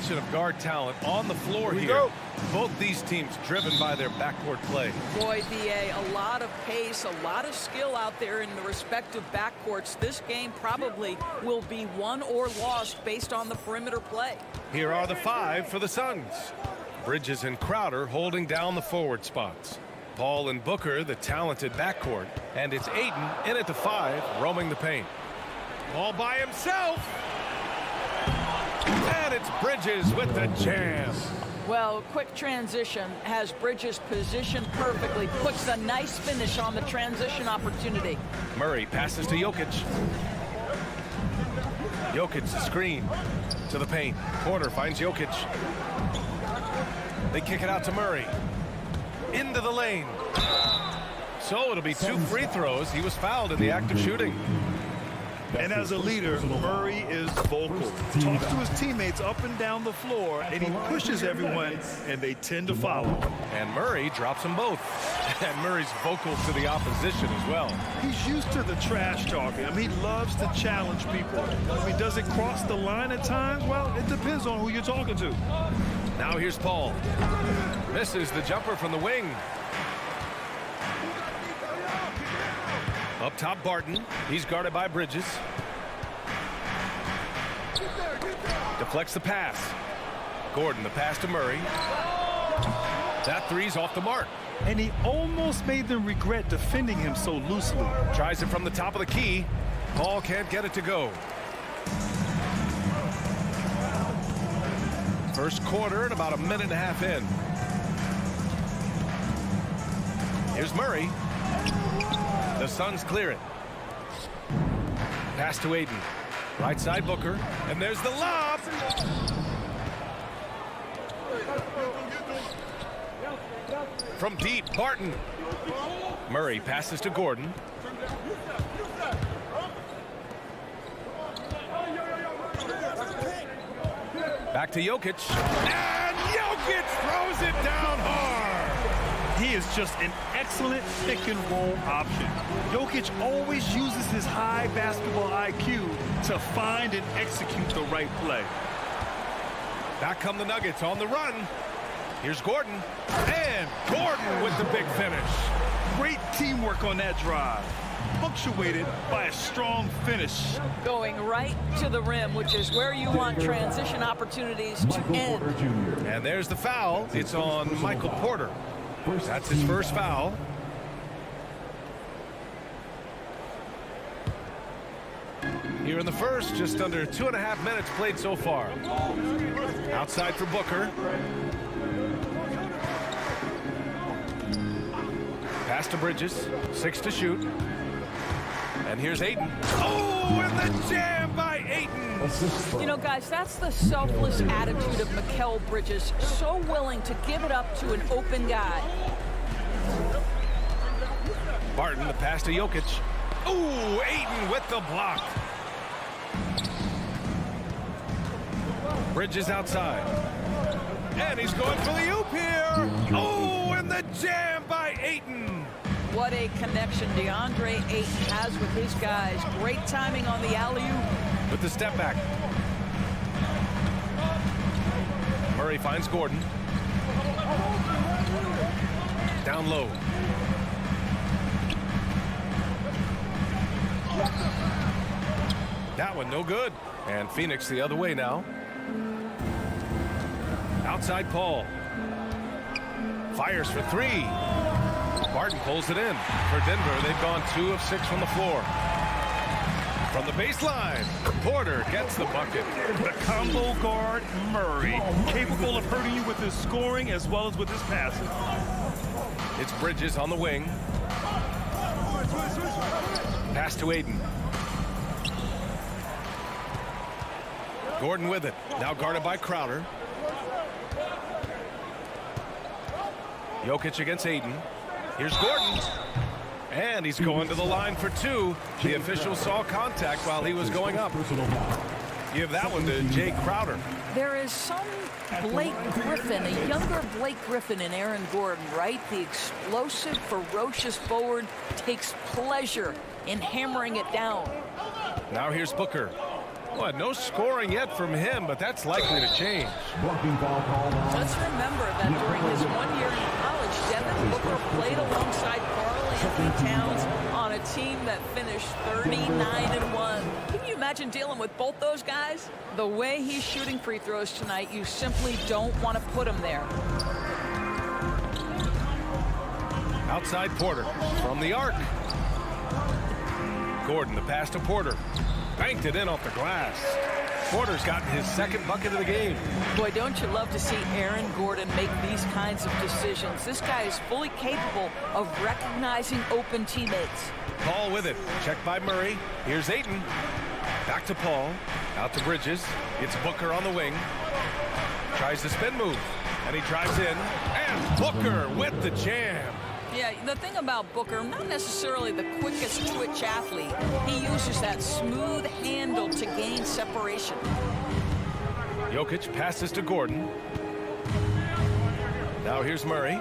combination of guard talent on the floor here. Both these teams driven by their backcourt play. Boy, B.A., a lot of pace, a lot of skill out there in the respective backcourts. This game probably will be won or lost based on the perimeter play. Here are the 5 for the Suns. Bridges and Crowder holding down the forward spots. Paul and Booker, the talented backcourt. And it's Ayton in at the 5, roaming the paint. All by himself. And it's Bridges with the jam. Well, quick transition has Bridges positioned perfectly, puts a nice finish on the transition opportunity. Murray passes to Jokic. Jokic screen to the paint. Porter finds Jokic. They kick it out to Murray. Into the lane. So it'll be 2 free throws. He was fouled in the act of shooting. And as a leader, Murray is vocal. Talks to his teammates up and down the floor, and he pushes everyone, and they tend to follow. And Murray drops them both. And Murray's vocal to the opposition as well. He's used to the trash talking. I mean, he loves to challenge people. I mean, does it cross the line at times? Well, it depends on who you're talking to. Now here's Paul. Misses the jumper from the wing. Up top, Barton. He's guarded by Bridges. Deflects the pass. Gordon, the pass to Murray. That 3's off the mark. And he almost made them regret defending him so loosely. Tries it from the top of the key. Paul can't get it to go. First quarter and about a minute and a half in. Here's Murray. The Suns clear it. Pass to Ayton. Right side Booker. And there's the lob. From deep, Barton. Murray passes to Gordon. Back to Jokic. And Jokic throws it down hard. He is just an excellent pick and roll option. Jokic always uses his high basketball IQ to find and execute the right play. Back come the Nuggets on the run. Here's Gordon. And Gordon with the big finish. Great teamwork on that drive. Punctuated by a strong finish. Going right to the rim, which is where you want transition opportunities to end. And there's the foul. It's on Michael Porter. That's his first foul. Here in the first, just under 2.5 minutes played so far. Outside for Booker. Pass to Bridges. 6 to shoot. And here's Ayton. Oh, and the jam by Ayton. You know, guys, that's the selfless attitude of Mikal Bridges. So willing to give it up to an open guy. Barton, the pass to Jokic. Ooh, Ayton with the block. Bridges outside. And he's going for the oop here. Oh, and the jam by Ayton. What a connection DeAndre Ayton has with his guys. Great timing on the alley-oop. With the step back. Murray finds Gordon. Down low. That one no good. And Phoenix the other way now. Outside Paul. Fires for 3. Barton pulls it in. For Denver, they've gone 2 of 6 from the floor. From the baseline, Porter gets the bucket. The combo guard, Murray, capable of hurting you with his scoring as well as with his passing. It's Bridges on the wing. Pass to Ayton. Gordon with it. Now guarded by Crowder. Jokic against Ayton. Here's Gordon. And he's going to the line for 2. The official saw contact while he was going up. Give that one to Jay Crowder. There is some Blake Griffin, a younger Blake Griffin in Aaron Gordon, right? The explosive, ferocious forward takes pleasure in hammering it down. Now here's Booker. Well, no scoring yet from him, but that's likely to change. Let's remember that during his 1 year in college, Devin Booker played alongside Karl Anthony Towns on a team that finished 39-1. Can you imagine dealing with both those guys? The way he's shooting free throws tonight, you simply don't want to put him there. Outside Porter from the arc. Gordon, the pass to Porter. Banked it in off the glass. Porter's gotten his second bucket of the game. Boy, don't you love to see Aaron Gordon make these kinds of decisions. This guy is fully capable of recognizing open teammates. Paul with it. Checked by Murray. Here's Ayton. Back to Paul. Out to Bridges. It's Booker on the wing. Tries the spin move. And he drives in. And Booker with the jam. Yeah, the thing about Booker, not necessarily the quickest twitch athlete. He uses that smooth handle to gain separation. Jokic passes to Gordon. Now here's Murray.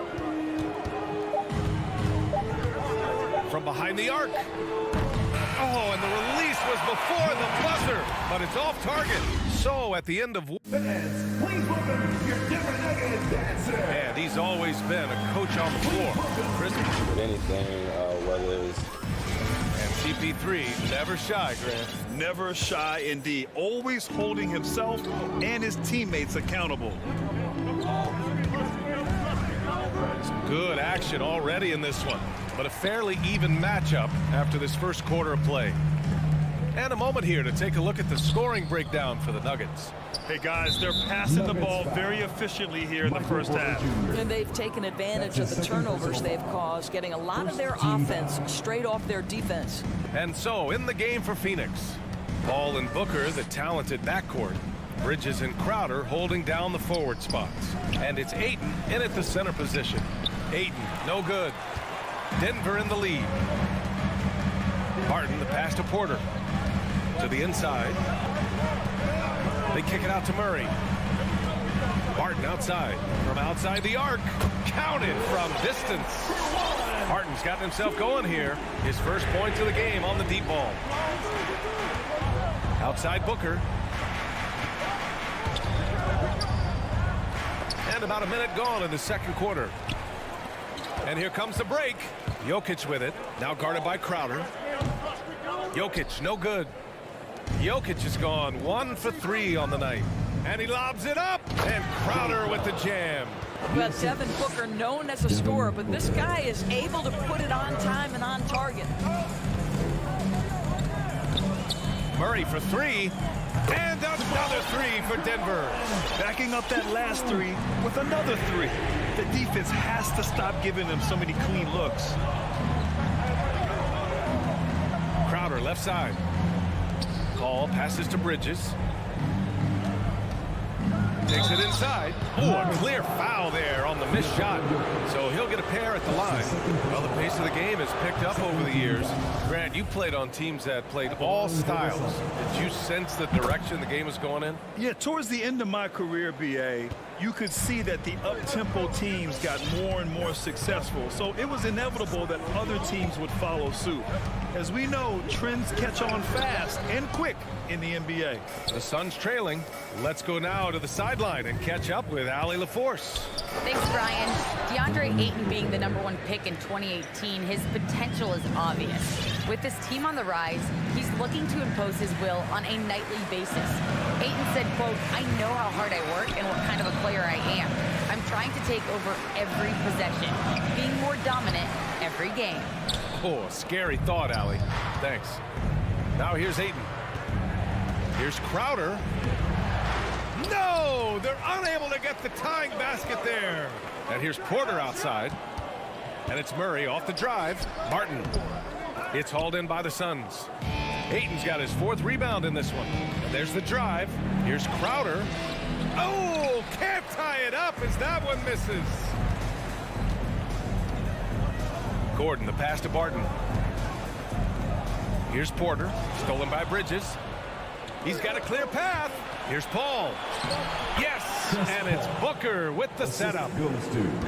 From behind the arc. Oh, and the release was before the buzzer, but it's off target. So at the end of... And he's always been a coach on the floor. Chris. With anything, whether it's... And CP3, never shy, Grant. Never shy indeed. Always holding himself and his teammates accountable. Good action already in this one, but a fairly even matchup after this first quarter of play. And a moment here to take a look at the scoring breakdown for the Nuggets. Hey guys, they're passing the ball very efficiently here in the first half. And they've taken advantage of the turnovers they've caused, getting a lot of their offense straight off their defense. And so in the game for Phoenix, Paul and Booker, the talented backcourt. Bridges and Crowder holding down the forward spots. And it's Ayton in at the center position. Ayton, no good. Denver in the lead. Barton, the pass to Porter. To the inside. They kick it out to Murray. Barton outside. From outside the arc. Counted from distance. Barton's gotten himself going here. His first points of the game on the deep ball. Outside Booker. And about a minute gone in the second quarter. And here comes the break. Jokic with it. Now guarded by Crowder. Jokic, no good. Jokic is gone 1 for 3 on the night. And he lobs it up. And Crowder with the jam. Well, Devin Booker known as a scorer, but this guy is able to put it on time and on target. Murray for 3. And another 3 for Denver. Backing up that last 3 with another 3. The defense has to stop giving them so many clean looks. Crowder left side. Paul passes to Bridges. Takes it inside. Oh, a clear foul there on the missed shot. So he'll get a pair at the line. Well, the pace of the game has picked up over the years. Grant, you played on teams that played all styles. Did you sense the direction the game was going in? Yeah, towards the end of my career, BA, you could see that the up-tempo teams got more and more successful. So it was inevitable that other teams would follow suit. As we know, trends catch on fast and quick in the NBA. The Suns trailing. Let's go now to the sideline and catch up with Allie LaForce. Thanks, Brian. DeAndre Ayton being the #1 pick in 2018, his potential is obvious. With this team on the rise, he's looking to impose his will on a nightly basis. Ayton said, quote, "I know how hard I work and what kind of a player I am. I'm trying to take over every possession, being more dominant every game." Oh, scary thought, Allie. Thanks. Now here's Ayton. Here's Crowder. No! They're unable to get the tying basket there. And here's Porter outside. And it's Murray off the drive. Martin. It's hauled in by the Suns. Ayton's got his 4th rebound in this one. And there's the drive. Here's Crowder. Oh! Can't tie it up as that one misses. Gordon, the pass to Barton. Here's Porter. Stolen by Bridges. He's got a clear path. Here's Paul. Yes! And it's Booker with the setup.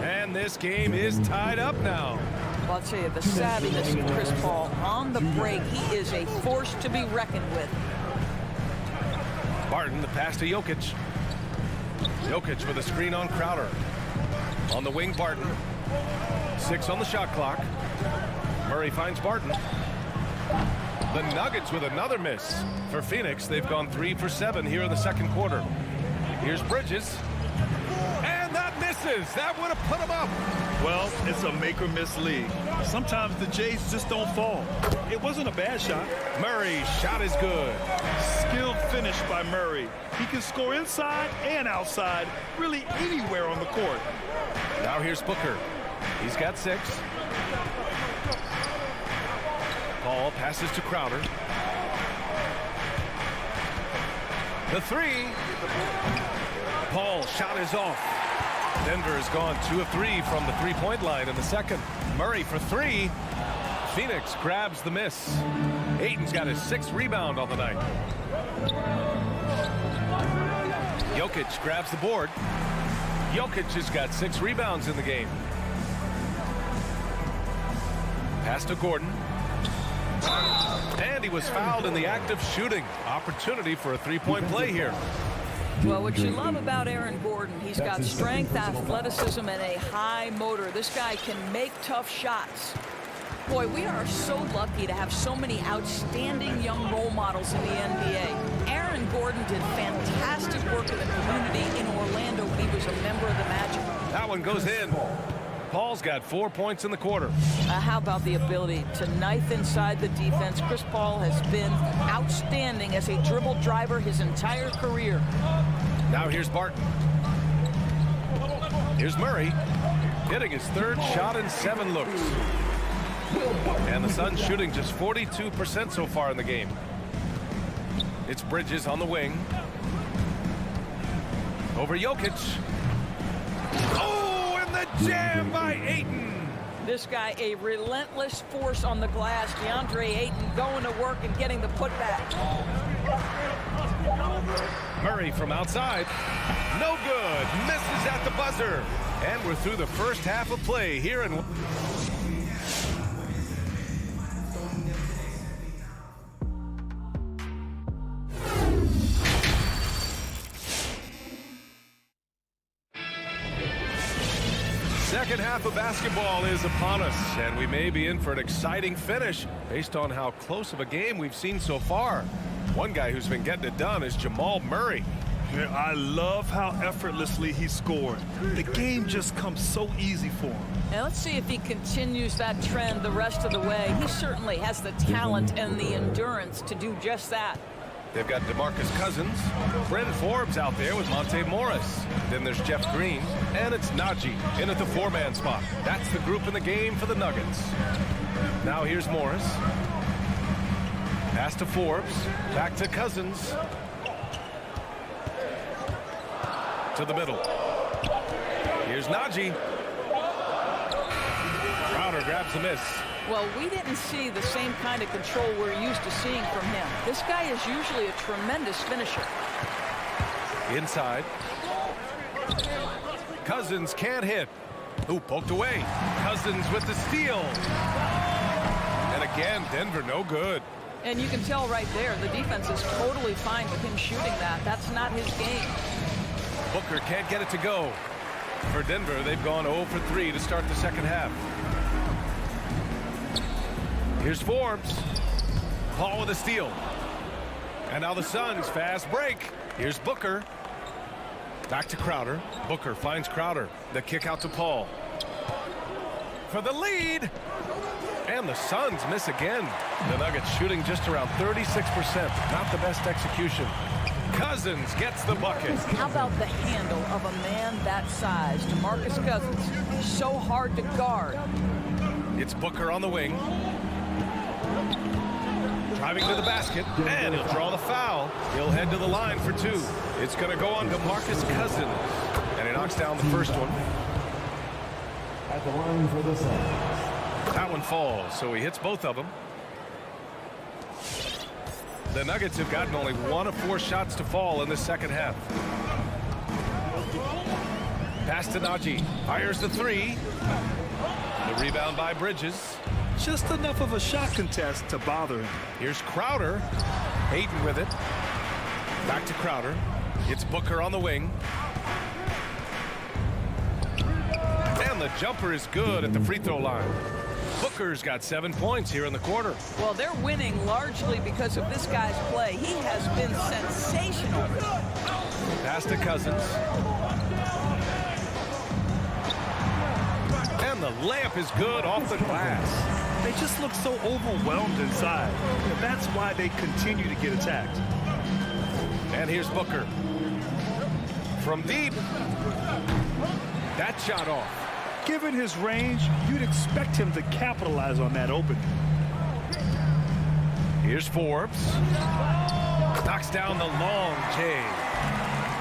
And this game is tied up now. Well, I'll tell you, the savviness of Chris Paul on the break, he is a force to be reckoned with. Barton, the pass to Jokic. Jokic with a screen on Crowder. On the wing, Barton. 6 on the shot clock. Murray finds Barton. The Nuggets with another miss. For Phoenix, they've gone 3 for 7 here in the second quarter. Here's Bridges. And that misses. That would have put him up. Well, it's a make-or-miss league. Sometimes the Jays just don't fall. It wasn't a bad shot. Murray's shot is good. Skilled finish by Murray. He can score inside and outside, really anywhere on the court. Now here's Booker. He's got 6. Paul passes to Crowder. The 3. Paul's shot is off. Denver has gone 2 of 3 from the three-point line in the second. Murray for 3. Phoenix grabs the miss. Ayton's got his 6th rebound on the night. Jokic grabs the board. Jokic has got 6 rebounds in the game. Pass to Gordon. And he was fouled in the act of shooting. Opportunity for a three-point play here. Well, what you love about Aaron Gordon, he's got strength, athleticism, and a high motor. This guy can make tough shots. Boy, we are so lucky to have so many outstanding young role models in the NBA. Aaron Gordon did fantastic work in the community in Orlando when he was a member of the Magic. That one goes in. Paul's got 4 points in the quarter. How about the ability to knife inside the defense? Chris Paul has been outstanding as a dribble driver his entire career. Now here's Barton. Here's Murray, getting his 3rd shot in 7 looks. And the Suns shooting just 42% so far in the game. It's Bridges on the wing. Over Jokic. Oh, and the jam by Ayton. This guy, a relentless force on the glass. DeAndre Ayton going to work and getting the putback. Murray from outside. No good. Misses at the buzzer. And we're through the first half of play here in... Second half of basketball is upon us, and we may be in for an exciting finish based on how close of a game we've seen so far. One guy who's been getting it done is Jamal Murray. Yeah, I love how effortlessly he scored. The game just comes so easy for him. And let's see if he continues that trend the rest of the way. He certainly has the talent and the endurance to do just that. They've got DeMarcus Cousins, Bryn Forbes out there with Monte Morris. Then there's Jeff Green, and it's Najee in at the 4-man spot. That's the group in the game for the Nuggets. Now here's Morris. Pass to Forbes, back to Cousins. To the middle. Here's Najee. Crowder grabs the miss. Well, we didn't see the same kind of control we're used to seeing from him. This guy is usually a tremendous finisher. Inside. Cousins can't hit. Ooh, poked away. Cousins with the steal. And again, Denver no good. And you can tell right there, the defense is totally fine with him shooting that. That's not his game. Booker can't get it to go. For Denver, they've gone 0 for 3 to start the second half. Here's Forbes. Paul with a steal. And now the Suns fast break. Here's Booker. Back to Crowder. Booker finds Crowder. The kick out to Paul. For the lead. And the Suns miss again. The Nuggets shooting just around 36%. Not the best execution. Cousins gets the bucket. How about the handle of a man that size? DeMarcus Cousins, so hard to guard. It's Booker on the wing. Driving to the basket, and he'll draw the foul. He'll head to the line for 2. It's going to go on DeMarcus Cousins. And he knocks down the first one. At the line for the Suns. That one falls, so he hits both of them. The Nuggets have gotten only 1 of 4 shots to fall in the second half. Pass to Najee. Fires the 3. The rebound by Bridges. Just enough of a shot contest to bother him. Here's Crowder. Ayton with it. Back to Crowder. It's Booker on the wing. And the jumper is good at the free throw line. Booker's got 7 points here in the quarter. Well, they're winning largely because of this guy's play. He has been sensational. Pass to Cousins. And the layup is good off the glass. They just look so overwhelmed inside. That's why they continue to get attacked. And here's Booker. From deep. That shot off. Given his range, you'd expect him to capitalize on that opening. Here's Forbes. Knocks down the long J.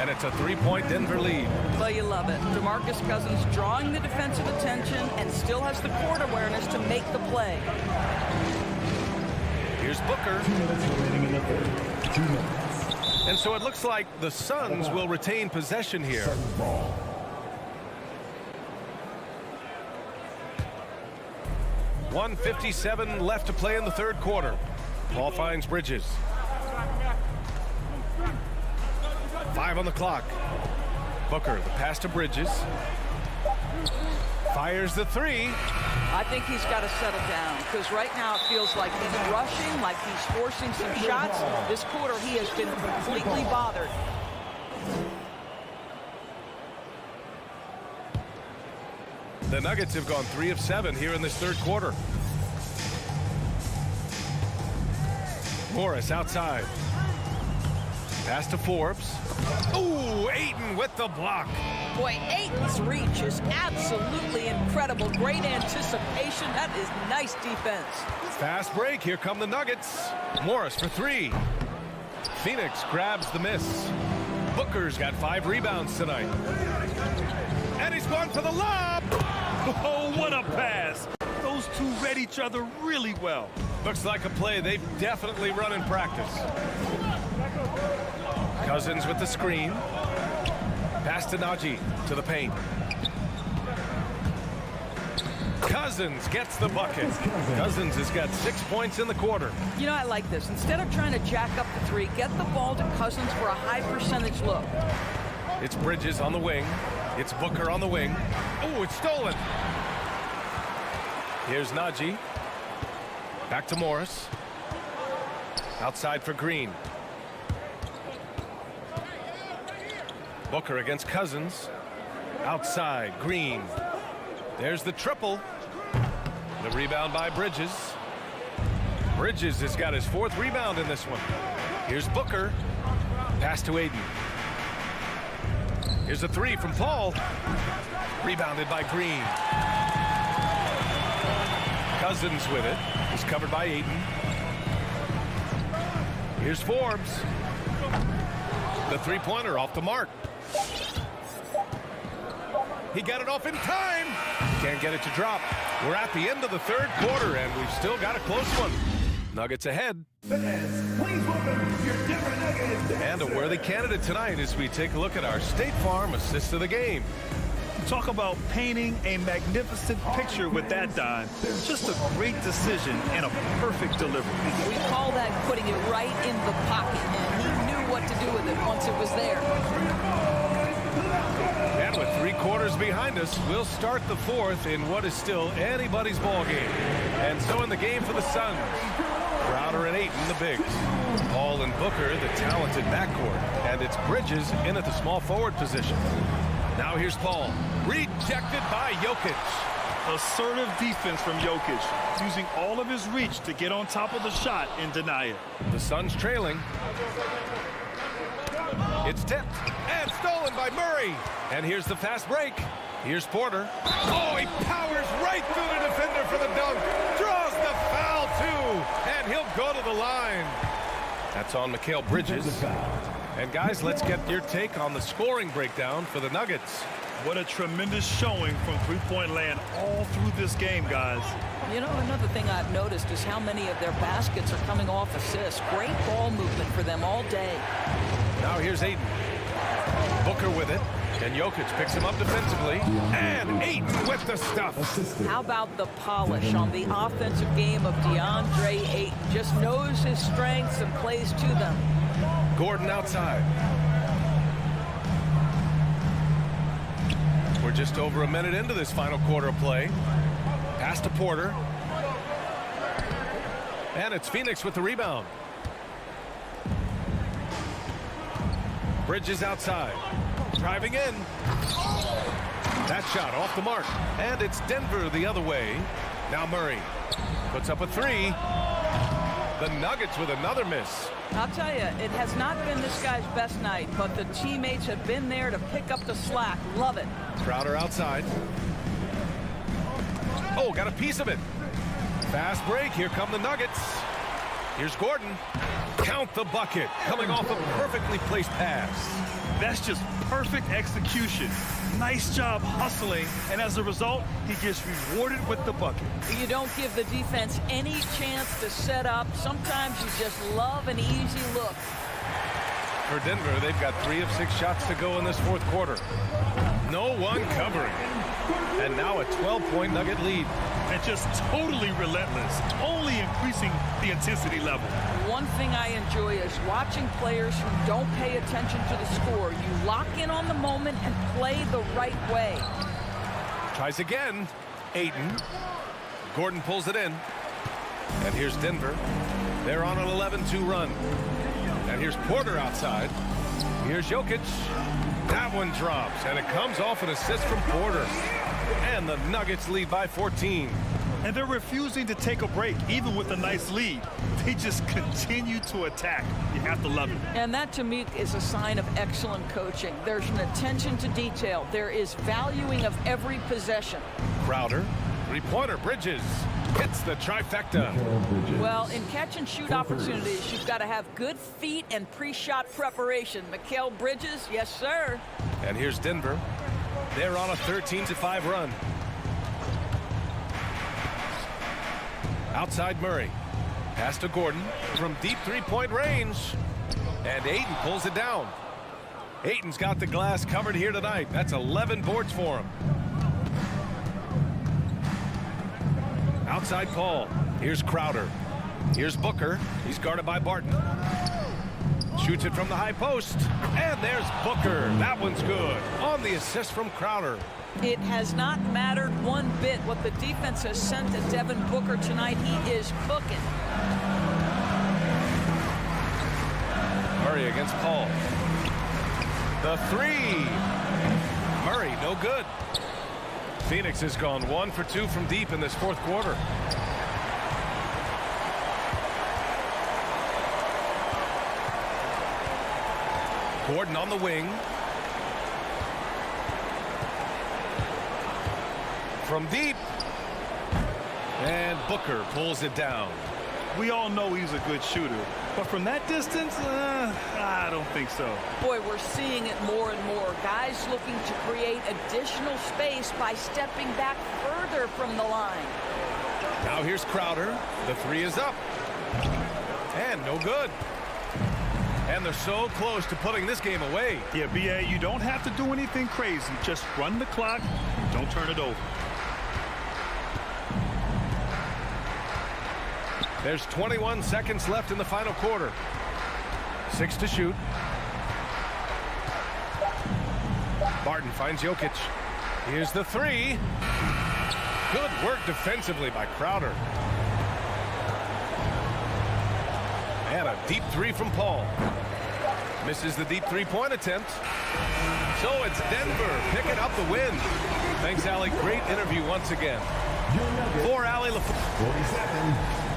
And it's a 3-point Denver lead. Well, you love it. DeMarcus Cousins drawing the defensive attention and still has the court awareness to make the play. Here's Booker. 2 minutes remaining in the third. 2 minutes. And so it looks like the Suns will retain possession here. Ball. .157 left to play in the third quarter. Ball finds Bridges. 5 on the clock. Booker, the pass to Bridges. Fires the 3. I think he's got to settle down because right now it feels like he's rushing, like he's forcing some shots. This quarter he has been completely bothered. The Nuggets have gone 3 of 7 here in this third quarter. Morris outside. Pass to Forbes. Ooh, Ayton with the block. Boy, Ayton's reach is absolutely incredible. Great anticipation. That is nice defense. Fast break. Here come the Nuggets. Morris for 3. Phoenix grabs the miss. Booker's got 5 rebounds tonight. And he's gone for the lob. Oh, what a pass. Those two read each other really well. Looks like a play they've definitely run in practice. Cousins with the screen. Pass to Najee to the paint. Cousins gets the bucket. Cousins has got 6 points in the quarter. You know, I like this. Instead of trying to jack up the 3, get the ball to Cousins for a high percentage look. It's Bridges on the wing. It's Booker on the wing. Oh, it's stolen. Here's Najee. Back to Morris. Outside for Green. Booker against Cousins. Outside, Green. There's the triple. The rebound by Bridges. Bridges has got his 4th rebound in this one. Here's Booker. Pass to Ayton. Here's a 3 from Paul. Rebounded by Green. Cousins with it. He's covered by Ayton. Here's Forbes. The 3-pointer off the mark. He got it off in time. Can't get it to drop. We're at the end of the third quarter, and we've still got a close one. Nuggets ahead. And a worthy candidate tonight as we take a look at our State Farm assist of the game. Talk about painting a magnificent picture with that dime. Just a great decision and a perfect delivery. We call that putting it right in the pocket, and he knew what to do with it once it was there. And with 3 quarters behind us, we'll start the 4th in what is still anybody's ball game. And so in the game for the Suns, Crowder and Ayton, the bigs. Paul and Booker, the talented backcourt. And it's Bridges in at the small forward position. Now here's Paul. Rejected by Jokic. Assertive defense from Jokic, using all of his reach to get on top of the shot and deny it. The Suns trailing. It's tipped and stolen by Murray. And here's the fast break. Here's Porter. Oh, he powers right through the defender for the dunk. Draws the foul, too. And he'll go to the line. That's on Mikal Bridges. And, guys, let's get your take on the scoring breakdown for the Nuggets. What a tremendous showing from three-point land all through this game, guys. You know, another thing I've noticed is how many of their baskets are coming off assists. Great ball movement for them all day. Now here's Ayton. Booker with it. And Jokic picks him up defensively. And Ayton with the stuff. How about the polish on the offensive game of DeAndre Ayton? Just knows his strengths and plays to them. Gordon outside. We're just over a minute into this final quarter of play. Pass to Porter. And it's Phoenix with the rebound. Bridges outside. Driving in. That shot off the mark. And it's Denver the other way. Now Murray puts up a three. The Nuggets with another miss. I'll tell you, it has not been this guy's best night, but the teammates have been there to pick up the slack. Love it. Crowder outside. Oh, got a piece of it. Fast break. Here come the Nuggets. Here's Gordon. Count the bucket. Coming off a perfectly placed pass. That's just perfect execution. Nice job hustling, and as a result, he gets rewarded with the bucket. You don't give the defense any chance to set up. Sometimes you just love an easy look. For Denver, they've got 3 of 6 shots to go in this fourth quarter. No one covering. And now a 12-point Nugget lead. And just totally relentless, only increasing the intensity level. One thing I enjoy is watching players who don't pay attention to the score. You lock in on the moment and play the right way. Tries again. Ayton. Gordon pulls it in. And here's Denver. They're on an 11-2 run. And here's Porter outside. Here's Jokic. That one drops, and it comes off an assist from Porter. And the Nuggets lead by 14. And they're refusing to take a break, even with a nice lead. They just continue to attack. You have to love it. And that, to me, is a sign of excellent coaching. There's an attention to detail. There is valuing of every possession. Crowder, three-pointer, Bridges. Hits the trifecta. Well, in catch-and-shoot opportunities, you've got to have good feet and pre-shot preparation. Mikal Bridges, yes, sir. And here's Denver. They're on a 13-5 run. Outside Murray. Pass to Gordon from deep three-point range. And Ayton pulls it down. Ayton's got the glass covered here tonight. That's 11 boards for him. Outside Paul. Here's Crowder. Here's Booker. He's guarded by Barton. Shoots it from the high post. And there's Booker. That one's good. On the assist from Crowder. It has not mattered one bit what the defense has sent to Devin Booker tonight. He is cooking. Murray against Paul. The three. Murray, no good. Phoenix has gone 1 for 2 from deep in this fourth quarter. Gordon on the wing. From deep. And Booker pulls it down. We all know he's a good shooter, but from that distance, I don't think so. Boy, we're seeing it more and more. Guys looking to create additional space by stepping back further from the line. Now here's Crowder. The three is up. And no good. And they're so close to putting this game away. Yeah, B.A., you don't have to do anything crazy. Just run the clock and don't turn it over. There's 21 seconds left in the final quarter. 6 to shoot. Barton finds Jokic. Here's the three. Good work defensively by Crowder. And a deep three from Paul. Misses the deep three-point attempt. So it's Denver picking up the win. Thanks, Allie. Great interview once again. For Allie LaFleur. 47.